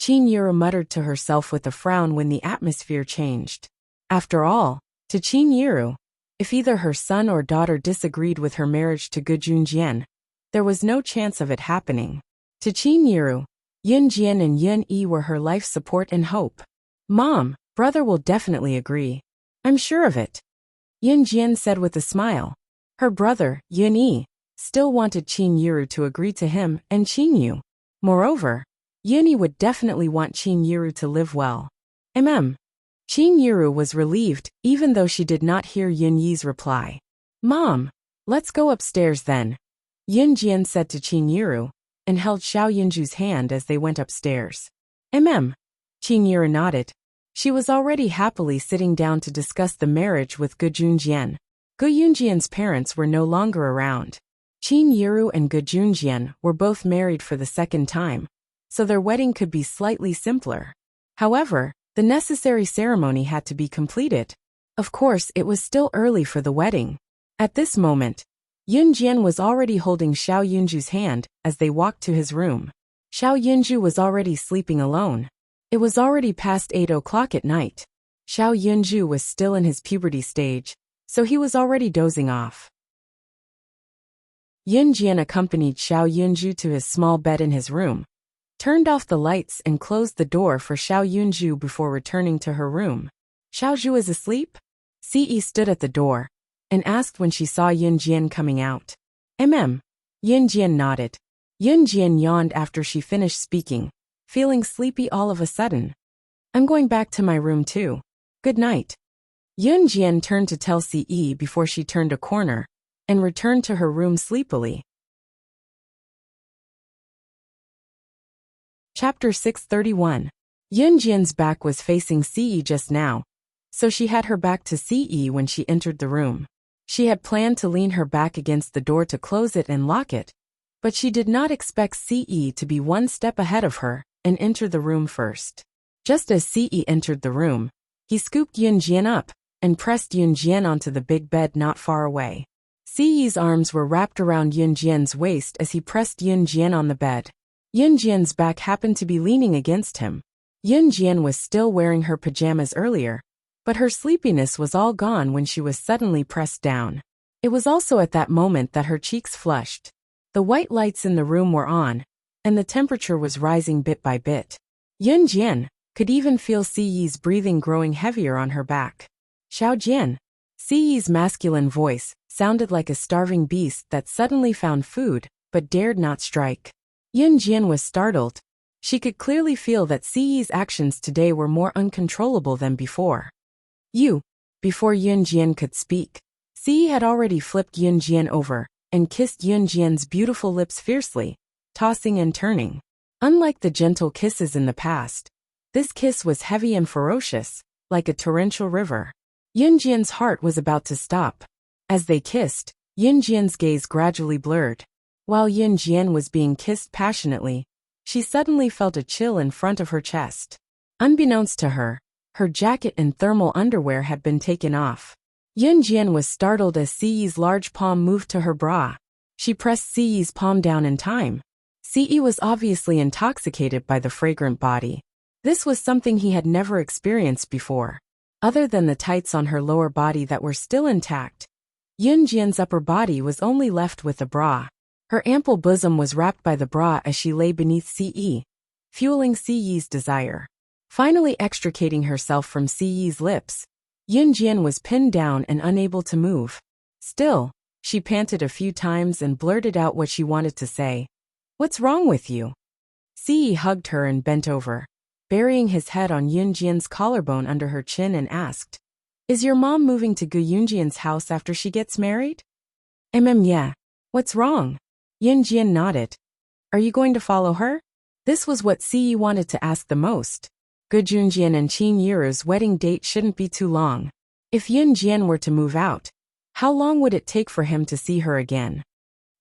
Qin Yuru muttered to herself with a frown when the atmosphere changed. After all, to Qin Yuru, if either her son or daughter disagreed with her marriage to Gu Junjian, there was no chance of it happening. To Qin Yuru, Yunjian and Yun Yi were her life support and hope. Mom, brother will definitely agree. I'm sure of it, Yunjian said with a smile. Her brother, Yun Yi, still wanted Qin Yuru to agree to him and Qin Yu. Moreover, Yun Yi would definitely want Qin Yuru to live well. Qin Yuru was relieved, even though she did not hear Yun Yi's reply. Mom, let's go upstairs then, Yunjian said to Qin Yuru, and held Xiao Yunju's hand as they went upstairs. Qin Yuru nodded. She was already happily sitting down to discuss the marriage with Gu Junjian. Gu Junjian's parents were no longer around. Qin Yuru and Gu Junjian were both married for the second time, so their wedding could be slightly simpler. However, the necessary ceremony had to be completed. Of course, it was still early for the wedding. At this moment, Yunjian was already holding Xiao Yunju's hand as they walked to his room. Xiao Yunju was already sleeping alone. It was already past 8 o'clock at night. Xiao Yunju was still in his puberty stage, so he was already dozing off. Yunjian accompanied Xiao Yunju to his small bed in his room, turned off the lights and closed the door for Xiao Yunju before returning to her room. Xiaozhu is asleep? Ce stood at the door and asked when she saw Yunjian coming out. Yunjian nodded. Yunjian yawned after she finished speaking, feeling sleepy all of a sudden. I'm going back to my room too. Good night. Yunjian turned to tell Ce before she turned a corner and returned to her room sleepily. Chapter 631. Yunjian's back was facing Ce just now, so she had her back to Ce when she entered the room. She had planned to lean her back against the door to close it and lock it, but she did not expect Ce to be one step ahead of her and enter the room first. Just as Ce entered the room, he scooped Yunjian up and pressed Yunjian onto the big bed not far away. Ce's arms were wrapped around Yunjian's waist as he pressed Yunjian on the bed. Yunjian's back happened to be leaning against him. Yunjian was still wearing her pajamas earlier, but her sleepiness was all gone when she was suddenly pressed down. It was also at that moment that her cheeks flushed. The white lights in the room were on, and the temperature was rising bit by bit. Yunjian could even feel Siyi's breathing growing heavier on her back. Xiaojian. Siyi's masculine voice sounded like a starving beast that suddenly found food, but dared not strike. Yunjian was startled. She could clearly feel that Siyi's actions today were more uncontrollable than before. Before Yunjian could speak, Siyi had already flipped Yunjian over and kissed Yunjian's beautiful lips fiercely, tossing and turning. Unlike the gentle kisses in the past, this kiss was heavy and ferocious, like a torrential river. Yunjian's heart was about to stop. As they kissed, Yunjian's gaze gradually blurred. While Yunjian was being kissed passionately, she suddenly felt a chill in front of her chest. Unbeknownst to her, her jacket and thermal underwear had been taken off. Yunjian was startled as Siyi's large palm moved to her bra. She pressed Siyi's palm down in time. Siyi was obviously intoxicated by the fragrant body. This was something he had never experienced before. Other than the tights on her lower body that were still intact, Yunjian's upper body was only left with a bra. Her ample bosom was wrapped by the bra as she lay beneath Siyi, fueling Siyi's desire. Finally extricating herself from Siyi's lips, Yunjian was pinned down and unable to move. Still, she panted a few times and blurted out what she wanted to say. "What's wrong with you?" Siyi hugged her and bent over, burying his head on Yunjian's collarbone under her chin and asked, "Is your mom moving to Gu Yunjian's house after she gets married?" Yeah. What's wrong?" Yunjian nodded. "Are you going to follow her?" This was what Siyi wanted to ask the most. Gu Junjian and Qin Yiru's wedding date shouldn't be too long. If Yunjian were to move out, how long would it take for him to see her again?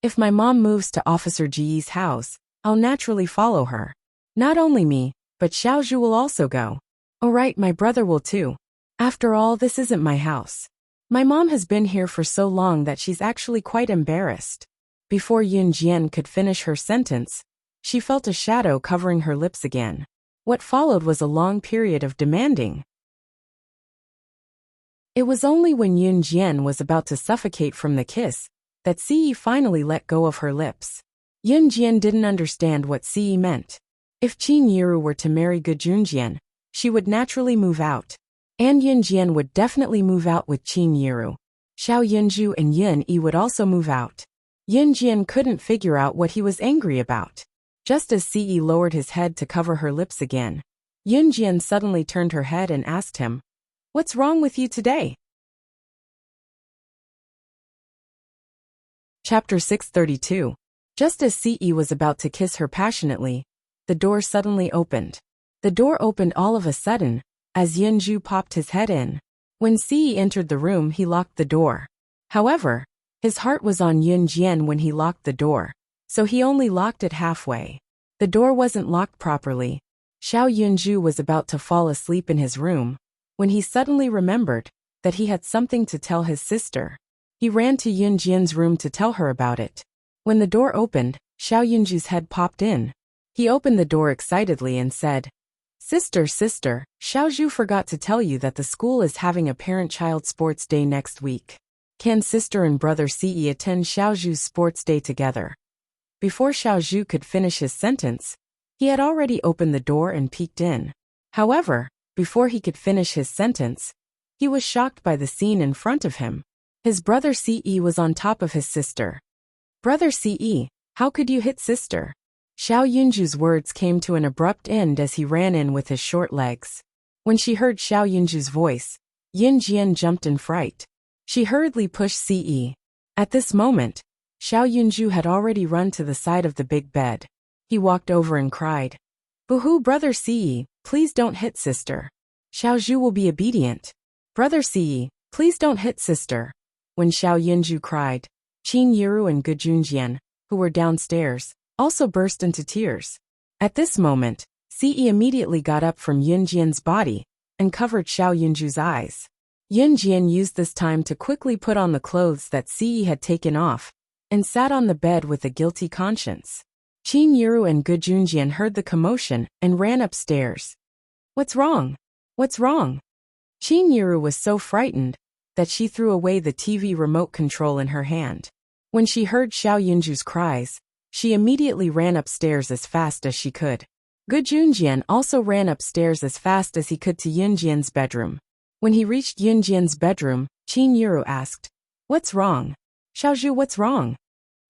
"If my mom moves to Officer Ji's house, I'll naturally follow her. Not only me, but Xiaozhu will also go. Oh right, my brother will too. After all, this isn't my house. My mom has been here for so long that she's actually quite embarrassed." Before Yunjian could finish her sentence, she felt a shadow covering her lips again. What followed was a long period of demanding. It was only when Yunjian was about to suffocate from the kiss that Siyi finally let go of her lips. Yunjian didn't understand what Siyi meant. If Qin Yiru were to marry Gu Junjian, she would naturally move out. And Yunjian would definitely move out with Qin Yiru. Xiao Yunju and Yun Yi would also move out. Yunjian couldn't figure out what he was angry about. Just as Siyi lowered his head to cover her lips again, Yunjian suddenly turned her head and asked him, "What's wrong with you today?" Chapter 632. Just as Siyi was about to kiss her passionately, the door suddenly opened. The door opened all of a sudden, as Yunju popped his head in. When Siyi entered the room, he locked the door. However, his heart was on Yunjian when he locked the door, so he only locked it halfway. The door wasn't locked properly. Xiao Yunju was about to fall asleep in his room, when he suddenly remembered that he had something to tell his sister. He ran to Yunjian's room to tell her about it. When the door opened, Xiao Yunju's head popped in. He opened the door excitedly and said, Sister, Xiaozhu forgot to tell you that the school is having a parent-child sports day next week. Can sister and brother Siyi attend Xiaozhu's sports day together?" Before Xiaozhu could finish his sentence, he had already opened the door and peeked in. However, before he could finish his sentence, he was shocked by the scene in front of him. His brother Siyi was on top of his sister. "Brother Siyi, how could you hit sister?" Xiao Yunju's words came to an abrupt end as he ran in with his short legs. When she heard Xiao Yunju's voice, Yunjian jumped in fright. She hurriedly pushed Siyi. At this moment, Xiao Yunju had already run to the side of the big bed. He walked over and cried, "Boo-hoo, brother Siyi, please don't hit sister. Xiaozhu will be obedient. Brother Siyi, please don't hit sister." When Xiao Yunju cried, Qin Yiru and Gu Junjian, who were downstairs, also burst into tears. At this moment, Siyi immediately got up from Yunjian's body and covered Xiao Yunju's eyes. Yunjian used this time to quickly put on the clothes that Siyi had taken off and sat on the bed with a guilty conscience. Qin Yuru and Gu Junjian heard the commotion and ran upstairs. What's wrong? What's wrong? Qin Yuru was so frightened that she threw away the TV remote control in her hand. When she heard Xiao Yunju's cries, she immediately ran upstairs as fast as she could. Gu Junjian also ran upstairs as fast as he could to Yunjian's bedroom. When he reached Yunjian's bedroom, Qin Yuru asked, "What's wrong? Xiaozhu, what's wrong?"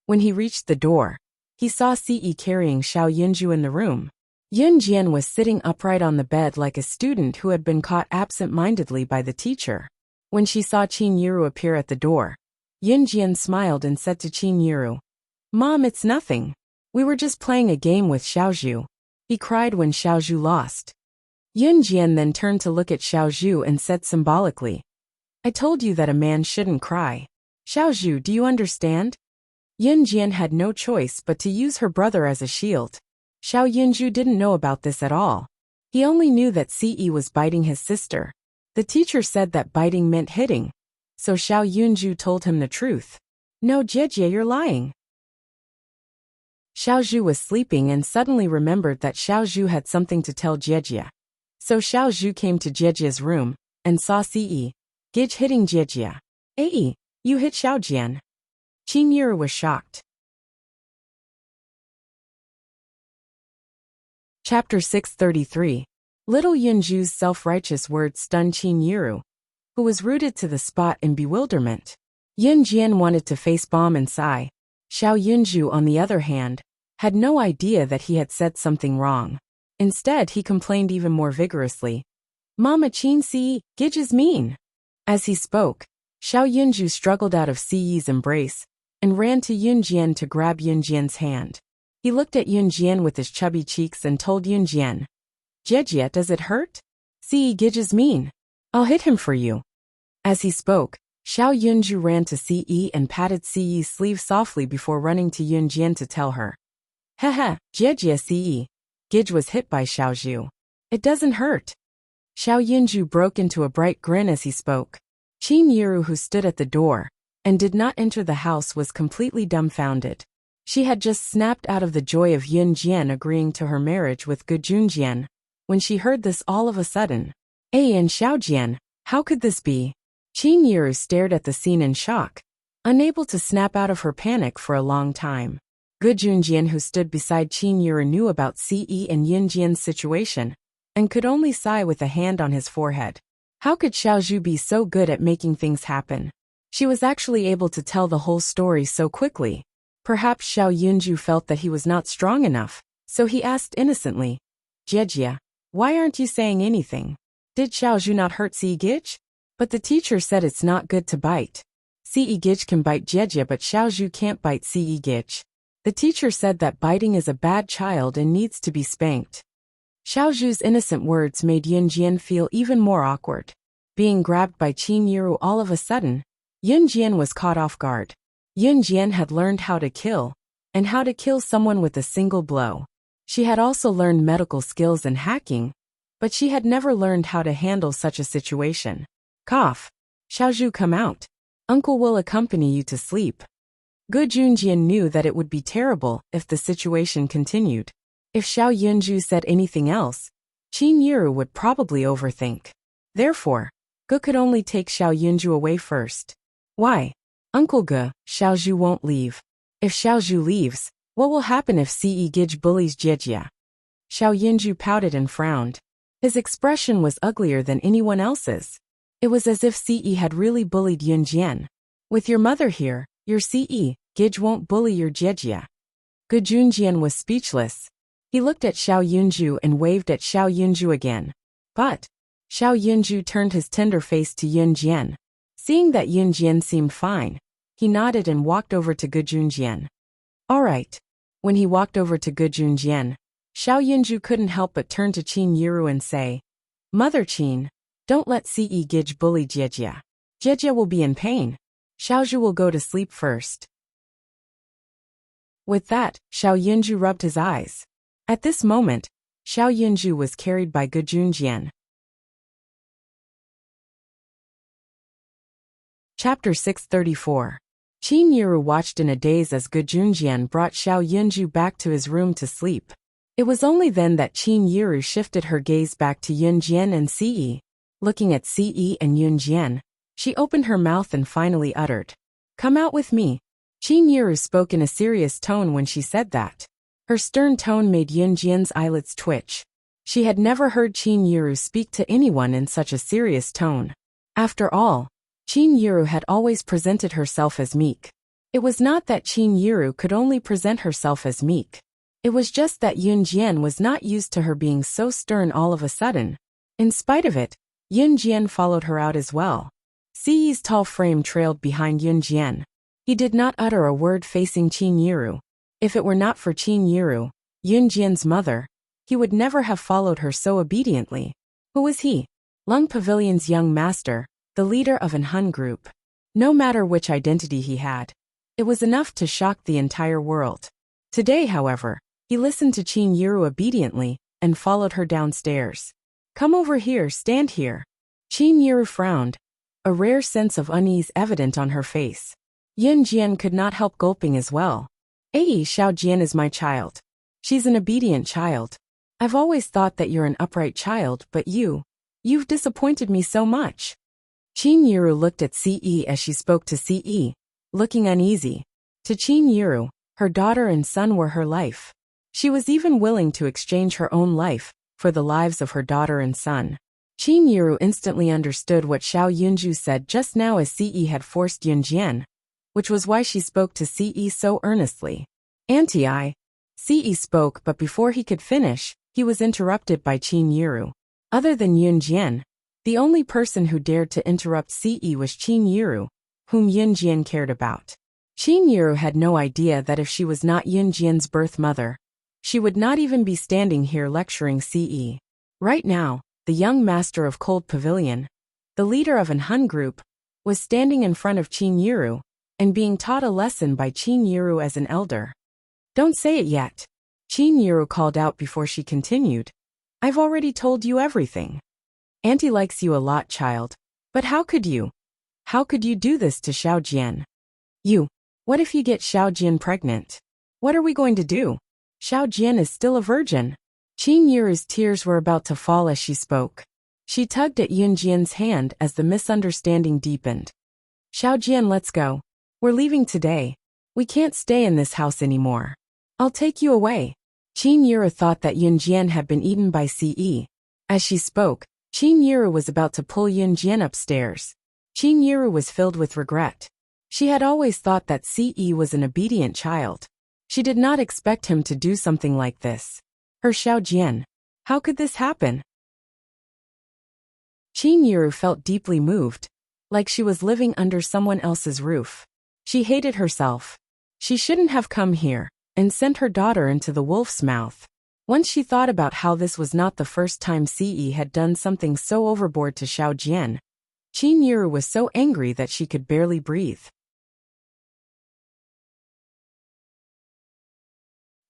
When he reached the door, he saw Ce carrying Xiao Yunju in the room. Yunjian was sitting upright on the bed like a student who had been caught absent-mindedly by the teacher. When she saw Qin Yuru appear at the door, Yunjian smiled and said to Qin Yuru, "Mom, it's nothing. We were just playing a game with Xiaozhu." He cried when Xiaozhu lost. Yunjian then turned to look at Xiaozhu and said symbolically, "I told you that a man shouldn't cry. Xiaozhu, do you understand?" Yunjian had no choice but to use her brother as a shield. Xiao Yunju didn't know about this at all. He only knew that Ce was biting his sister. The teacher said that biting meant hitting, so Xiao Yunju told him the truth. "No, Jie, you're lying." Xiaozhu was sleeping and suddenly remembered that Xiaozhu had something to tell Jie. So Xiaozhu came to Jie's room and saw Ce Gij hitting Jie. "Hey, you hit Xiaojian." Qin Yuru was shocked. Chapter 633. Little Yunju's self-righteous words stunned Qin Yuru, who was rooted to the spot in bewilderment. Yunjian wanted to face-bomb and sigh. Xiao Yunju, on the other hand, had no idea that he had said something wrong. Instead, he complained even more vigorously. "Mama, Qin Ce Gij is mean." As he spoke, Xiao Yunju struggled out of Ce's embrace and ran to Yunjian to grab Yunjian's hand. He looked at Yunjian with his chubby cheeks and told Yunjian, "Jie, does it hurt? Ce Gij is mean. I'll hit him for you." As he spoke, Xiao Yunju ran to Ce and patted Ce's sleeve softly before running to Yunjian to tell her. "Hehe, Jie, Ce Gij was hit by Xiaozhu. It doesn't hurt." Xiao Yunju broke into a bright grin as he spoke. Qin Yuru, who stood at the door and did not enter the house, was completely dumbfounded. She had just snapped out of the joy of Yunjian agreeing to her marriage with Gu Junjian when she heard this all of a sudden. And Xiaojian, how could this be? Qin Yuru stared at the scene in shock, unable to snap out of her panic for a long time. Gu Junjian, who stood beside Qin Yuru, knew about Ce and Yunjian's situation and could only sigh with a hand on his forehead. How could Xiaozhu be so good at making things happen? She was actually able to tell the whole story so quickly. Perhaps Xiao Yunju felt that he was not strong enough, so he asked innocently, "Jie, why aren't you saying anything? Did Xiaozhu not hurt Ce Gij?" But the teacher said it's not good to bite. Ce Gij can bite Jie, but Xiaozhu can't bite Ce Gij. The teacher said that biting is a bad child and needs to be spanked. Xiaozhu's innocent words made Yunjian feel even more awkward. Being grabbed by Qin Yuru all of a sudden, Yunjian was caught off guard. Yunjian had learned how to kill, and how to kill someone with a single blow. She had also learned medical skills and hacking, but she had never learned how to handle such a situation. Cough. "Xiaozhu, come out. Uncle will accompany you to sleep." Gu Junjian knew that it would be terrible if the situation continued. If Xiao Yunju said anything else, Qin Yuru would probably overthink. Therefore, Gu could only take Xiao Yunju away first. "Why? Uncle Gu, Xiaozhu won't leave. If Xiaozhu leaves, what will happen if Ce Gij bullies Jie?" Xiao Yunju pouted and frowned. His expression was uglier than anyone else's. It was as if Ce had really bullied Yunjian. "With your mother here, your Ce Gij won't bully your Jie." Gu Junjian was speechless. He looked at Xiao Yunju and waved at Xiao Yunju again. But Xiao Yunju turned his tender face to Yunjian. Seeing that Yunjian seemed fine, he nodded and walked over to Gu Junjian. "All right." When he walked over to Gu Junjian, Xiao Yunju couldn't help but turn to Qin Yuru and say, "Mother Qin, don't let Ce Gij bully Jie. Jie will be in pain. Xiaozhu will go to sleep first." With that, Xiao Yunju rubbed his eyes. At this moment, Xiao Yunju was carried by Gu Junjian. Chapter 634. Qin Yiru watched in a daze as Gu Junjian brought Xiao Yunju back to his room to sleep. It was only then that Qin Yiru shifted her gaze back to Yunjian and Ce. Looking at Ce and Yunjian, she opened her mouth and finally uttered, "Come out with me." Qin Yiru spoke in a serious tone when she said that. Her stern tone made Yunjian's eyelids twitch. She had never heard Qin Yiru speak to anyone in such a serious tone. After all, Qin Yiru had always presented herself as meek. It was not that Qin Yiru could only present herself as meek. It was just that Yunjian was not used to her being so stern all of a sudden. In spite of it, Yunjian followed her out as well. Ce's tall frame trailed behind Yunjian. He did not utter a word facing Qin Yiru. If it were not for Qin Yiru, Yunjian's mother, he would never have followed her so obediently. Who was he? Lung Pavilion's young master, the leader of an Hun group. No matter which identity he had, it was enough to shock the entire world. Today, however, he listened to Qin Yiru obediently and followed her downstairs. "Come over here, stand here." Qin Yiru frowned, a rare sense of unease evident on her face. Yunjian could not help gulping as well. Xiao Jian is my child. She's an obedient child. I've always thought that you're an upright child, but you've disappointed me so much. Qin Yiru looked at Ce as she spoke to Ce, looking uneasy. To Qin Yiru, her daughter and son were her life. She was even willing to exchange her own life for the lives of her daughter and son. Qin Yiru instantly understood what Xiao Yunju said just now as Ce had forced Yunjian, which was why she spoke to Ce so earnestly. "Auntie, Ce spoke, but before he could finish, he was interrupted by Qin Yiru. Other than Yunjian, the only person who dared to interrupt Ce was Qin Yiru, whom Yunjian cared about. Qin Yiru had no idea that if she was not Yunjian's birth mother, she would not even be standing here lecturing Ce. Right now, the young master of Cold Pavilion, the leader of an Hun group, was standing in front of Qin Yiru and being taught a lesson by Qin Yiru as an elder. "Don't say it yet," Qin Yiru called out before she continued. "I've already told you everything. Auntie likes you a lot, child. But how could you do this to Xiao Jian? What if you get Xiao Jian pregnant? What are we going to do? Xiao Jian is still a virgin." Qin Yiru's tears were about to fall as she spoke. She tugged at Yunjian's hand as the misunderstanding deepened. "Xiao Jian, let's go. We're leaving today. We can't stay in this house anymore. I'll take you away." Qin Yiru thought that Yunjian had been eaten by Ce. As she spoke, Qin Yiru was about to pull Yunjian upstairs. Qin Yiru was filled with regret. She had always thought that Ce was an obedient child. She did not expect him to do something like this. Her Xiao Jian. How could this happen? Qin Yiru felt deeply moved, like she was living under someone else's roof. She hated herself. She shouldn't have come here and sent her daughter into the wolf's mouth. Once she thought about how this was not the first time Ce had done something so overboard to Xiao Jian, Qin Yiru was so angry that she could barely breathe.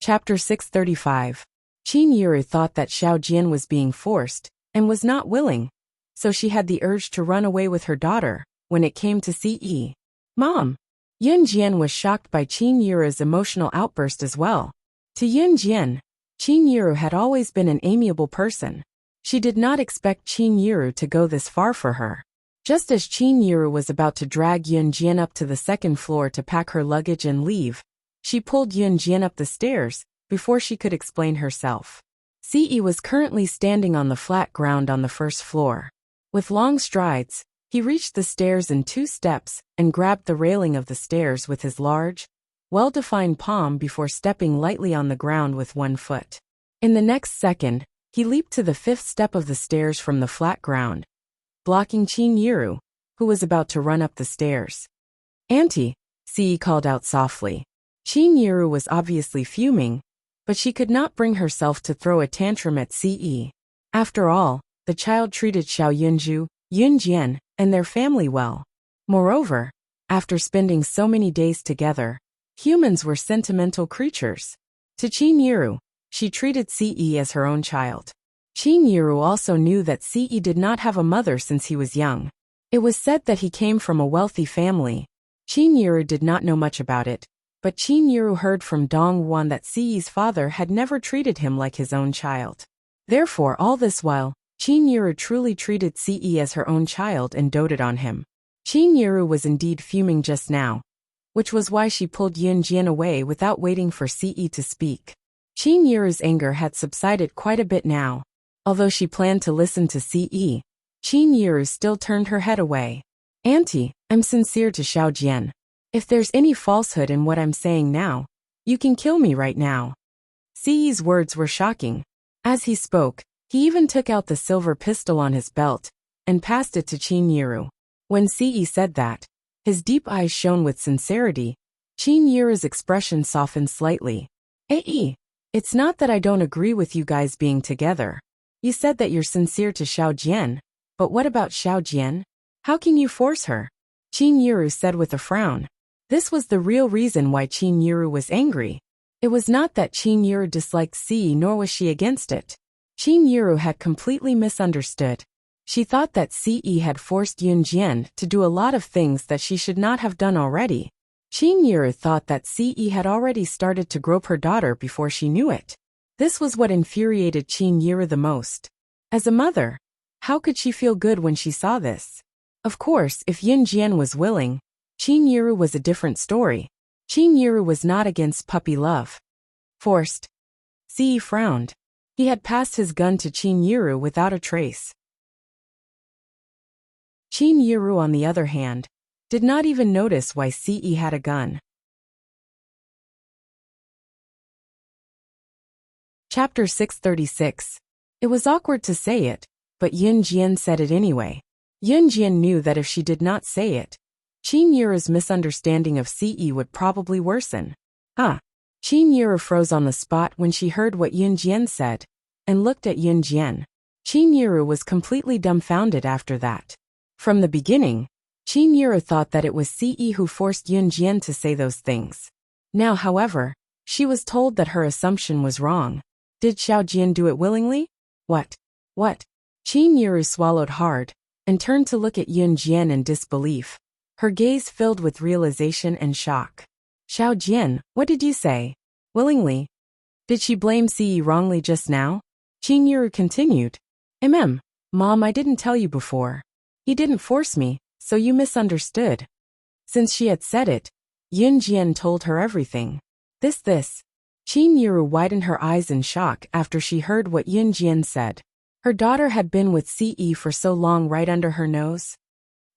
Chapter 635. Qin Yiru thought that Xiao Jian was being forced and was not willing, so she had the urge to run away with her daughter when it came to Ce. "Mom!" Yunjian was shocked by Qin Yiru's emotional outburst as well. To Yunjian, Qin Yiru had always been an amiable person. She did not expect Qin Yiru to go this far for her. Just as Qin Yiru was about to drag Yunjian up to the second floor to pack her luggage and leave, she pulled Yunjian up the stairs before she could explain herself. Ce was currently standing on the flat ground on the first floor. With long strides, he reached the stairs in 2 steps and grabbed the railing of the stairs with his large, well-defined palm before stepping lightly on the ground with 1 foot. In the next second, he leaped to the 5th step of the stairs from the flat ground, blocking Qin Yiru, who was about to run up the stairs. "Auntie," Ce called out softly. Qin Yiru was obviously fuming, but she could not bring herself to throw a tantrum at Ce. After all, the child treated Xiao Yunju, Yunjian, and their family well. Moreover, after spending so many days together, humans were sentimental creatures. To Qin Yiru, she treated Ce as her own child. Qin Yiru also knew that Ce did not have a mother since he was young. It was said that he came from a wealthy family, Qin Yiru did not know much about it, but Qin Yiru heard from Dong Wan that Siyi's father had never treated him like his own child. Therefore, all this while, Qin Yiru truly treated Siyi as her own child and doted on him. Qin Yiru was indeed fuming just now, which was why she pulled Yun Jian away without waiting for Siyi to speak. Qin Yiru's anger had subsided quite a bit now. Although she planned to listen to Siyi, Qin Yiru still turned her head away. Auntie, I'm sincere to Xiao Jian. If there's any falsehood in what I'm saying now, you can kill me right now. Siyi's words were shocking. As he spoke, he even took out the silver pistol on his belt and passed it to Qin Yiru. When Siyi said that, his deep eyes shone with sincerity. Qin Yiru's expression softened slightly. It's not that I don't agree with you guys being together. You said that you're sincere to Xiao Jian, but what about Xiao Jian? How can you force her? Qin Yiru said with a frown. This was the real reason why Qin Yiru was angry. It was not that Qin Yiru disliked Siyi, nor was she against it. Qin Yiru had completely misunderstood. She thought that Siyi had forced Yun Jian to do a lot of things that she should not have done already. Qin Yiru thought that Siyi had already started to grope her daughter before she knew it. This was what infuriated Qin Yiru the most. As a mother, how could she feel good when she saw this? Of course, if Yun Jian was willing, Qin Yiru was a different story. Qin Yiru was not against puppy love. Forced. Siyi frowned. He had passed his gun to Qin Yiru without a trace. Qin Yiru, on the other hand, did not even notice why Siyi had a gun. Chapter 636. It was awkward to say it, but Yun Jian said it anyway. Yun Jian knew that if she did not say it, Qin Yiru's misunderstanding of Siyi would probably worsen. Qin Yiru froze on the spot when she heard what Yun Jian said, and looked at Yun Jian. Qin Yiru was completely dumbfounded after that. From the beginning, Qin Yiru thought that it was Siyi who forced Yun Jian to say those things. Now, however, she was told that her assumption was wrong. Did Xiao Jian do it willingly? What? Qin Yiru swallowed hard, and turned to look at Yun Jian in disbelief. Her gaze filled with realization and shock. Xiao Jian, what did you say? Willingly? Did she blame Siyi wrongly just now? Qin Yiru continued. Mom, I didn't tell you before. He didn't force me, so you misunderstood. Since she had said it, Yun Jian told her everything. This. Qin Yiru widened her eyes in shock after she heard what Yun Jian said. Her daughter had been with Siyi for so long right under her nose.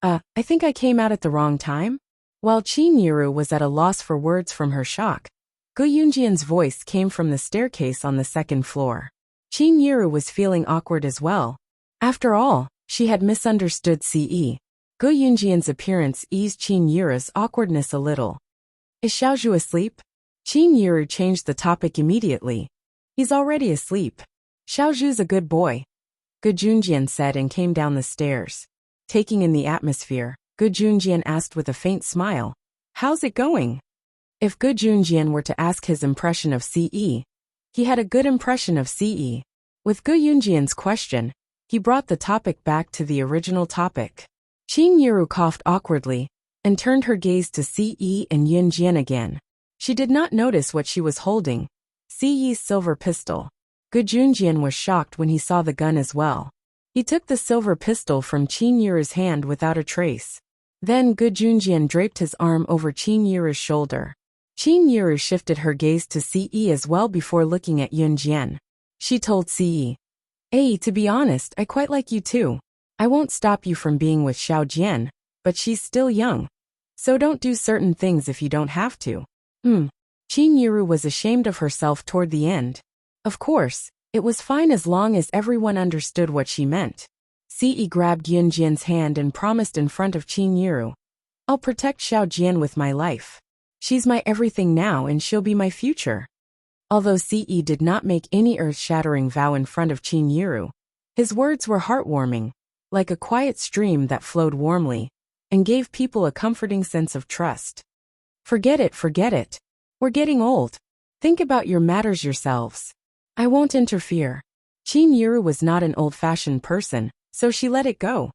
I think I came out at the wrong time? While Qin Yiru was at a loss for words from her shock, Gu Yunjian's voice came from the staircase on the second floor. Qin Yiru was feeling awkward as well. After all, she had misunderstood Siyi. Gu Yunjian's appearance eased Qin Yiru's awkwardness a little. Is Xiaozhu asleep? Qin Yiru changed the topic immediately. He's already asleep. Xiaozhu's a good boy, Gu Junjian said and came down the stairs. Taking in the atmosphere, Gu Junjian asked with a faint smile, how's it going? If Gu Junjian were to ask his impression of Siyi, he had a good impression of Siyi. With Gu Yunjian's question, he brought the topic back to the original topic. Qin Yiru coughed awkwardly, and turned her gaze to Siyi and Yun Jian again. She did not notice what she was holding, Siyi's silver pistol. Gu Junjian was shocked when he saw the gun as well. He took the silver pistol from Qin Yiru's hand without a trace. Then Gu Junjian draped his arm over Qin Yiru's shoulder. Qin Yiru shifted her gaze to Siyi as well before looking at Yun Jian. She told Siyi, to be honest, I quite like you too. I won't stop you from being with Xiao Jian, but she's still young. So don't do certain things if you don't have to. Qin Yiru was ashamed of herself toward the end. Of course, it was fine as long as everyone understood what she meant. Siyi grabbed Yun Jian's hand and promised in front of Qin Yiru, I'll protect Xiao Jian with my life. She's my everything now and she'll be my future. Although Siyi did not make any earth-shattering vow in front of Qin Yiru, his words were heartwarming, like a quiet stream that flowed warmly, and gave people a comforting sense of trust. Forget it. We're getting old. Think about your matters yourselves. I won't interfere. Qin Yiru was not an old-fashioned person, so she let it go.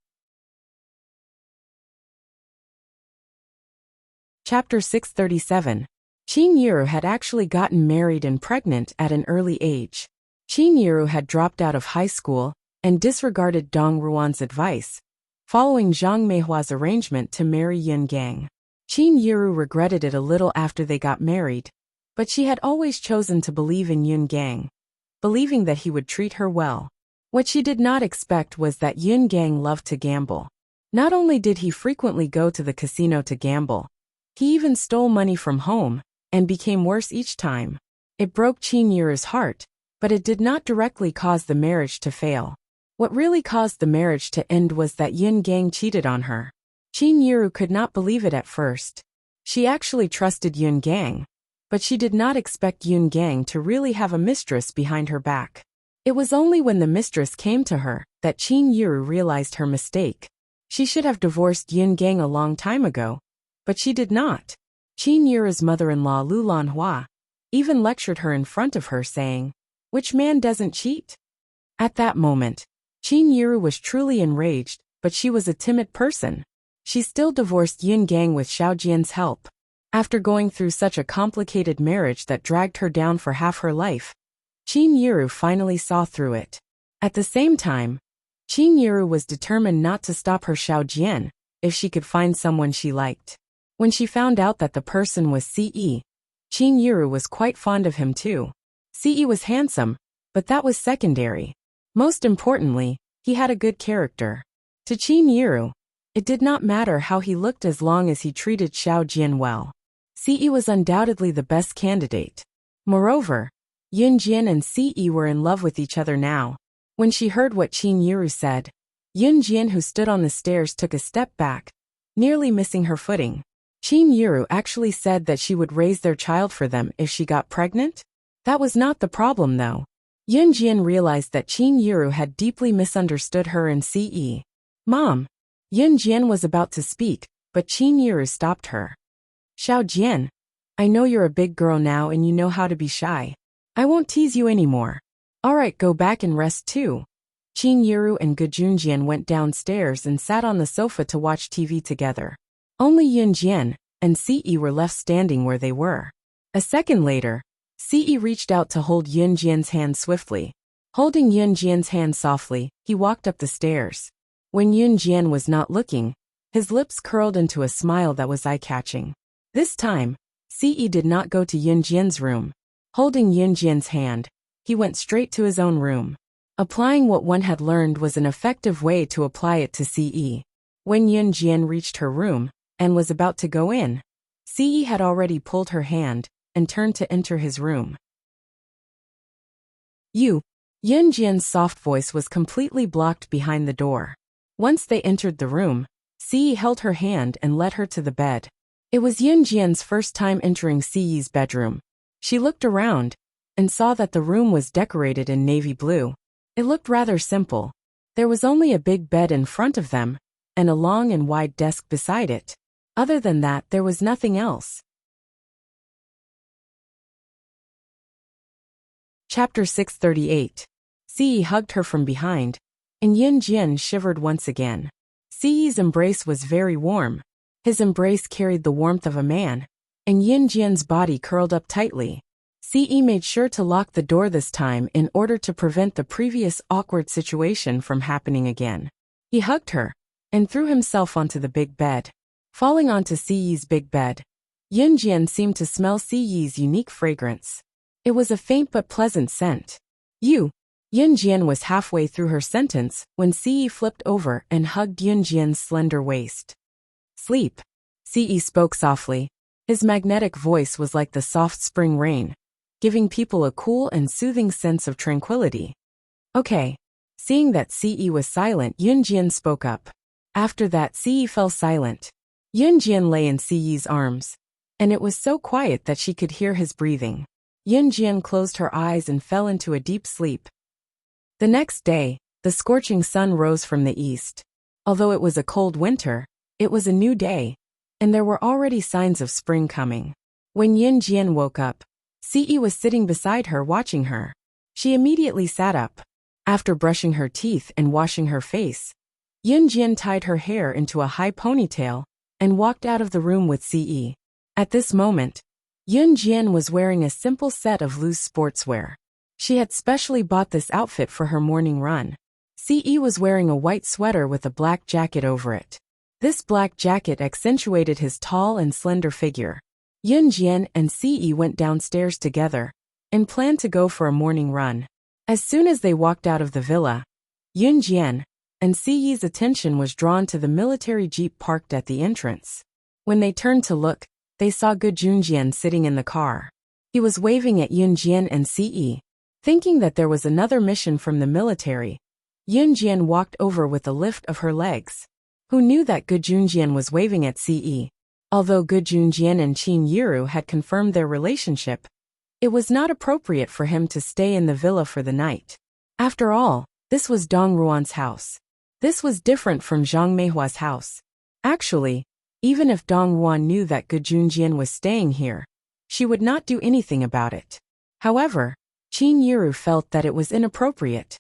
Chapter 637. Qin Yiru had actually gotten married and pregnant at an early age. Qin Yiru had dropped out of high school and disregarded Dong Ruan's advice, following Zhang Meihua's arrangement to marry Yun Gang. Qin Yiru regretted it a little after they got married, but she had always chosen to believe in Yun Gang, believing that he would treat her well. What she did not expect was that Yun Gang loved to gamble. Not only did he frequently go to the casino to gamble, he even stole money from home and became worse each time. It broke Qin Yiru's heart, but it did not directly cause the marriage to fail. What really caused the marriage to end was that Yun Gang cheated on her. Qin Yiru could not believe it at first. She actually trusted Yun Gang, but she did not expect Yun Gang to really have a mistress behind her back. It was only when the mistress came to her that Qin Yiru realized her mistake. She should have divorced Yun Gang a long time ago, but she did not. Qin Yiru's mother-in-law Lu Lanhua even lectured her in front of her, saying, "Which man doesn't cheat?" At that moment, Qin Yiru was truly enraged, but she was a timid person. She still divorced Yun Gang with Xiao Jian's help. After going through such a complicated marriage that dragged her down for half her life, Qin Yiru finally saw through it. At the same time, Qin Yiru was determined not to stop her Xiao Jian if she could find someone she liked. When she found out that the person was Ce, Qin Yiru was quite fond of him too. Ce was handsome, but that was secondary. Most importantly, he had a good character. To Qin Yiru, it did not matter how he looked as long as he treated Xiao Jian well. Ce was undoubtedly the best candidate. Moreover, Yun Jian and Ce were in love with each other now. When she heard what Qin Yiru said, Yun Jian, who stood on the stairs, took a step back, nearly missing her footing. Qin Yiru actually said that she would raise their child for them if she got pregnant? That was not the problem though. Yun Jian realized that Qin Yiru had deeply misunderstood her and Ce. "Mom." Yun Jian was about to speak, but Qin Yiru stopped her. "Xiao Jian, I know you're a big girl now and you know how to be shy. I won't tease you anymore. Alright, go back and rest too." Qin Yiru and Gejun Jian went downstairs and sat on the sofa to watch TV together. Only Yun Jian and Ce were left standing where they were. A second later, Ce reached out to hold Yun Jian's hand swiftly. Holding Yun Jian's hand softly, he walked up the stairs. When Yun Jian was not looking, his lips curled into a smile that was eye-catching. This time, Ce did not go to Yun Jian's room. Holding Yun Jian's hand, he went straight to his own room. Applying what one had learned was an effective way to apply it to Ce. When Yun Jian reached her room and was about to go in, Ce had already pulled her hand and turned to enter his room. Yun Jian's soft voice was completely blocked behind the door. Once they entered the room, Ce held her hand and led her to the bed. It was Yun Jian's first time entering Ce's bedroom. She looked around and saw that the room was decorated in navy blue. It looked rather simple. There was only a big bed in front of them and a long and wide desk beside it. Other than that, there was nothing else. Chapter 638. Ce hugged her from behind, and Yun Jian shivered once again. Ce's embrace was very warm. His embrace carried the warmth of a man, and Yun Jian's body curled up tightly. Ce made sure to lock the door this time in order to prevent the previous awkward situation from happening again. He hugged her and threw himself onto the big bed. Falling onto Ce's big bed, Yun Jian seemed to smell Ce's unique fragrance. It was a faint but pleasant scent. Yun Jian was halfway through her sentence when Ce flipped over and hugged Yun Jian's slender waist. "Sleep," Ce spoke softly. His magnetic voice was like the soft spring rain, giving people a cool and soothing sense of tranquility. "Okay." Seeing that Ce was silent, Yun Jian spoke up. After that, Ce fell silent. Yun Jian lay in Ce's arms, and it was so quiet that she could hear his breathing. Yun Jian closed her eyes and fell into a deep sleep. The next day, the scorching sun rose from the east. Although it was a cold winter, it was a new day, and there were already signs of spring coming. When Yun Jian woke up, Ce was sitting beside her watching her. She immediately sat up. After brushing her teeth and washing her face, Yun Jian tied her hair into a high ponytail and walked out of the room with Ce. At this moment, Yun Jian was wearing a simple set of loose sportswear. She had specially bought this outfit for her morning run. Ce was wearing a white sweater with a black jacket over it. This black jacket accentuated his tall and slender figure. Yun Jian and Ce went downstairs together and planned to go for a morning run. As soon as they walked out of the villa, Yun Jian and Ce's attention was drawn to the military jeep parked at the entrance. When they turned to look, they saw Gu Junjian sitting in the car. He was waving at Yun Jian and Ce. Thinking that there was another mission from the military, Yun Jian walked over with a lift of her legs. Who knew that Gu Junjian was waving at Ce? Although Gu Junjian and Qin Yiru had confirmed their relationship, it was not appropriate for him to stay in the villa for the night. After all, this was Dong Ruan's house. This was different from Zhang Meihua's house. Actually, even if Dong Ruan knew that Gu Junjian was staying here, she would not do anything about it. However, Qin Yiru felt that it was inappropriate.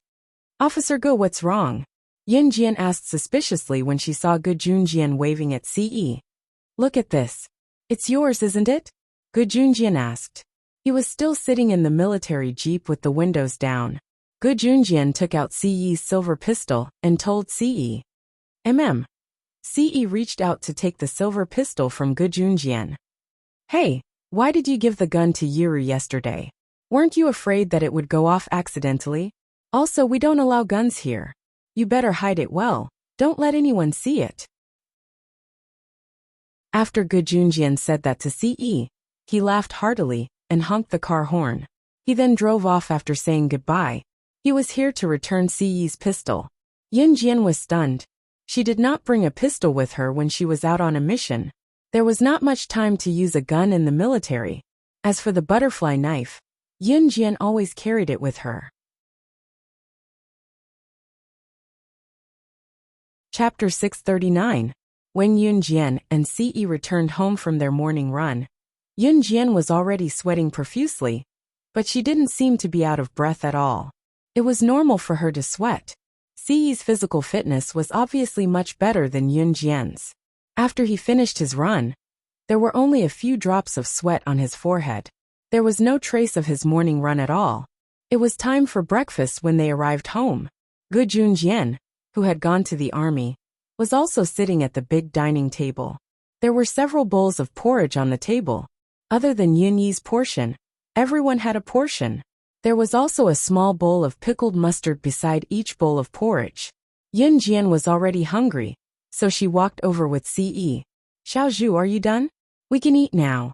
"Officer Gu, what's wrong?" Yun Jian asked suspiciously when she saw Gu Junjian waving at Ce. "Look at this. It's yours, isn't it?" Gu Junjian asked. He was still sitting in the military jeep with the windows down. Gu Junjian took out Ce's silver pistol and told Ce. Ce reached out to take the silver pistol from Gu Junjian. "Hey, why did you give the gun to Yiru yesterday? Weren't you afraid that it would go off accidentally? Also, we don't allow guns here. You better hide it well, don't let anyone see it." After Gu Junjian said that to Ce, he laughed heartily and honked the car horn. He then drove off after saying goodbye. He was here to return Ce's pistol. Yun Jian was stunned. She did not bring a pistol with her when she was out on a mission. There was not much time to use a gun in the military. As for the butterfly knife, Yun Jian always carried it with her. Chapter 639. When Yun Jian and Ce returned home from their morning run, Yun Jian was already sweating profusely, but she didn't seem to be out of breath at all. It was normal for her to sweat. Ce's physical fitness was obviously much better than Yun Jian's. After he finished his run, there were only a few drops of sweat on his forehead. There was no trace of his morning run at all. It was time for breakfast when they arrived home. Gu Junjian, who had gone to the army, was also sitting at the big dining table. There were several bowls of porridge on the table. Other than Yun Yi's portion, everyone had a portion. There was also a small bowl of pickled mustard beside each bowl of porridge. Yun Jian was already hungry, so she walked over with Ce. "Xiao Zhu, are you done? We can eat now."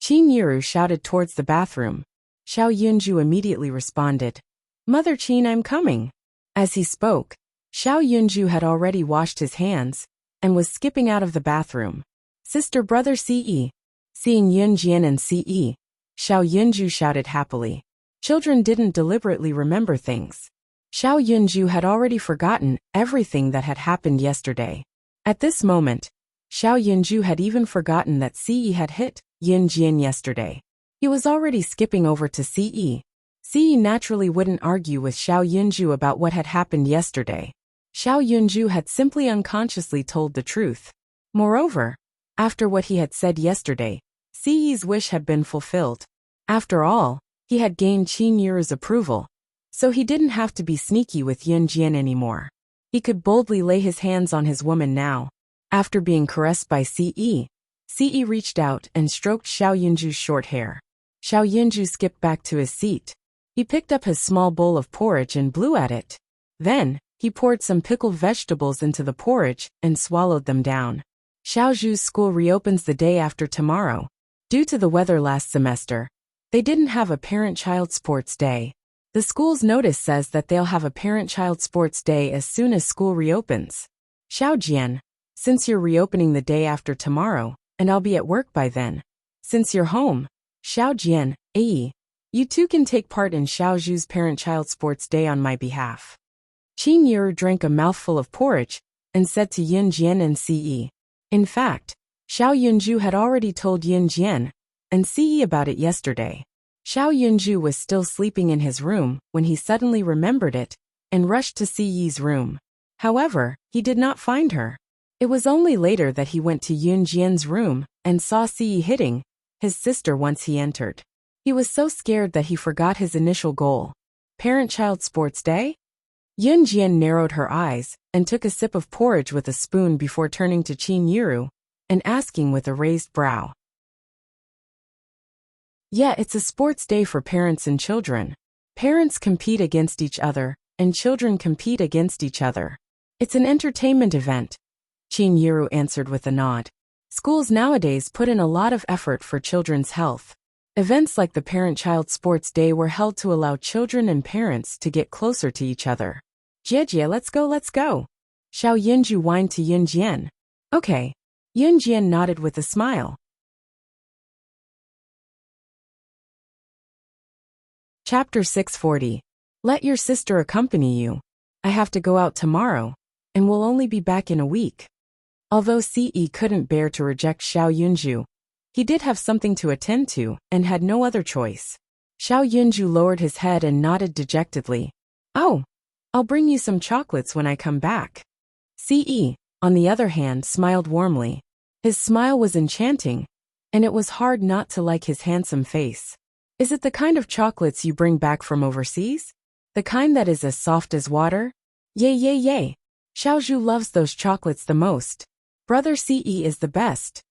Qin Yiru shouted towards the bathroom. Xiao Yunju immediately responded, "Mother Qin, I'm coming." As he spoke, Xiao Yunju had already washed his hands and was skipping out of the bathroom. "Sister, brother Ce." Seeing Yun Jian and Ce, Xiao Yunju shouted happily. Children didn't deliberately remember things. Xiao Yunju had already forgotten everything that had happened yesterday. At this moment, Xiao Yunju had even forgotten that Ce had hit Yun Jian yesterday. He was already skipping over to Ce. Ce naturally wouldn't argue with Xiao Yunju about what had happened yesterday. Xiao Yunju had simply unconsciously told the truth. Moreover, after what he had said yesterday, Ce's wish had been fulfilled. After all, he had gained Qin Yiru's approval, so he didn't have to be sneaky with Yun Jian anymore. He could boldly lay his hands on his woman now. After being caressed by Ce, Ce reached out and stroked Xiao Yunju's short hair. Xiao Yunju skipped back to his seat. He picked up his small bowl of porridge and blew at it. Then, he poured some pickled vegetables into the porridge and swallowed them down. Xiao Zhu's school reopens the day after tomorrow. Due to the weather last semester, they didn't have a parent-child sports day. The school's notice says that they'll have a parent-child sports day as soon as school reopens. Xiao Jian, since you're reopening the day after tomorrow, and I'll be at work by then. Since you're home, Xiao Jian, you two can take part in Xiao Zhu's parent-child sports day on my behalf. Qin Yiru drank a mouthful of porridge and said to Yun Jian and Ce. In fact, Xiao Yunju had already told Yun Jian and Ce about it yesterday. Xiao Yunju was still sleeping in his room when he suddenly remembered it and rushed to Ce's room. However, he did not find her. It was only later that he went to Yun Jian's room and saw Ce hitting his sister once he entered. He was so scared that he forgot his initial goal. Parent-child sports day? Yunjian narrowed her eyes and took a sip of porridge with a spoon before turning to Qin Yiru and asking with a raised brow. Yeah, it's a sports day for parents and children. Parents compete against each other, and children compete against each other. It's an entertainment event, Qin Yiru answered with a nod. Schools nowadays put in a lot of effort for children's health. Events like the Parent-Child Sports Day were held to allow children and parents to get closer to each other. Jie, let's go. Xiao Yunju whined to Yunjian. Okay. Yunjian nodded with a smile. Chapter 640. Let your sister accompany you. I have to go out tomorrow, and will only be back in a week. Although Ce couldn't bear to reject Xiao Yunju, he did have something to attend to and had no other choice. Xiao Yunju lowered his head and nodded dejectedly. Oh, I'll bring you some chocolates when I come back. Ce, on the other hand, smiled warmly. His smile was enchanting, and it was hard not to like his handsome face. Is it the kind of chocolates you bring back from overseas? The kind that is as soft as water? Yay. Xiaozhu loves those chocolates the most. Brother Ce is the best.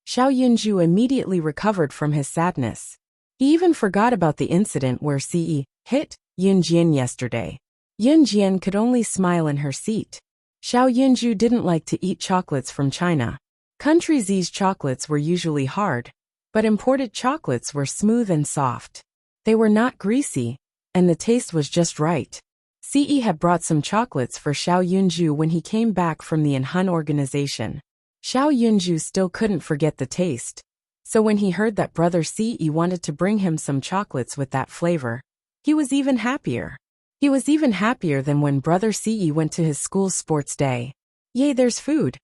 Xiao Yunju immediately recovered from his sadness. He even forgot about the incident where Ce hit Yunjian yesterday. Yunjian could only smile in her seat. Xiao Yunju didn't like to eat chocolates from China. Country Z's chocolates were usually hard, but imported chocolates were smooth and soft. They were not greasy, and the taste was just right. Ce had brought some chocolates for Xiao Yunju when he came back from the Anhun organization. Xiao Yunju still couldn't forget the taste, so when he heard that brother Ce wanted to bring him some chocolates with that flavor, he was even happier. He was even happier than when brother Ce went to his school's sports day. Yay, there's food.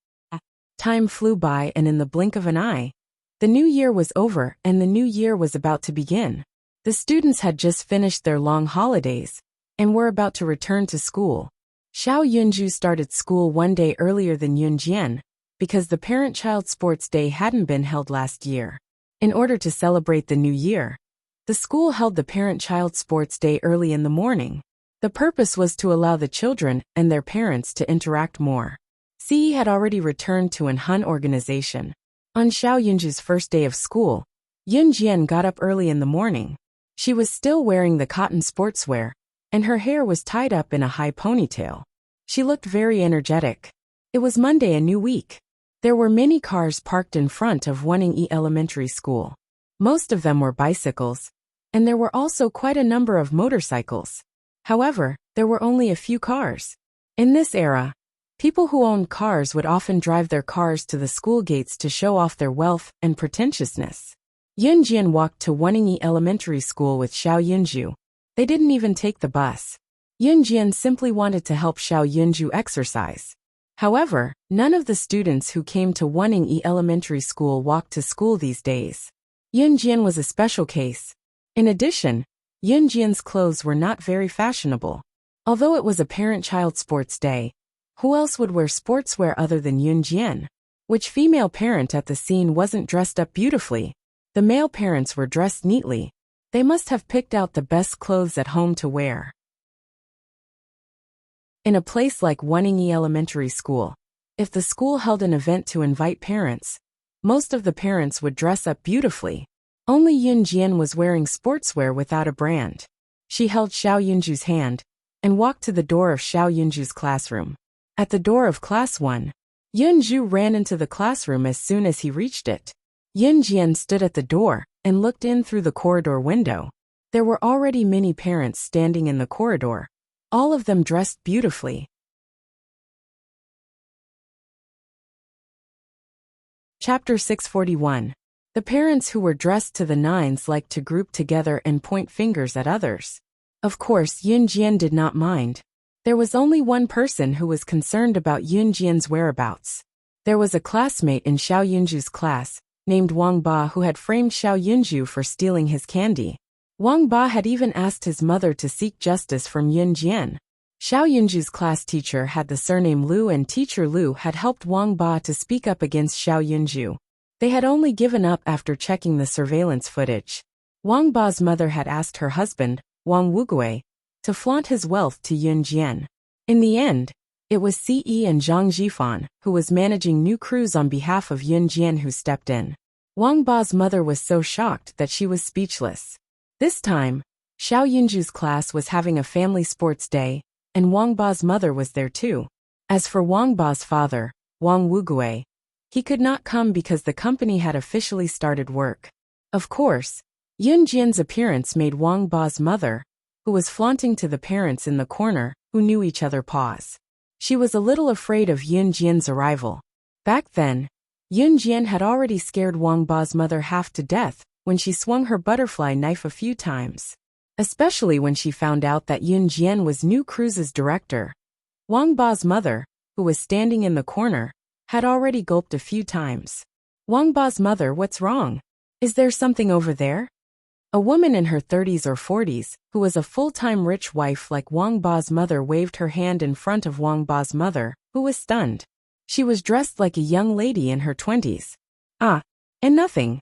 Time flew by, and in the blink of an eye, the new year was over and the new year was about to begin. The students had just finished their long holidays and were about to return to school. Xiao Yunju started school one day earlier than Yunjian because the Parent-Child Sports Day hadn't been held last year. In order to celebrate the new year, the school held the Parent-Child Sports Day early in the morning. The purpose was to allow the children and their parents to interact more. Ce had already returned to Anhun organization. On Xiao Yunju's first day of school, Yunjian got up early in the morning. She was still wearing the cotton sportswear, and her hair was tied up in a high ponytail. She looked very energetic. It was Monday, a new week. There were many cars parked in front of Wuning Elementary School. Most of them were bicycles, and there were also quite a number of motorcycles. However, there were only a few cars. In this era, people who owned cars would often drive their cars to the school gates to show off their wealth and pretentiousness. Yunjian walked to Wuning Elementary School with Xiao Yunju. They didn't even take the bus. Yunjian simply wanted to help Xiao Yunju exercise. However, none of the students who came to Wuning Elementary School walked to school these days. Yunjian was a special case. In addition, Yunjian's clothes were not very fashionable. Although it was a Parent-Child Sports Day, who else would wear sportswear other than Yunjian? Which female parent at the scene wasn't dressed up beautifully? The male parents were dressed neatly. They must have picked out the best clothes at home to wear. In a place like Wuning Elementary School, if the school held an event to invite parents, most of the parents would dress up beautifully. Only Yunjian was wearing sportswear without a brand. She held Xiao Yunju's hand and walked to the door of Xiao Yunju's classroom. At the door of Class 1, Yunju ran into the classroom as soon as he reached it. Yunjian stood at the door and looked in through the corridor window. There were already many parents standing in the corridor, all of them dressed beautifully. Chapter 641. The parents who were dressed to the nines liked to group together and point fingers at others. Of course, Yunjian did not mind. There was only one person who was concerned about Yunjian's whereabouts. There was a classmate in Xiao Yunju's class, named Wang Ba, who had framed Xiao Yunju for stealing his candy. Wang Ba had even asked his mother to seek justice from Yunjian. Xiao Yunju's class teacher had the surname Lu, and teacher Lu had helped Wang Ba to speak up against Xiao Yunju. They had only given up after checking the surveillance footage. Wang Ba's mother had asked her husband, Wang Wugui, to flaunt his wealth to Yun Jian. In the end, it was Ce and Zhang Jifan, who was managing new crews on behalf of Yun Jian, who stepped in. Wang Ba's mother was so shocked that she was speechless. This time, Xiao Yunju's class was having a family sports day, and Wang Ba's mother was there too. As for Wang Ba's father, Wang Wugui, he could not come because the company had officially started work. Of course, Yun Jian's appearance made Wang Ba's mother, who was flaunting to the parents in the corner, who knew each other, pause. She was a little afraid of Yun Jian's arrival. Back then, Yun Jian had already scared Wang Ba's mother half to death when she swung her butterfly knife a few times. Especially when she found out that Yun Jian was new cruise's director. Wang Ba's mother, who was standing in the corner, had already gulped a few times. Wang Ba's mother, what's wrong? Is there something over there? A woman in her 30s or 40s, who was a full-time rich wife like Wang Ba's mother, waved her hand in front of Wang Ba's mother, who was stunned. She was dressed like a young lady in her 20s. And nothing.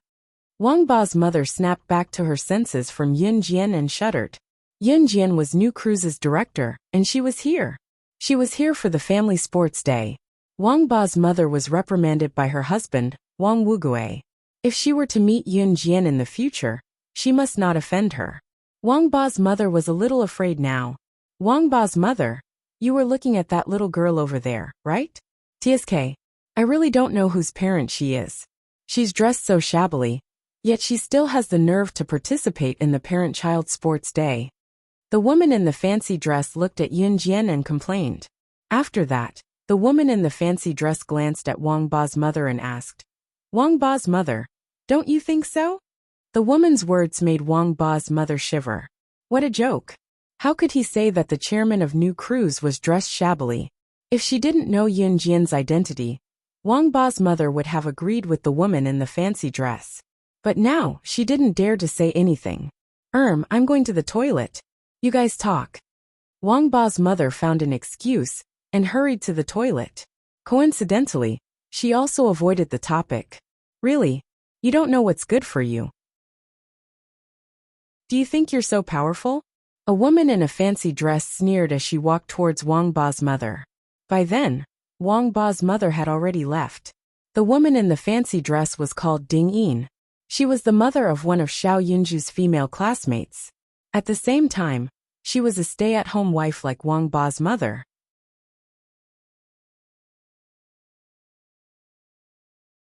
Wang Ba's mother snapped back to her senses from Yun Jian and shuddered. Yun Jian was new cruise's director, and she was here. She was here for the family sports day. Wang Ba's mother was reprimanded by her husband, Wang Wugui. If she were to meet Yun Jian in the future, she must not offend her. Wang Ba's mother was a little afraid now. Wang Ba's mother, you were looking at that little girl over there, right? TSK, I really don't know whose parent she is. She's dressed so shabbily, yet she still has the nerve to participate in the parent-child sports day. The woman in the fancy dress looked at Yun Jian and complained. After that, the woman in the fancy dress glanced at Wang Ba's mother and asked, Wang Ba's mother, don't you think so? The woman's words made Wang Ba's mother shiver. What a joke. How could he say that the chairman of New Cruise was dressed shabbily? If she didn't know Yun Jian's identity, Wang Ba's mother would have agreed with the woman in the fancy dress. But now, she didn't dare to say anything. I'm going to the toilet. You guys talk. Wang Ba's mother found an excuse and hurried to the toilet. Coincidentally, she also avoided the topic. Really? You don't know what's good for you. Do you think you're so powerful? A woman in a fancy dress sneered as she walked towards Wang Ba's mother. By then, Wang Ba's mother had already left. The woman in the fancy dress was called Ding Yin. She was the mother of one of Xiao Yunju's female classmates. At the same time, she was a stay-at-home wife like Wang Ba's mother.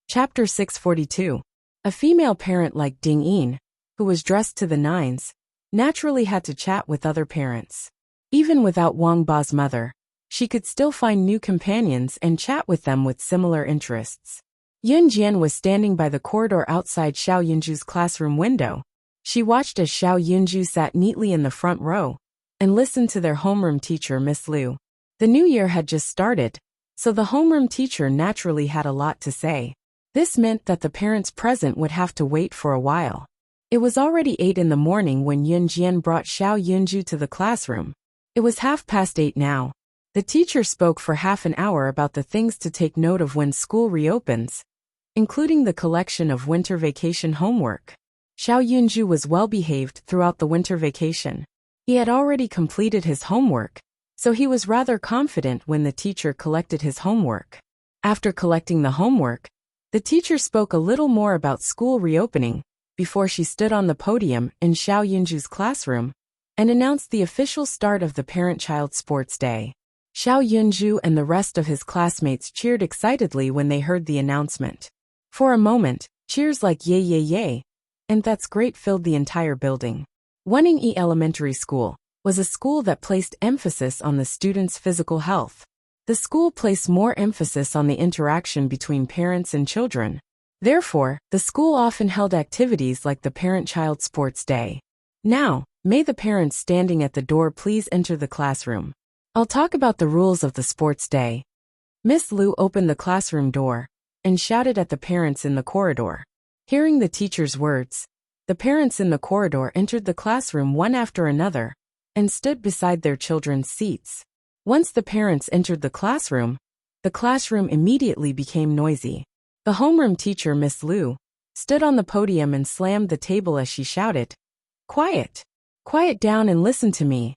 Chapter 642. A female parent like Ding Yin, who was dressed to the nines, naturally had to chat with other parents. Even without Wang Ba's mother, she could still find new companions and chat with them with similar interests. Yun Jian was standing by the corridor outside Xiao Yunju's classroom window. She watched as Xiao Yunju sat neatly in the front row and listened to their homeroom teacher, Miss Liu. The new year had just started, so the homeroom teacher naturally had a lot to say. This meant that the parents present would have to wait for a while. It was already 8 in the morning when Yun Jian brought Xiao Yunju to the classroom. It was 8:30 now. The teacher spoke for half an hour about the things to take note of when school reopens, including the collection of winter vacation homework. Xiao Yunju was well behaved throughout the winter vacation. He had already completed his homework, so he was rather confident when the teacher collected his homework. After collecting the homework, the teacher spoke a little more about school reopening before she stood on the podium in Xiao Yunju's classroom and announced the official start of the parent-child sports day. Xiao Yunju and the rest of his classmates cheered excitedly when they heard the announcement. For a moment, cheers like yay yay yay, and that's great filled the entire building. Wenning Elementary School was a school that placed emphasis on the students' physical health. The school placed more emphasis on the interaction between parents and children. Therefore, the school often held activities like the parent-child sports day. Now, may the parents standing at the door please enter the classroom. I'll talk about the rules of the sports day. Miss Liu opened the classroom door and shouted at the parents in the corridor. Hearing the teacher's words, the parents in the corridor entered the classroom one after another and stood beside their children's seats. Once the parents entered the classroom immediately became noisy. The homeroom teacher, Miss Liu, stood on the podium and slammed the table as she shouted, "Quiet! Quiet down and listen to me."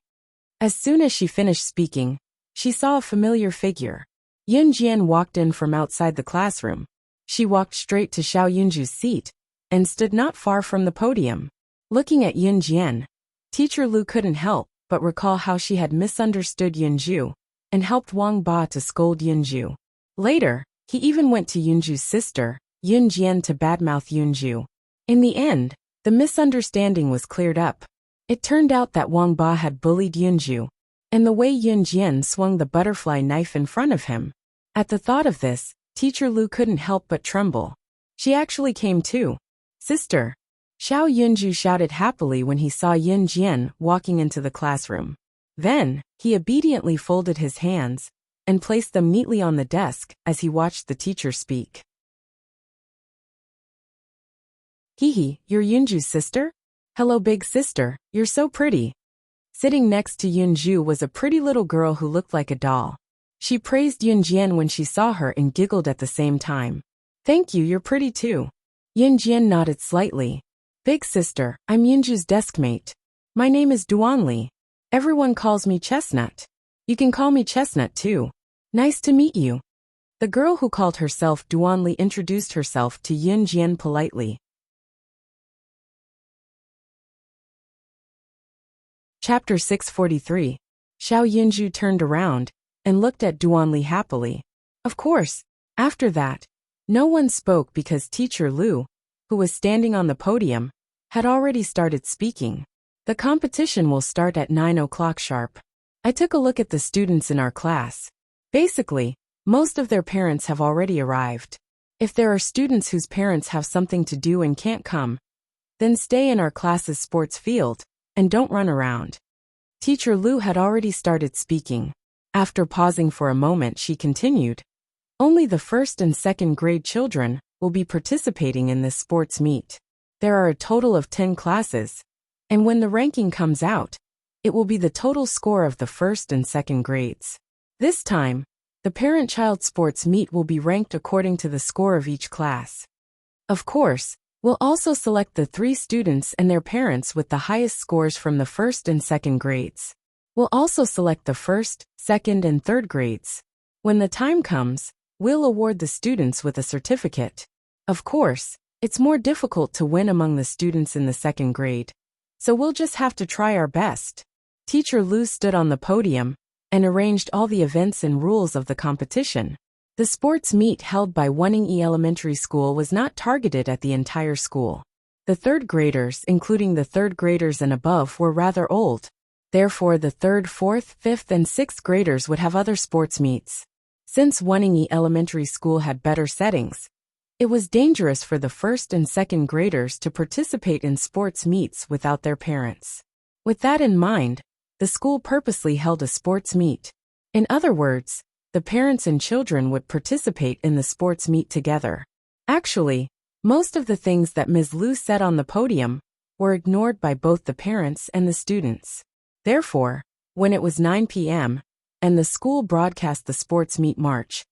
As soon as she finished speaking, she saw a familiar figure. Yun Jian walked in from outside the classroom. She walked straight to Xiao Yunju's seat and stood not far from the podium. Looking at Yun Jian, Teacher Lu couldn't help but recall how she had misunderstood Yunju and helped Wang Ba to scold Yunju. Later, he even went to Yunju's sister, Yun Jian, to badmouth Yunju. In the end, the misunderstanding was cleared up. It turned out that Wang Ba had bullied Yunju, and the way Yun Jian swung the butterfly knife in front of him. At the thought of this, Teacher Lu couldn't help but tremble. She actually came too. "Sister!" Xiao Yunju shouted happily when he saw Yun Jian walking into the classroom. Then, he obediently folded his hands and placed them neatly on the desk as he watched the teacher speak. "Hee, you're Yunju's sister? Hello, big sister, you're so pretty." Sitting next to Yunju was a pretty little girl who looked like a doll. She praised Yun Jian when she saw her and giggled at the same time. "Thank you, you're pretty too." Yun Jian nodded slightly. "Big sister, I'm Yunju's deskmate. My name is Duanli. Everyone calls me Chestnut. You can call me Chestnut too. Nice to meet you." The girl who called herself Duanli introduced herself to Yun Jian politely. Chapter 643. Xiao Yunju turned around and looked at Duanli happily. Of course, after that, no one spoke because Teacher Lu, who was standing on the podium, had already started speaking. "The competition will start at 9 o'clock sharp. I took a look at the students in our class. Basically, most of their parents have already arrived. If there are students whose parents have something to do and can't come, then stay in our class's sports field and don't run around." Teacher Lu had already started speaking. After pausing for a moment, she continued, "Only the first and second grade children will be participating in this sports meet. There are a total of 10 classes, and when the ranking comes out, it will be the total score of the first and second grades. This time, the parent-child sports meet will be ranked according to the score of each class. Of course, we'll also select the 3 students and their parents with the highest scores from the first and second grades. We'll also select the first, second, and third grades. When the time comes, we'll award the students with a certificate. Of course, it's more difficult to win among the students in the second grade, so we'll just have to try our best." Teacher Lu stood on the podium and arranged all the events and rules of the competition. The sports meet held by Wuxia Elementary School was not targeted at the entire school. The third graders, including the third graders and above, were rather old. Therefore, the third, fourth, fifth, and sixth graders would have other sports meets. Since Wuxia Elementary School had better settings, it was dangerous for the first and second graders to participate in sports meets without their parents. With that in mind, the school purposely held a sports meet. In other words, the parents and children would participate in the sports meet together. Actually, most of the things that Ms. Liu said on the podium were ignored by both the parents and the students. Therefore, when it was 9 p.m., and the school broadcast the sports meet march,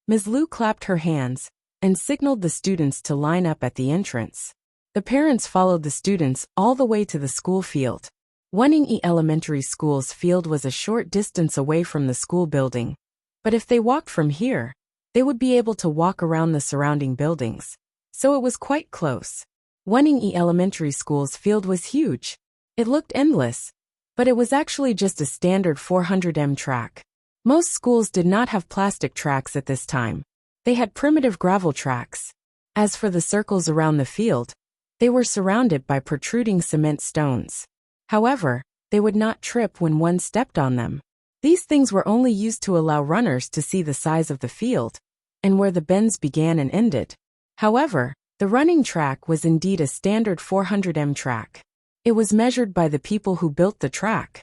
Ms. Liu clapped her hands and signaled the students to line up at the entrance. The parents followed the students all the way to the school field. Wuxia Elementary School's field was a short distance away from the school building, but if they walked from here, they would be able to walk around the surrounding buildings, so it was quite close. Wuxia Elementary School's field was huge. It looked endless, but it was actually just a standard 400m track. Most schools did not have plastic tracks at this time. They had primitive gravel tracks. As for the circles around the field, they were surrounded by protruding cement stones. However, they would not trip when one stepped on them. These things were only used to allow runners to see the size of the field and where the bends began and ended. However, the running track was indeed a standard 400m track. It was measured by the people who built the track.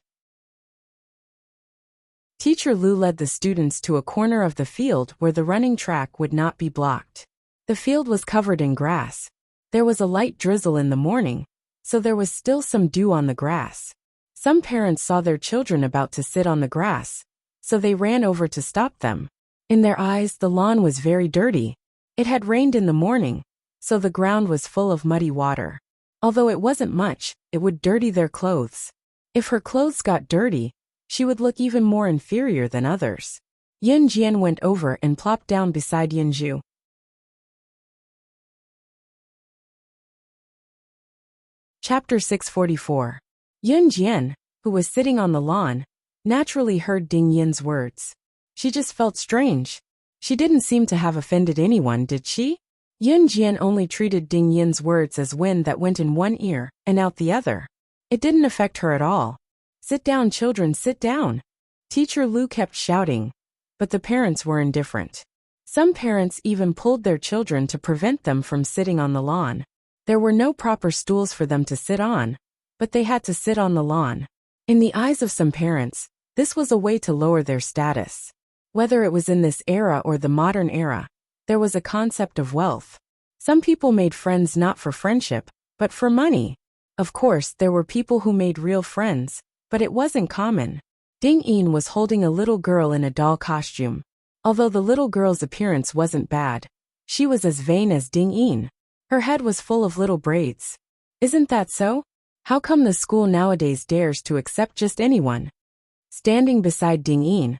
Teacher Lu led the students to a corner of the field where the running track would not be blocked. The field was covered in grass. There was a light drizzle in the morning, so there was still some dew on the grass. Some parents saw their children about to sit on the grass, so they ran over to stop them. In their eyes, the lawn was very dirty. It had rained in the morning, so the ground was full of muddy water. Although it wasn't much, it would dirty their clothes. If her clothes got dirty, she would look even more inferior than others. Yun Jian went over and plopped down beside Yunju. Chapter 644. Yun Jian, who was sitting on the lawn, naturally heard Ding Yin's words. She just felt strange. She didn't seem to have offended anyone, did she? Yun Jian only treated Ding Yin's words as wind that went in one ear and out the other. It didn't affect her at all. Sit down, children, sit down. Teacher Lu kept shouting, but the parents were indifferent. Some parents even pulled their children to prevent them from sitting on the lawn. There were no proper stools for them to sit on, but they had to sit on the lawn. In the eyes of some parents, this was a way to lower their status. Whether it was in this era or the modern era, there was a concept of wealth. Some people made friends not for friendship, but for money. Of course, there were people who made real friends, but it wasn't common. Ding Yin was holding a little girl in a doll costume. Although the little girl's appearance wasn't bad, she was as vain as Ding Yin. Her head was full of little braids. Isn't that so? How come the school nowadays dares to accept just anyone? Standing beside Ding Yin,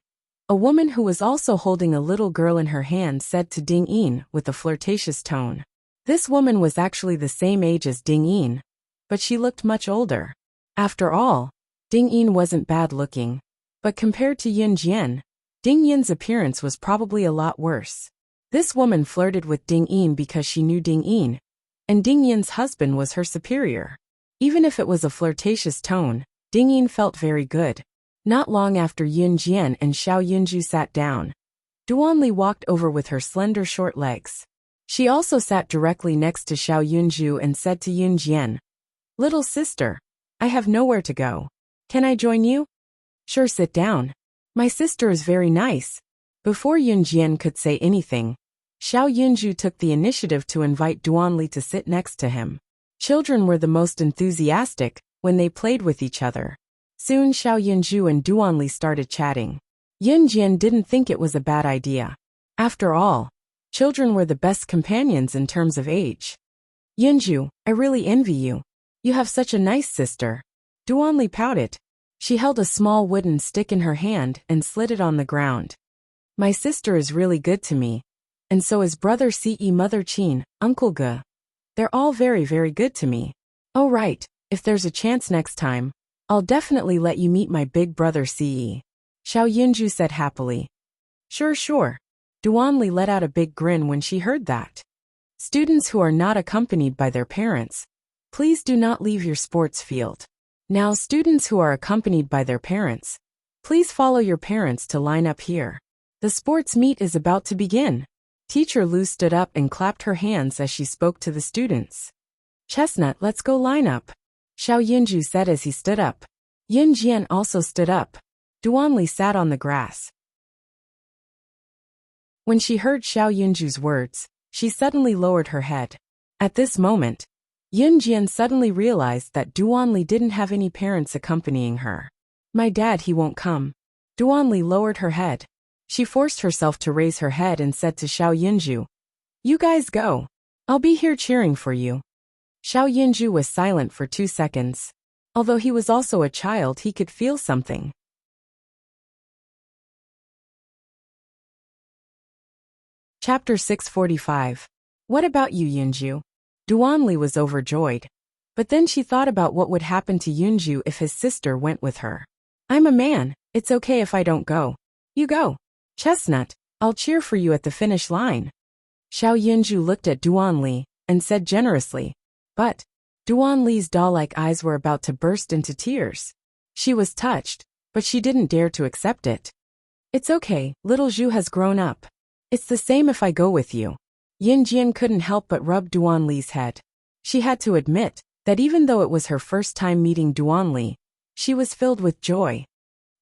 a woman who was also holding a little girl in her hand said to Ding Yin with a flirtatious tone. This woman was actually the same age as Ding Yin, but she looked much older. After all, Ding Yin wasn't bad looking, but compared to Yun Jian, Ding Yin's appearance was probably a lot worse. This woman flirted with Ding Yin because she knew Ding Yin, and Ding Yin's husband was her superior. Even if it was a flirtatious tone, Ding Yin felt very good. Not long after Yun Jian and Xiao Yunju sat down, Duanli walked over with her slender short legs. She also sat directly next to Xiao Yunju and said to Yun Jian, "Little sister, I have nowhere to go. Can I join you?" "Sure, sit down. My sister is very nice." Before Yun Jian could say anything, Xiao Yunju took the initiative to invite Duanli to sit next to him. Children were the most enthusiastic when they played with each other. Soon Xiao Yunju and Duanli started chatting. Yun Jian didn't think it was a bad idea. After all, children were the best companions in terms of age. "Yunju, I really envy you. You have such a nice sister." Duanli pouted. She held a small wooden stick in her hand and slid it on the ground. "My sister is really good to me. And so is brother Ce, mother Qin, uncle Ge. They're all very, very good to me. Oh right, if there's a chance next time, I'll definitely let you meet my big brother Ce." Xiao Yunju said happily. Sure. Duanli let out a big grin when she heard that. Students who are not accompanied by their parents, please do not leave your sports field. Now students who are accompanied by their parents, please follow your parents to line up here. The sports meet is about to begin. Teacher Lu stood up and clapped her hands as she spoke to the students. "Chestnut, let's go line up," Xiao Yunju said as he stood up. Yun Jian also stood up. Duanli sat on the grass. When she heard Xiao Yunju's words, she suddenly lowered her head. At this moment, Yun Jian suddenly realized that Duanli didn't have any parents accompanying her. "My dad, he won't come." Duanli lowered her head. She forced herself to raise her head and said to Xiao Yunju, "You guys go. I'll be here cheering for you." Xiao Yunju was silent for 2 seconds. Although he was also a child, he could feel something. Chapter 645. What about you, Yunju? Duanli was overjoyed. But then she thought about what would happen to Yunju if his sister went with her. "I'm a man, it's okay if I don't go. You go. Chestnut, I'll cheer for you at the finish line." Xiao Yunju looked at Duanli and said generously. But Duanli's doll-like eyes were about to burst into tears. She was touched, but she didn't dare to accept it. "It's okay, little Zhu has grown up. It's the same if I go with you." Yin Jian couldn't help but rub Duanli's head. She had to admit that even though it was her first time meeting Duanli, she was filled with joy.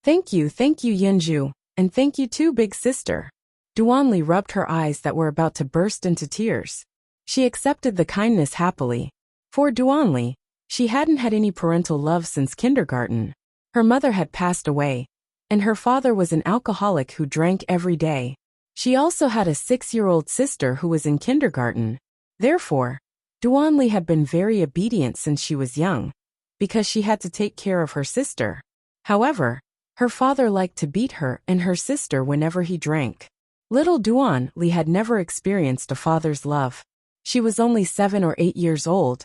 Thank you, Yunju, and thank you too, big sister." Duanli rubbed her eyes that were about to burst into tears. She accepted the kindness happily. For Duanli, she hadn't had any parental love since kindergarten. Her mother had passed away, and her father was an alcoholic who drank every day. She also had a 6-year-old sister who was in kindergarten. Therefore, Duanli had been very obedient since she was young, because she had to take care of her sister. However, her father liked to beat her and her sister whenever he drank. Little Duanli had never experienced a father's love. She was only 7 or 8 years old,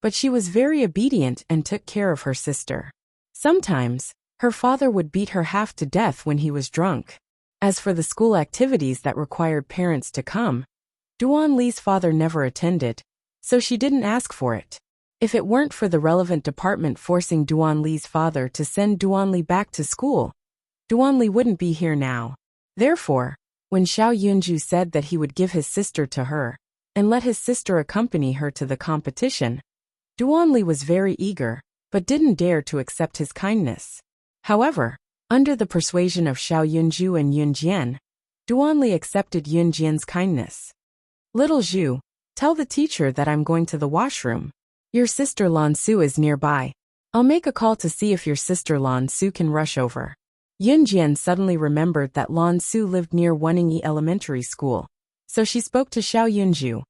but she was very obedient and took care of her sister. Sometimes, her father would beat her half to death when he was drunk. As for the school activities that required parents to come, Duanli's father never attended, so she didn't ask for it. If it weren't for the relevant department forcing Duanli's father to send Duanli back to school, Duanli wouldn't be here now. Therefore, when Xiao Yunju said that he would give his sister to her, and let his sister accompany her to the competition, Duanli was very eager, but didn't dare to accept his kindness. However, under the persuasion of Xiao Yunju and Yunjian, Duanli accepted Yunjian's kindness. Little Zhu, tell the teacher that I'm going to the washroom. Your sister Lan Su is nearby. I'll make a call to see if your sister Lan Su can rush over. Yunjian suddenly remembered that Lan Su lived near Wenningi Elementary School, so she spoke to Xiao Yunju.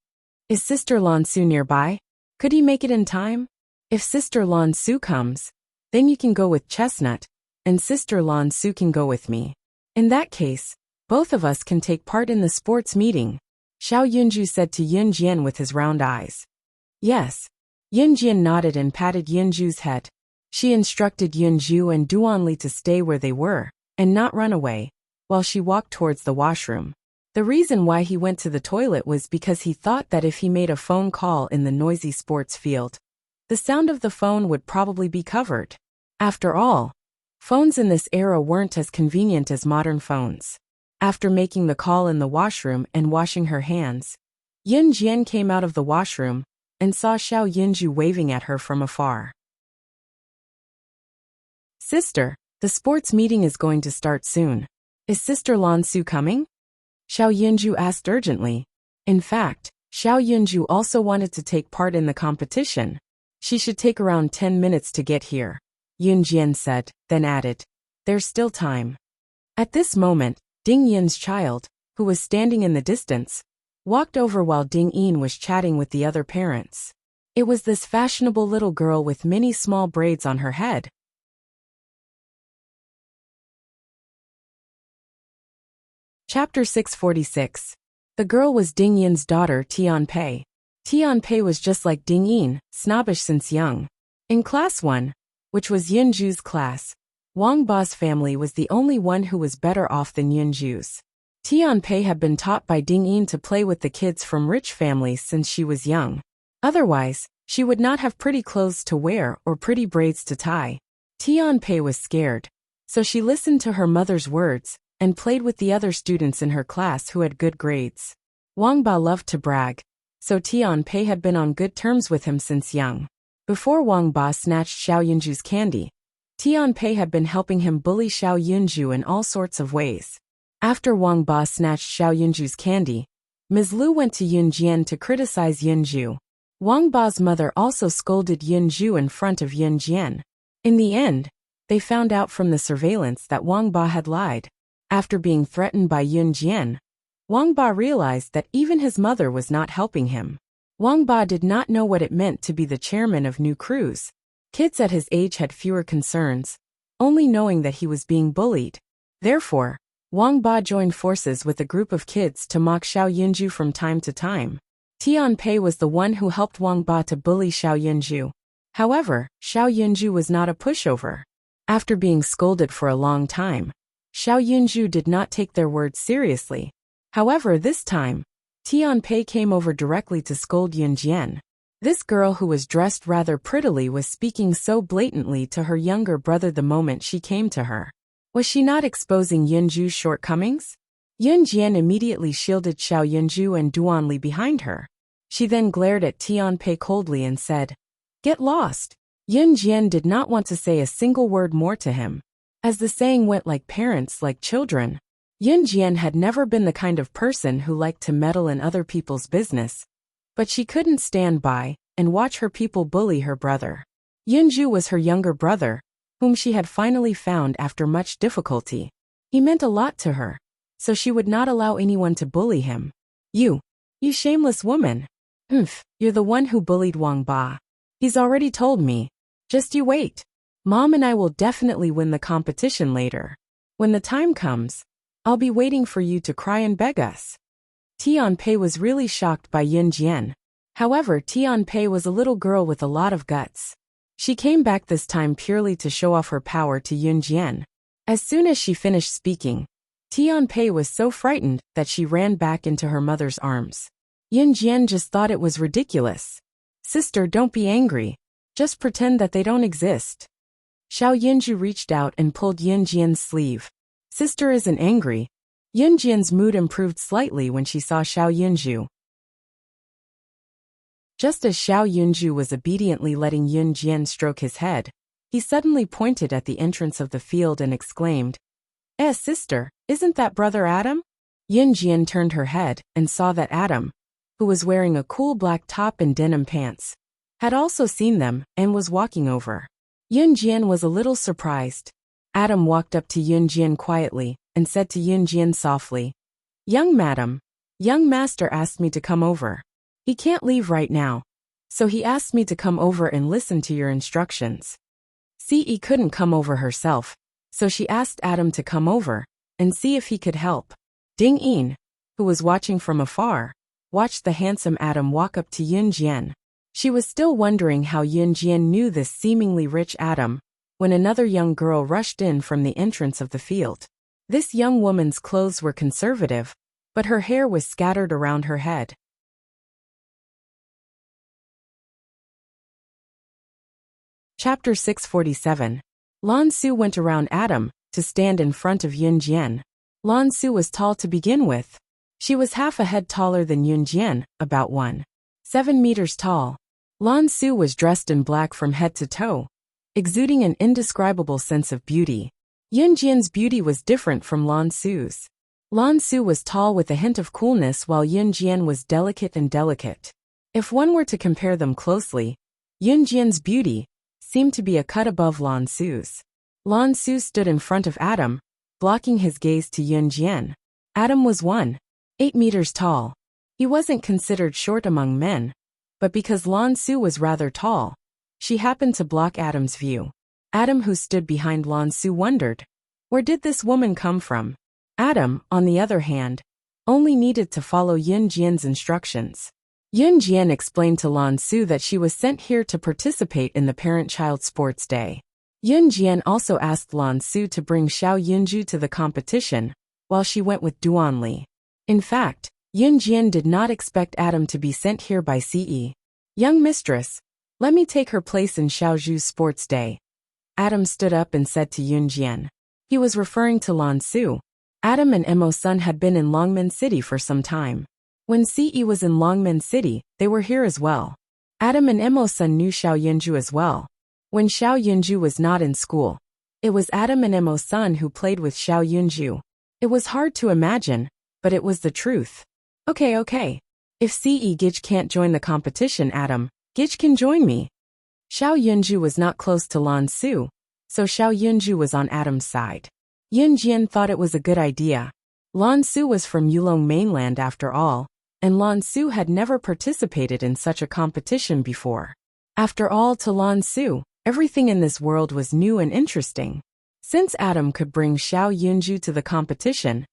Is Sister Lan Su nearby? Could he make it in time? If Sister Lan Su comes, then you can go with Chestnut, and Sister Lan Su can go with me. In that case, both of us can take part in the sports meeting, Xiao Yunju said to Yunjian with his round eyes. Yes. Yunjian nodded and patted Yunju's head. She instructed Yunju and Duanli to stay where they were, and not run away, while she walked towards the washroom. The reason why he went to the toilet was because he thought that if he made a phone call in the noisy sports field, the sound of the phone would probably be covered. After all, phones in this era weren't as convenient as modern phones. After making the call in the washroom and washing her hands, Yunjian came out of the washroom and saw Xiao Yunju waving at her from afar. Sister, the sports meeting is going to start soon. Is Sister Lan Su coming? Xiao Yunju asked urgently. In fact, Xiao Yunju also wanted to take part in the competition. She should take around 10 minutes to get here, Yunjian said, then added, there's still time. At this moment, Ding Yin's child, who was standing in the distance, walked over while Ding Yin was chatting with the other parents. It was this fashionable little girl with many small braids on her head. Chapter 646. The girl was Ding Yin's daughter Tian Pei. Tian Pei was just like Ding Yin, snobbish since young. In Class 1, which was Yunju's class, Wang Ba's family was the only one who was better off than Yunju's. Tian Pei had been taught by Ding Yin to play with the kids from rich families since she was young. Otherwise, she would not have pretty clothes to wear or pretty braids to tie. Tian Pei was scared, so she listened to her mother's words and played with the other students in her class who had good grades. Wang Ba loved to brag, so Tian Pei had been on good terms with him since young. Before Wang Ba snatched Xiao Yunju's candy, Tian Pei had been helping him bully Xiao Yunju in all sorts of ways. After Wang Ba snatched Xiao Yunju's candy, Ms. Lu went to Yunjian to criticize Yunju. Wang Ba's mother also scolded Yunju in front of Yunjian. In the end, they found out from the surveillance that Wang Ba had lied. After being threatened by Yunjian, Wang Ba realized that even his mother was not helping him. Wang Ba did not know what it meant to be the chairman of new crews. Kids at his age had fewer concerns, only knowing that he was being bullied. Therefore, Wang Ba joined forces with a group of kids to mock Xiao Yunju from time to time. Tian Pei was the one who helped Wang Ba to bully Xiao Yunju. However, Xiao Yunju was not a pushover. After being scolded for a long time, Xiao Yunju did not take their words seriously. However, this time, Tian Pei came over directly to scold Yunjian. This girl who was dressed rather prettily was speaking so blatantly to her younger brother the moment she came to her. Was she not exposing Yunju's shortcomings? Yunjian immediately shielded Xiao Yunju and Duanli behind her. She then glared at Tian Pei coldly and said, "Get lost." Yunjian did not want to say a single word more to him. As the saying went, like parents like children. Yunjian had never been the kind of person who liked to meddle in other people's business. But she couldn't stand by and watch her people bully her brother. Yunju was her younger brother, whom she had finally found after much difficulty. He meant a lot to her, so she would not allow anyone to bully him. You shameless woman. You're the one who bullied Wang Ba. He's already told me. Just you wait. Mom and I will definitely win the competition later. When the time comes, I'll be waiting for you to cry and beg us. Tianpei was really shocked by Yin Jian. However, Tianpei was a little girl with a lot of guts. She came back this time purely to show off her power to Yin Jian. As soon as she finished speaking, Tianpei was so frightened that she ran back into her mother's arms. Yin Jian just thought it was ridiculous. Sister, don't be angry. Just pretend that they don't exist. Xiao Yinju reached out and pulled Yin Jian's sleeve. Sister isn't angry. Yin Jian's mood improved slightly when she saw Xiao Yinju. Just as Xiao Yunju was obediently letting Yin Jian stroke his head, he suddenly pointed at the entrance of the field and exclaimed, sister, isn't that brother Adam? Yin Jian turned her head and saw that Adam, who was wearing a cool black top and denim pants, had also seen them and was walking over. Yin Jian was a little surprised. Adam walked up to Yin Jian quietly and said to Yin Jian softly, Young madam, young master asked me to come over. He can't leave right now, so he asked me to come over and listen to your instructions. Ce couldn't come over herself, so she asked Adam to come over and see if he could help. Ding Yin, who was watching from afar, watched the handsome Adam walk up to Yin Jian. She was still wondering how Yin Jian knew this seemingly rich Adam, when another young girl rushed in from the entrance of the field. This young woman's clothes were conservative, but her hair was scattered around her head. Chapter 647. Lan Su went around Adam to stand in front of Yin Jian. Lan Su was tall to begin with. She was half a head taller than Yin Jian, about 1.7 meters tall. Lan Su was dressed in black from head to toe, exuding an indescribable sense of beauty. Yin Jian's beauty was different from Lan Su's. Lan Su was tall with a hint of coolness while Yin Jian was delicate and delicate. If one were to compare them closely, Yin Jian's beauty seemed to be a cut above Lan Su's. Lan Su stood in front of Adam, blocking his gaze to Yin Jian. Adam was 1.8 meters tall. He wasn't considered short among men, but because Lan Su was rather tall, she happened to block Adam's view. Adam, who stood behind Lan Su, wondered, where did this woman come from? Adam, on the other hand, only needed to follow Yin Jian's instructions. Yin Jian explained to Lan Su that she was sent here to participate in the parent-child sports day. Yin Jian also asked Lan Su to bring Xiao Yunju to the competition, while she went with Duan Li. In fact, Yin Jian did not expect Adam to be sent here by Ce. Young mistress, let me take her place in Xiao Zhu's sports day. Adam stood up and said to Yin Jian. He was referring to Lan Su. Adam and Emo's son had been in Longmen City for some time. When Ce was in Longmen City, they were here as well. Adam and Emo's son knew Xiao Yunju as well. When Xiao Yunju was not in school, it was Adam and Emo's son who played with Xiao Yunju. It was hard to imagine, but it was the truth. Okay. If Ce Gij can't join the competition, Adam, Gij can join me. Xiao Yunju was not close to Lan Su, so Xiao Yunju was on Adam's side. Yin Jian thought it was a good idea. Lan Su was from Yulong mainland after all, and Lan Su had never participated in such a competition before. After all, to Lan Su, everything in this world was new and interesting. Since Adam could bring Xiao Yunju to the competition,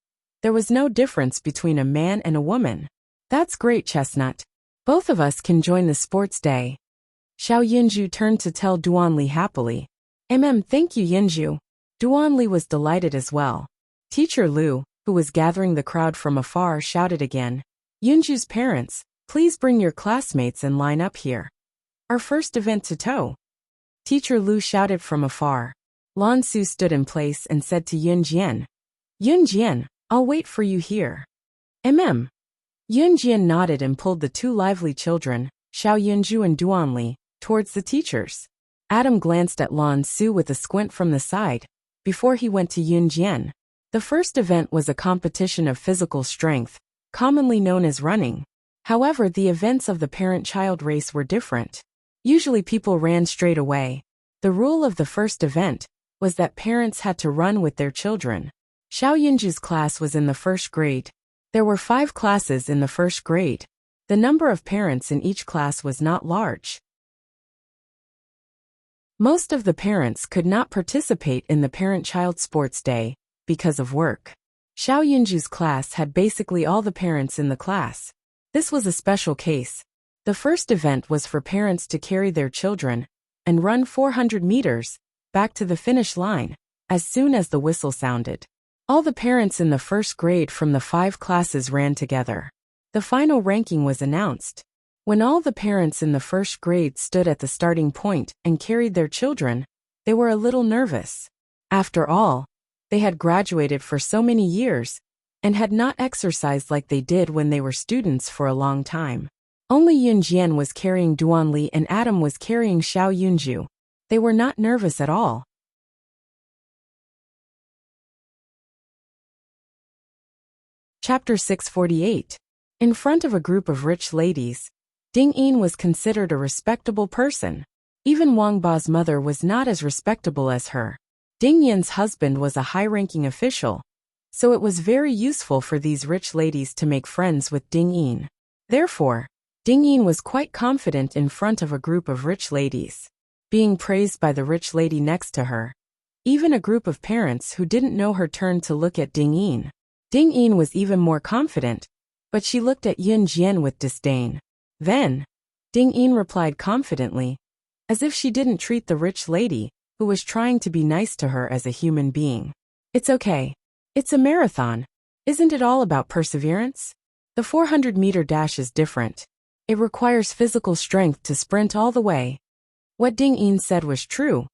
there was no difference between a man and a woman. That's great, Chestnut. Both of us can join the sports day. Xiao Yunju turned to tell Duan Li happily. Thank you, Yunju. Duan Li was delighted as well. Teacher Lu, who was gathering the crowd from afar, shouted again, Yunju's parents, please bring your classmates and line up here. Our first event to toe. Teacher Lu shouted from afar. Lan Su stood in place and said to Yin Jian, Yin Jian, I'll wait for you here. Yin Jian nodded and pulled the two lively children, Xiao Yunju and Duan Li, towards the teachers. Adam glanced at Lan Su with a squint from the side, before he went to Yin Jian. The first event was a competition of physical strength, commonly known as running. However, the events of the parent-child race were different. Usually people ran straight away. The rule of the first event was that parents had to run with their children. Xiao Yunju's class was in the first grade. There were 5 classes in the first grade. The number of parents in each class was not large. Most of the parents could not participate in the parent-child sports day because of work. Xiao Yunju's class had basically all the parents in the class. This was a special case. The first event was for parents to carry their children and run 400 meters back to the finish line as soon as the whistle sounded. All the parents in the first grade from the 5 classes ran together. The final ranking was announced. When all the parents in the first grade stood at the starting point and carried their children, they were a little nervous. After all, they had graduated for so many years and had not exercised like they did when they were students for a long time. Only Yunjian was carrying Duanli and Adam was carrying Xiao Yunju. They were not nervous at all. Chapter 648. In front of a group of rich ladies, Ding Yin was considered a respectable person. Even Wang Ba's mother was not as respectable as her. Ding Yin's husband was a high-ranking official, so it was very useful for these rich ladies to make friends with Ding Yin. Therefore, Ding Yin was quite confident in front of a group of rich ladies, being praised by the rich lady next to her. Even a group of parents who didn't know her turned to look at Ding Yin. Ding Yin was even more confident, but she looked at Yun Jian with disdain. Then, Ding Yin replied confidently, as if she didn't treat the rich lady, who was trying to be nice to her as a human being. It's okay. It's a marathon. Isn't it all about perseverance? The 400-meter dash is different. It requires physical strength to sprint all the way. What Ding Yin said was true,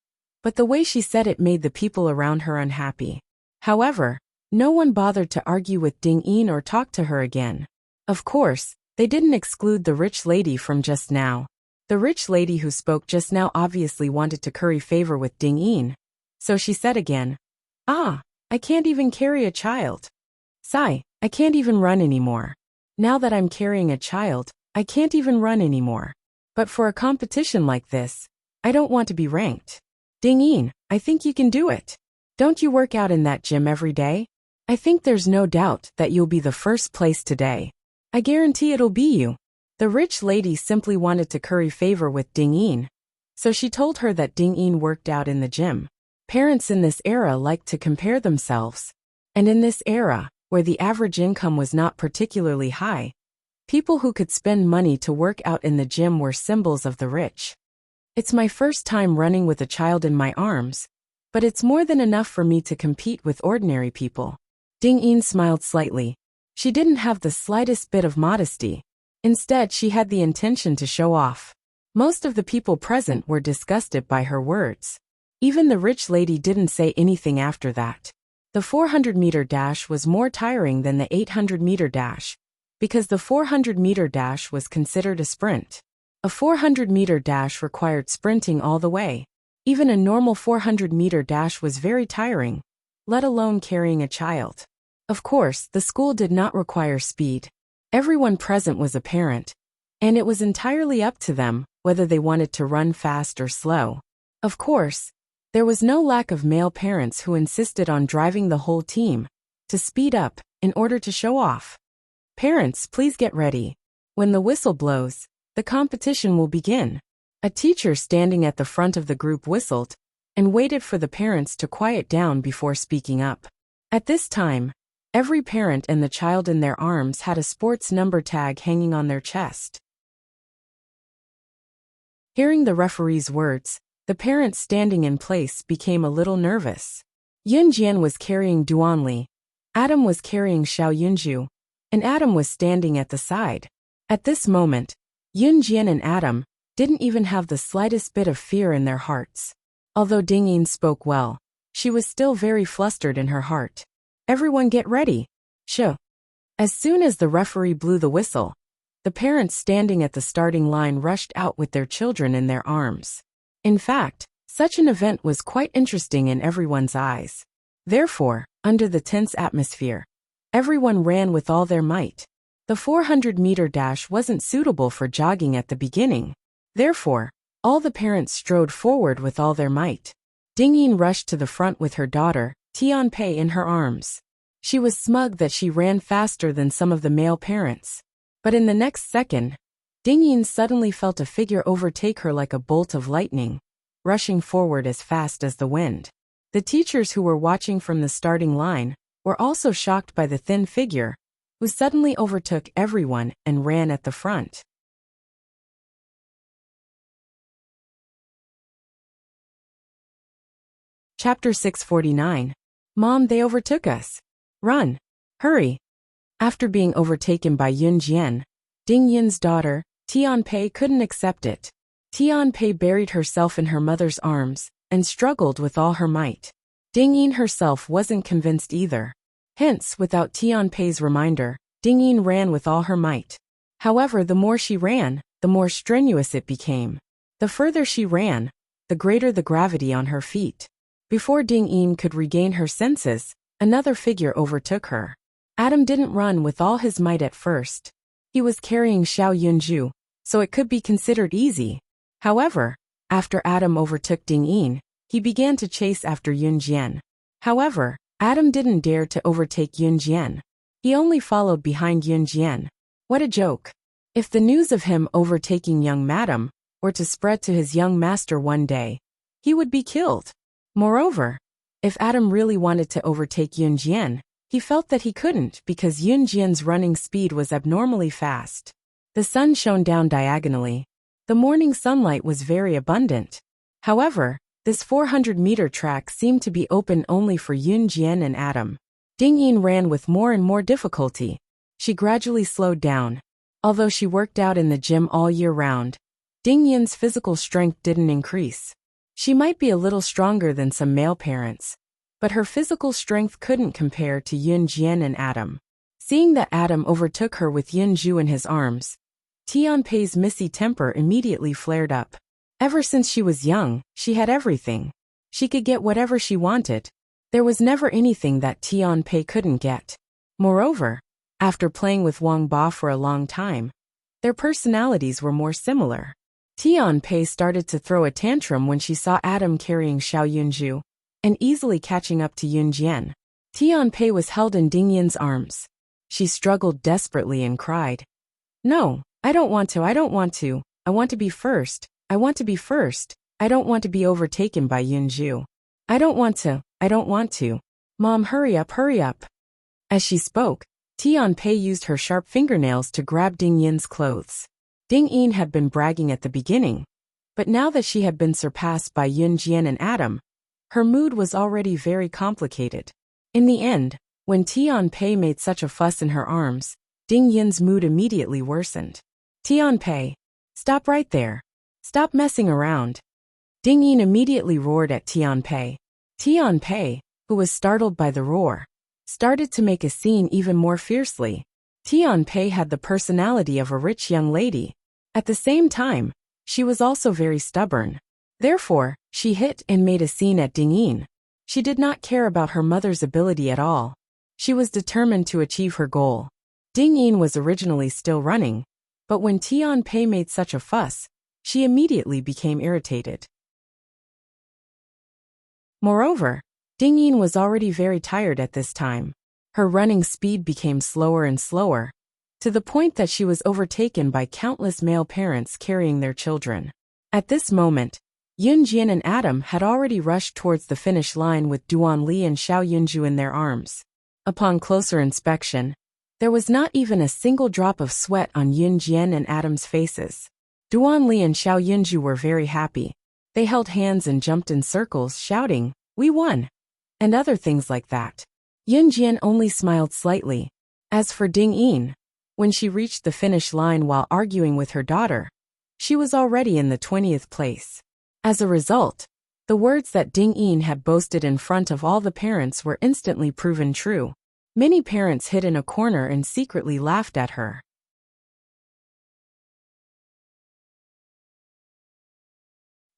but the way she said it made the people around her unhappy. However, no one bothered to argue with Ding Yin or talk to her again. Of course, they didn't exclude the rich lady from just now. The rich lady who spoke just now obviously wanted to curry favor with Ding Yin. So she said again, "Ah, I can't even carry a child. Sigh, I can't even run anymore. Now that I'm carrying a child, I can't even run anymore. But for a competition like this, I don't want to be ranked. Ding Yin, I think you can do it. Don't you work out in that gym every day? I think there's no doubt that you'll be the first place today. I guarantee it'll be you." The rich lady simply wanted to curry favor with Ding Yin, so she told her that Ding Yin worked out in the gym. Parents in this era liked to compare themselves. And in this era, where the average income was not particularly high, people who could spend money to work out in the gym were symbols of the rich. It's my first time running with a child in my arms, but it's more than enough for me to compete with ordinary people. Ding Yin smiled slightly. She didn't have the slightest bit of modesty. Instead, she had the intention to show off. Most of the people present were disgusted by her words. Even the rich lady didn't say anything after that. The 400-meter dash was more tiring than the 800-meter dash, because the 400-meter dash was considered a sprint. A 400-meter dash required sprinting all the way. Even a normal 400-meter dash was very tiring, let alone carrying a child. Of course, the school did not require speed. Everyone present was a parent, and it was entirely up to them whether they wanted to run fast or slow. Of course, there was no lack of male parents who insisted on driving the whole team to speed up in order to show off. Parents, please get ready. When the whistle blows, the competition will begin. A teacher standing at the front of the group whistled and waited for the parents to quiet down before speaking up. At this time, every parent and the child in their arms had a sports number tag hanging on their chest. Hearing the referee's words, the parents standing in place became a little nervous. Yun Jian was carrying Duanli, Adam was carrying Xiao Yunju, and Adam was standing at the side. At this moment, Yun Jian and Adam didn't even have the slightest bit of fear in their hearts. Although Ding Yin spoke well, she was still very flustered in her heart. Everyone get ready. Shoo. As soon as the referee blew the whistle, the parents standing at the starting line rushed out with their children in their arms. In fact, such an event was quite interesting in everyone's eyes. Therefore, under the tense atmosphere, everyone ran with all their might. The 400-meter dash wasn't suitable for jogging at the beginning. Therefore, all the parents strode forward with all their might. Ding Yin rushed to the front with her daughter Tianpei in her arms. She was smug that she ran faster than some of the male parents. But in the next second, Dingyin suddenly felt a figure overtake her like a bolt of lightning, rushing forward as fast as the wind. The teachers who were watching from the starting line were also shocked by the thin figure, who suddenly overtook everyone and ran at the front. Chapter 649. Mom, they overtook us. Run. Hurry. After being overtaken by Yun Jian, Ding Yin's daughter, Tianpei couldn't accept it. Tianpei buried herself in her mother's arms and struggled with all her might. Ding Yin herself wasn't convinced either. Hence, without Tianpei's reminder, Ding Yin ran with all her might. However, the more she ran, the more strenuous it became. The further she ran, the greater the gravity on her feet. Before Ding Yin could regain her senses, another figure overtook her. Adam didn't run with all his might at first. He was carrying Xiao Yunju, so it could be considered easy. However, after Adam overtook Ding Yin, he began to chase after Yun Jian. However, Adam didn't dare to overtake Yun Jian. He only followed behind Yun Jian. What a joke. If the news of him overtaking young madam were to spread to his young master one day, he would be killed. Moreover, if Adam really wanted to overtake Yun Jian, he felt that he couldn't because Yun Jian's running speed was abnormally fast. The sun shone down diagonally. The morning sunlight was very abundant. However, this 400-meter track seemed to be open only for Yun Jian and Adam. Ding Yin ran with more and more difficulty. She gradually slowed down. Although she worked out in the gym all year round, Ding Yin's physical strength didn't increase. She might be a little stronger than some male parents, but her physical strength couldn't compare to Yun Jian and Adam. Seeing that Adam overtook her with Yunju in his arms, Tianpei's missy temper immediately flared up. Ever since she was young, she had everything. She could get whatever she wanted. There was never anything that Tianpei couldn't get. Moreover, after playing with Wang Ba for a long time, their personalities were more similar. Tianpei started to throw a tantrum when she saw Adam carrying Xiao Yunju and easily catching up to Yun Jian. Tianpei was held in Ding Yin's arms. She struggled desperately and cried, "No, I don't want to, I don't want to. I want to be first. I want to be first. I don't want to be overtaken by Yunju. I don't want to, I don't want to. Mom, hurry up, hurry up." As she spoke, Tianpei used her sharp fingernails to grab Ding Yin's clothes. Ding Yin had been bragging at the beginning, but now that she had been surpassed by Yun Jian and Adam, her mood was already very complicated. In the end, when Tianpei made such a fuss in her arms, Ding Yin's mood immediately worsened. "Tianpei, stop right there. Stop messing around." Ding Yin immediately roared at Tianpei. Tianpei, who was startled by the roar, started to make a scene even more fiercely. Tianpei had the personality of a rich young lady. At the same time, she was also very stubborn. Therefore, she hit and made a scene at Ding Yin. She did not care about her mother's ability at all. She was determined to achieve her goal. Ding Yin was originally still running, but when Tianpei made such a fuss, she immediately became irritated. Moreover, Ding Yin was already very tired at this time. Her running speed became slower and slower, to the point that she was overtaken by countless male parents carrying their children. At this moment, Yun Jian and Adam had already rushed towards the finish line with Duan Li and Xiao Yunju in their arms. Upon closer inspection, there was not even a single drop of sweat on Yun Jian and Adam's faces. Duan Li and Xiao Yunju were very happy. They held hands and jumped in circles, shouting, "We won!" and other things like that. Yun Jian only smiled slightly. As for Ding Yin, when she reached the finish line while arguing with her daughter, she was already in the 20th place. As a result, the words that Ding Yin had boasted in front of all the parents were instantly proven true. Many parents hid in a corner and secretly laughed at her.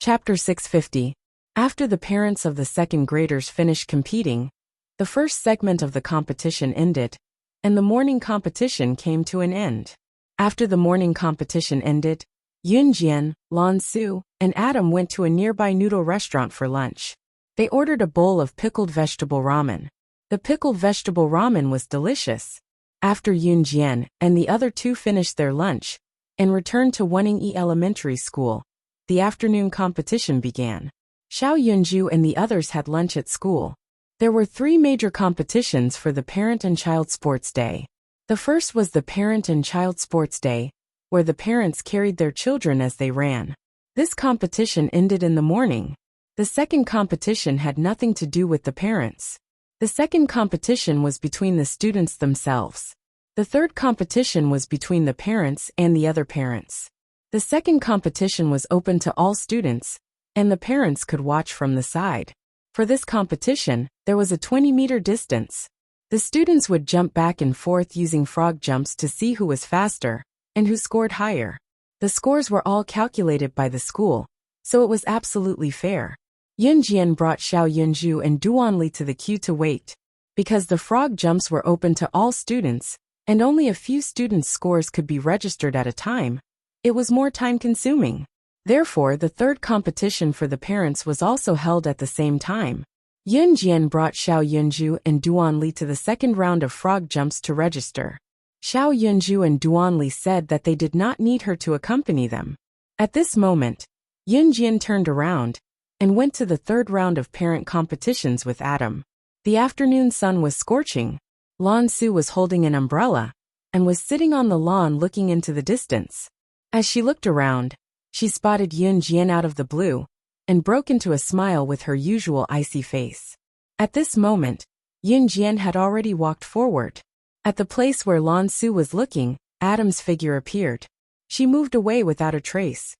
Chapter 650. After the parents of the second graders finished competing, the first segment of the competition ended, and the morning competition came to an end. After the morning competition ended, Yun Jian, Lan Su, and Adam went to a nearby noodle restaurant for lunch. They ordered a bowl of pickled vegetable ramen. The pickled vegetable ramen was delicious. After Yunjian and the other two finished their lunch and returned to Wenning Elementary School, the afternoon competition began. Xiao Yunju and the others had lunch at school. There were 3 major competitions for the Parent and Child Sports Day. The first was the Parent and Child Sports Day, where the parents carried their children as they ran. This competition ended in the morning. The second competition had nothing to do with the parents. The second competition was between the students themselves. The third competition was between the parents and the other parents. The second competition was open to all students, and the parents could watch from the side. For this competition, there was a 20-meter distance. The students would jump back and forth using frog jumps to see who was faster and who scored higher. The scores were all calculated by the school, so it was absolutely fair. Yunjian brought Xiao Yunju and Duanli to the queue to wait. Because the frog jumps were open to all students, and only a few students' scores could be registered at a time, it was more time-consuming. Therefore, the third competition for the parents was also held at the same time. Yunjian brought Xiao Yunju and Duanli to the second round of frog jumps to register. Xiao Yunju and Duanli said that they did not need her to accompany them. At this moment, Yunjian turned around and went to the third round of parent competitions with Adam. The afternoon sun was scorching. Lan Su was holding an umbrella and was sitting on the lawn looking into the distance. As she looked around, she spotted Yunjian out of the blue and broke into a smile with her usual icy face. At this moment, Yunjian had already walked forward. At the place where Lan Su was looking, Adam's figure appeared. She moved away without a trace.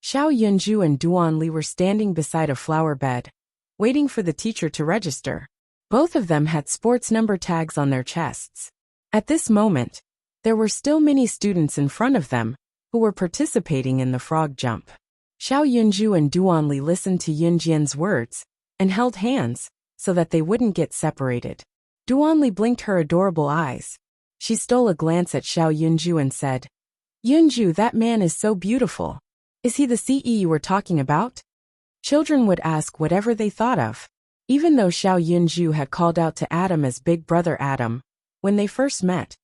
Xiao Yunju and Duanli were standing beside a flower bed, waiting for the teacher to register. Both of them had sports number tags on their chests. At this moment, there were still many students in front of them who were participating in the frog jump. Xiao Yunju and Duanli listened to Yunjian's words and held hands so that they wouldn't get separated. Duanli blinked her adorable eyes. She stole a glance at Xiao Yunju and said, "Yunju, that man is so beautiful. Is he the CE you were talking about?" Children would ask whatever they thought of. Even though Xiao Yunju had called out to Adam as Big Brother Adam when they first met,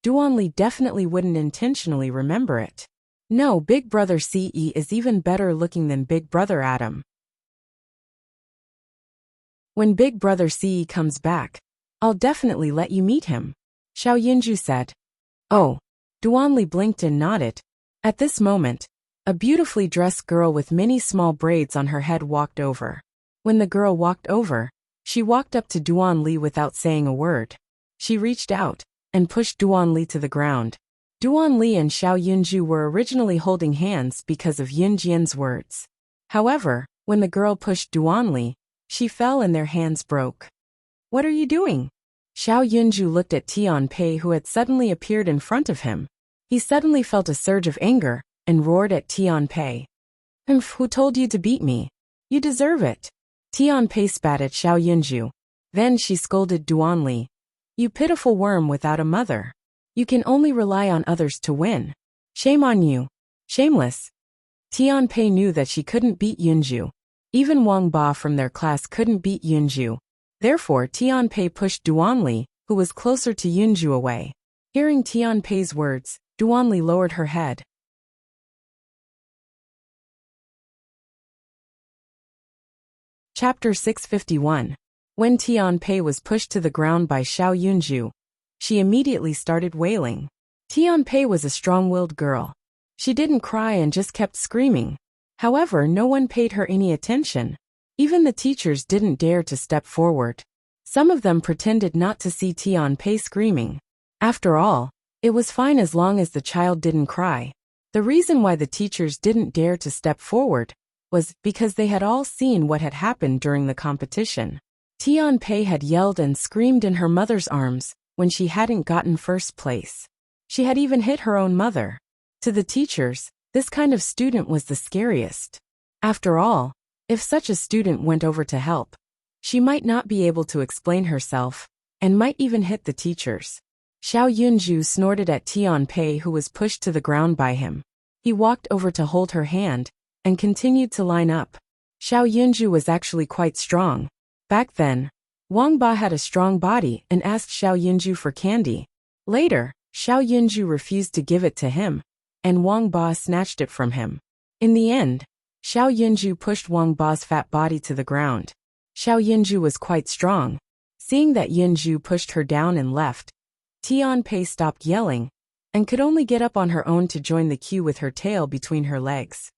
Duanli definitely wouldn't intentionally remember it. No, Big Brother CE is even better looking than Big Brother Adam. When Big Brother CE comes back, I'll definitely let you meet him, Xiao Yunju said. Oh. Duanli blinked and nodded. At this moment, a beautifully dressed girl with many small braids on her head walked over. When the girl walked over, she walked up to Duanli without saying a word. She reached out and pushed Duanli to the ground. Duanli and Xiao Yunju were originally holding hands because of Yunjian's words. However, when the girl pushed Duanli, she fell and their hands broke. What are you doing? Xiao Yunju looked at Tianpei, who had suddenly appeared in front of him. He suddenly felt a surge of anger and roared at Tianpei. Who told you to beat me? You deserve it. Tianpei spat at Xiao Yunju. Then she scolded Duanli. You pitiful worm without a mother. You can only rely on others to win. Shame on you. Shameless. Tianpei knew that she couldn't beat Yunju. Even Wang Ba from their class couldn't beat Yunju. Therefore, Tianpei pushed Duanli, who was closer to Yunju, away. Hearing Tianpei's words, Duanli lowered her head. Chapter 651. When Tianpei was pushed to the ground by Xiao Yunju, she immediately started wailing. Tianpei was a strong-willed girl. She didn't cry and just kept screaming. However, no one paid her any attention. Even the teachers didn't dare to step forward. Some of them pretended not to see Tianpei screaming. After all, it was fine as long as the child didn't cry. The reason why the teachers didn't dare to step forward was because they had all seen what had happened during the competition. Tianpei had yelled and screamed in her mother's arms when she hadn't gotten first place. She had even hit her own mother. To the teachers, this kind of student was the scariest. After all, if such a student went over to help, she might not be able to explain herself, and might even hit the teachers. Xiao Yunju snorted at Tianpei, who was pushed to the ground by him. He walked over to hold her hand, and continued to line up. Xiao Yunju was actually quite strong. Back then, Wang Ba had a strong body and asked Xiao Yunju for candy. Later, Xiao Yunju refused to give it to him, and Wang Ba snatched it from him. In the end, Xiao Yunju pushed Wang Ba's fat body to the ground. Xiao Yunju was quite strong. Seeing that Yunju pushed her down and left, Tian Pei stopped yelling and could only get up on her own to join the queue with her tail between her legs.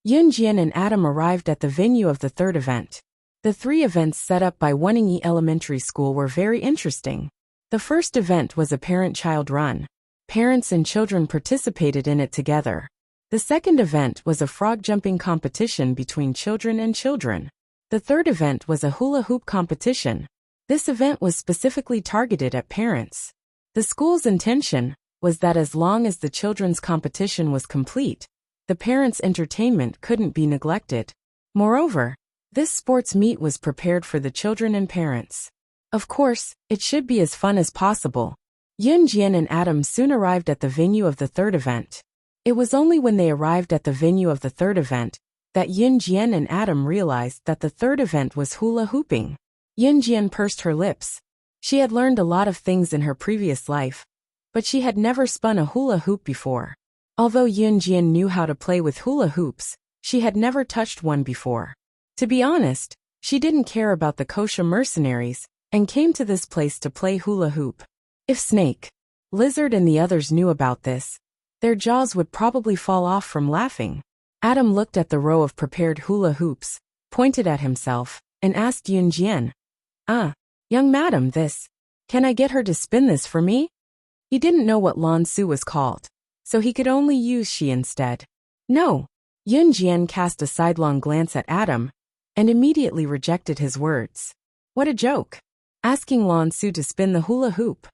Yunjian and Adam arrived at the venue of the third event. The three events set up by Wenningi Elementary School were very interesting. The first event was a parent-child run. Parents and children participated in it together. The second event was a frog-jumping competition between children and children. The third event was a hula hoop competition. This event was specifically targeted at parents. The school's intention was that as long as the children's competition was complete, the parents' entertainment couldn't be neglected. Moreover, this sports meet was prepared for the children and parents. Of course, it should be as fun as possible. Yunjian and Adam soon arrived at the venue of the third event. It was only when they arrived at the venue of the third event that Yunjian and Adam realized that the third event was hula hooping. Yunjian pursed her lips. She had learned a lot of things in her previous life, but she had never spun a hula hoop before. Although Yunjian knew how to play with hula hoops, she had never touched one before. To be honest, she didn't care about the kosher mercenaries and came to this place to play hula hoop. If Snake, Lizard and the others knew about this, their jaws would probably fall off from laughing. Adam looked at the row of prepared hula hoops, pointed at himself, and asked Yunjian, young madam, can I get her to spin this for me? He didn't know what Lan Su was called, so he could only use she instead. No. Yunjian cast a sidelong glance at Adam and immediately rejected his words. What a joke. Asking Lan Su to spin the hula hoop.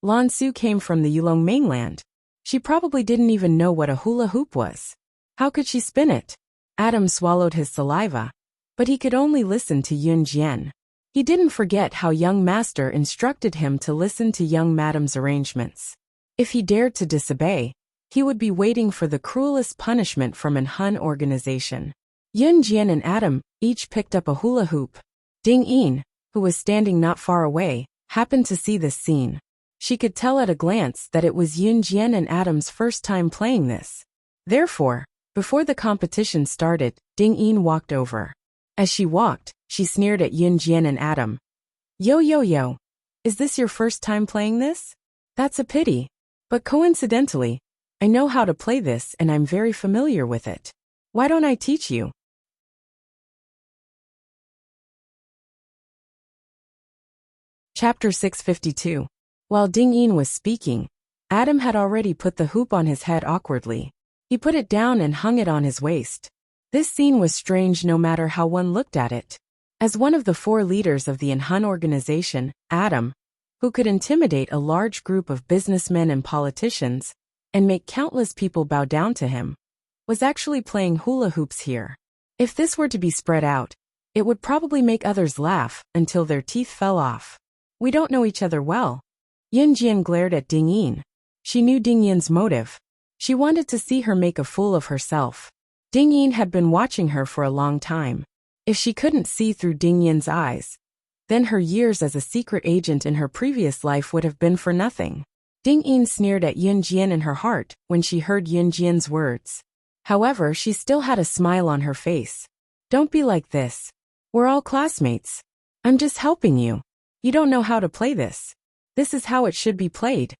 Lan Su came from the Yulong mainland. She probably didn't even know what a hula hoop was. How could she spin it? Adam swallowed his saliva, but he could only listen to Yunjian. He didn't forget how young master instructed him to listen to young madam's arrangements. If he dared to disobey, he would be waiting for the cruelest punishment from an Hun organization. Yunjian and Adam each picked up a hula hoop. Ding Yin, who was standing not far away, happened to see this scene. She could tell at a glance that it was Yunjian and Adam's first time playing this. Therefore, before the competition started, Ding Yin walked over. As she walked, she sneered at Yunjian and Adam. Yo, is this your first time playing this? That's a pity. But coincidentally, I know how to play this and I'm very familiar with it. Why don't I teach you? Chapter 652. While Ding Yin was speaking, Adam had already put the hoop on his head awkwardly. He put it down and hung it on his waist. This scene was strange no matter how one looked at it. As one of the 4 leaders of the Hun organization, Adam, who could intimidate a large group of businessmen and politicians, and make countless people bow down to him, was actually playing hula hoops here. If this were to be spread out, it would probably make others laugh until their teeth fell off. We don't know each other well. Yunjian glared at Ding Yin. She knew Ding Yin's motive. She wanted to see her make a fool of herself. Ding Yin had been watching her for a long time. If she couldn't see through Ding Yin's eyes, then her years as a secret agent in her previous life would have been for nothing. Ding Yin sneered at Yunjian in her heart when she heard Yunjian's words. However, she still had a smile on her face. Don't be like this. We're all classmates. I'm just helping you. You don't know how to play this. This is how it should be played.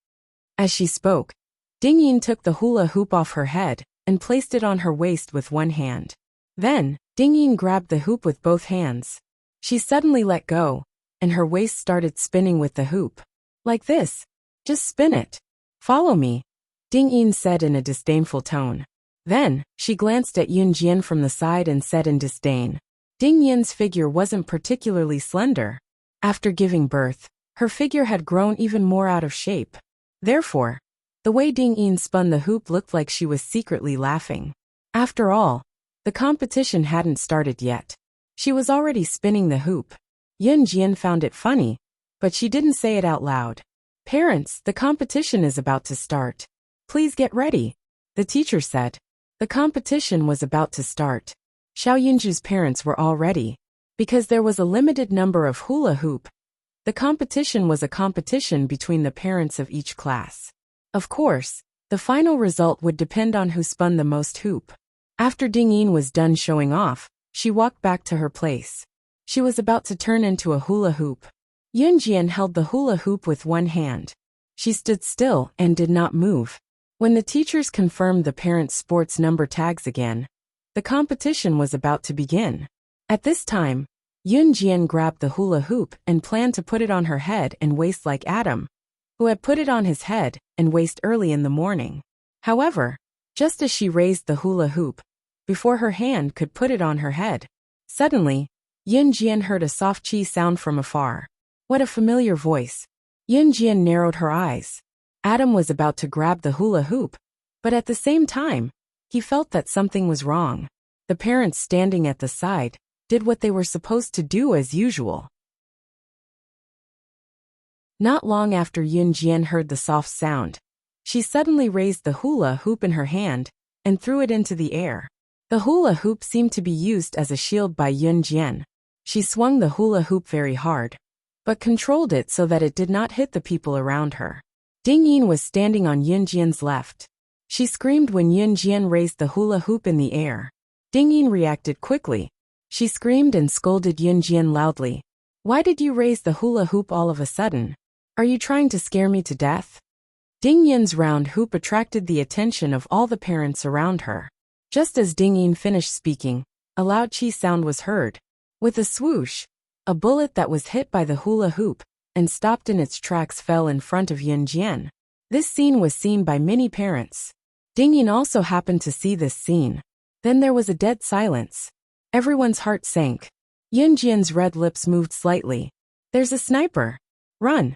As she spoke, Ding Yin took the hula hoop off her head and placed it on her waist with one hand. Then, Ding Yin grabbed the hoop with both hands. She suddenly let go, and her waist started spinning with the hoop. Like this. Just spin it. Follow me, Ding Yin said in a disdainful tone. Then, she glanced at Yunjian from the side and said in disdain. Ding Yin's figure wasn't particularly slender. After giving birth, her figure had grown even more out of shape. Therefore, the way Ding Yin spun the hoop looked like she was secretly laughing. After all, the competition hadn't started yet. She was already spinning the hoop. Yunjian found it funny, but she didn't say it out loud. Parents, the competition is about to start. Please get ready, the teacher said. The competition was about to start. Xiao Yinju's parents were all ready. Because there was a limited number of hula hoop, the competition was a competition between the parents of each class. Of course, the final result would depend on who spun the most hoop. After Ding Yin was done showing off, she walked back to her place. She was about to turn into a hula hoop. Yun Jian held the hula hoop with one hand. She stood still and did not move. When the teachers confirmed the parents' sports number tags again, the competition was about to begin. At this time, Yun Jian grabbed the hula hoop and planned to put it on her head and waist like Adam, who had put it on his head and waist early in the morning. However, just as she raised the hula hoop, before her hand could put it on her head, suddenly, Yun Jian heard a soft chi sound from afar. What a familiar voice. Yun Jian narrowed her eyes. Adam was about to grab the hula hoop, but at the same time, he felt that something was wrong. The parents standing at the side did what they were supposed to do as usual. Not long after Yun Jian heard the soft sound, she suddenly raised the hula hoop in her hand and threw it into the air. The hula hoop seemed to be used as a shield by Yun Jian. She swung the hula hoop very hard, but controlled it so that it did not hit the people around her. Ding Yin was standing on Yun Jian's left. She screamed when Yun Jian raised the hula hoop in the air. Ding Yin reacted quickly. She screamed and scolded Yun Jian loudly. Why did you raise the hula hoop all of a sudden? Are you trying to scare me to death? Ding Yin's round hoop attracted the attention of all the parents around her. Just as Ding Yin finished speaking, a loud chi sound was heard. With a swoosh, a bullet that was hit by the hula hoop and stopped in its tracks fell in front of Yun Jian. This scene was seen by many parents. Ding Yin also happened to see this scene. Then there was a dead silence. Everyone's heart sank. Yun Jian's red lips moved slightly. There's a sniper. Run.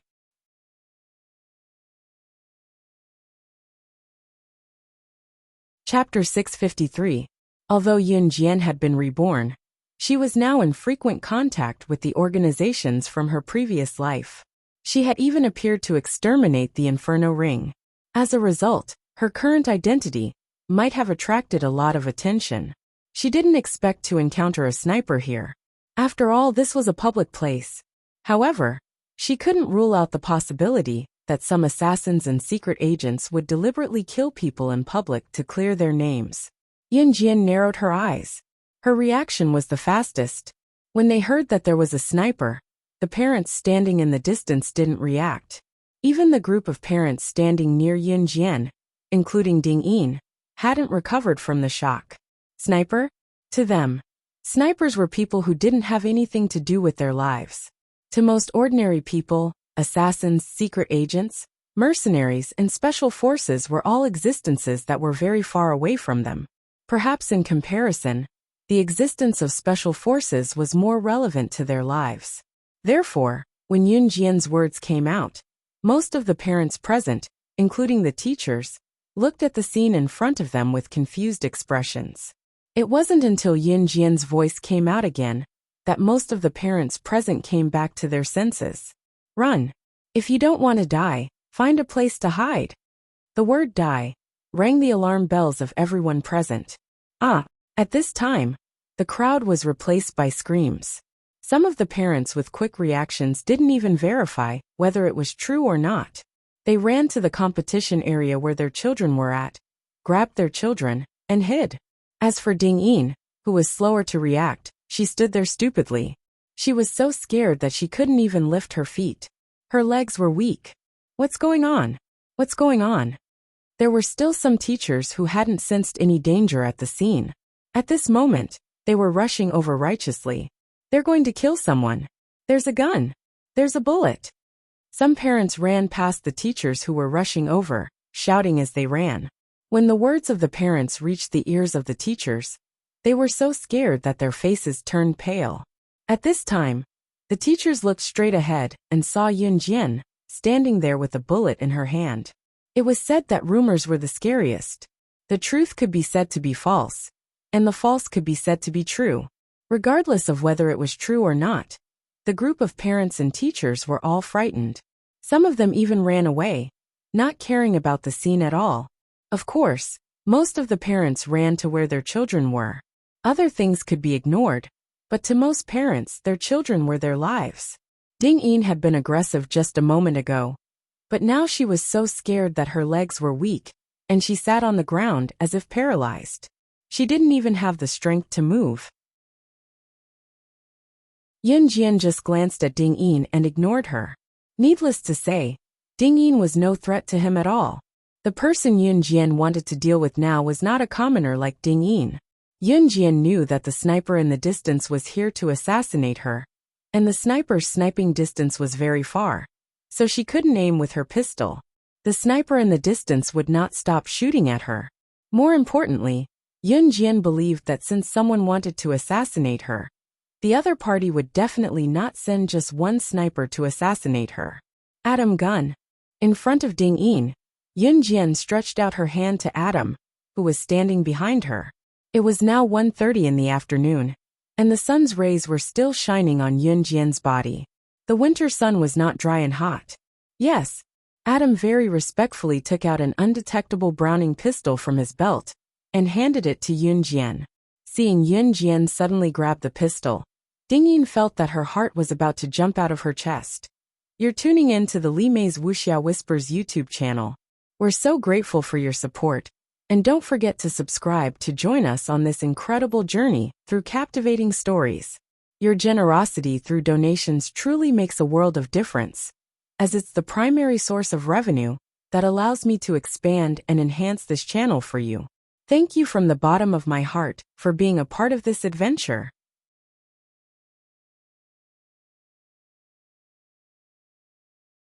Chapter 653. Although Yun Jian had been reborn, she was now in frequent contact with the organizations from her previous life. She had even appeared to exterminate the Inferno Ring. As a result, her current identity might have attracted a lot of attention. She didn't expect to encounter a sniper here. After all, this was a public place. However, she couldn't rule out the possibility that some assassins and secret agents would deliberately kill people in public to clear their names. Yun Jian narrowed her eyes. Her reaction was the fastest. When they heard that there was a sniper, the parents standing in the distance didn't react. Even the group of parents standing near Yun Jian, including Ding Yin, hadn't recovered from the shock. Sniper? To them, snipers were people who didn't have anything to do with their lives. To most ordinary people, assassins, secret agents, mercenaries, and special forces were all existences that were very far away from them. Perhaps in comparison, the existence of special forces was more relevant to their lives. Therefore, when Yun Jian's words came out, most of the parents present, including the teachers, looked at the scene in front of them with confused expressions. It wasn't until Yun Jian's voice came out again that most of the parents present came back to their senses. Run. If you don't want to die, find a place to hide. The word die rang the alarm bells of everyone present. At this time, the crowd was replaced by screams. Some of the parents with quick reactions didn't even verify whether it was true or not. They ran to the competition area where their children were at, grabbed their children, and hid. As for Ding Yin, who was slower to react, she stood there stupidly. She was so scared that she couldn't even lift her feet. Her legs were weak. What's going on? What's going on? There were still some teachers who hadn't sensed any danger at the scene. At this moment, they were rushing over righteously. They're going to kill someone. There's a gun. There's a bullet. Some parents ran past the teachers who were rushing over, shouting as they ran. When the words of the parents reached the ears of the teachers, they were so scared that their faces turned pale. At this time, the teachers looked straight ahead and saw Yun Jian standing there with a bullet in her hand. It was said that rumors were the scariest. The truth could be said to be false, and the false could be said to be true. Regardless of whether it was true or not, the group of parents and teachers were all frightened. Some of them even ran away, not caring about the scene at all. Of course, Most of the parents ran to where their children were. Other things could be ignored, but to most parents, their children were their lives. Ding-Yin had been aggressive just a moment ago, but now she was so scared that her legs were weak, and she sat on the ground as if paralyzed. She didn't even have the strength to move. Yun Jian just glanced at Ding-Yin and ignored her. Needless to say, Ding-Yin was no threat to him at all. The person Yun Jian wanted to deal with now was not a commoner like Ding-Yin. Yun Jian knew that the sniper in the distance was here to assassinate her, and the sniper's sniping distance was very far, so she couldn't aim with her pistol. The sniper in the distance would not stop shooting at her. More importantly, Yun Jian believed that since someone wanted to assassinate her, the other party would definitely not send just one sniper to assassinate her. Atom gun. In front of Ding-Yin, Yun Jian stretched out her hand to Atom, who was standing behind her. It was now 1:30 in the afternoon, and the sun's rays were still shining on Yun Jian's body. The winter sun was not dry and hot. Yes, Atom very respectfully took out an undetectable Browning pistol from his belt and handed it to Yun Jian. Seeing Yun Jian suddenly grab the pistol, Ding-Yin felt that her heart was about to jump out of her chest. You're tuning in to the Li Mei's Wuxia Whispers YouTube channel. We're so grateful for your support, and don't forget to subscribe to join us on this incredible journey through captivating stories. Your generosity through donations truly makes a world of difference, as it's the primary source of revenue that allows me to expand and enhance this channel for you. Thank you from the bottom of my heart for being a part of this adventure.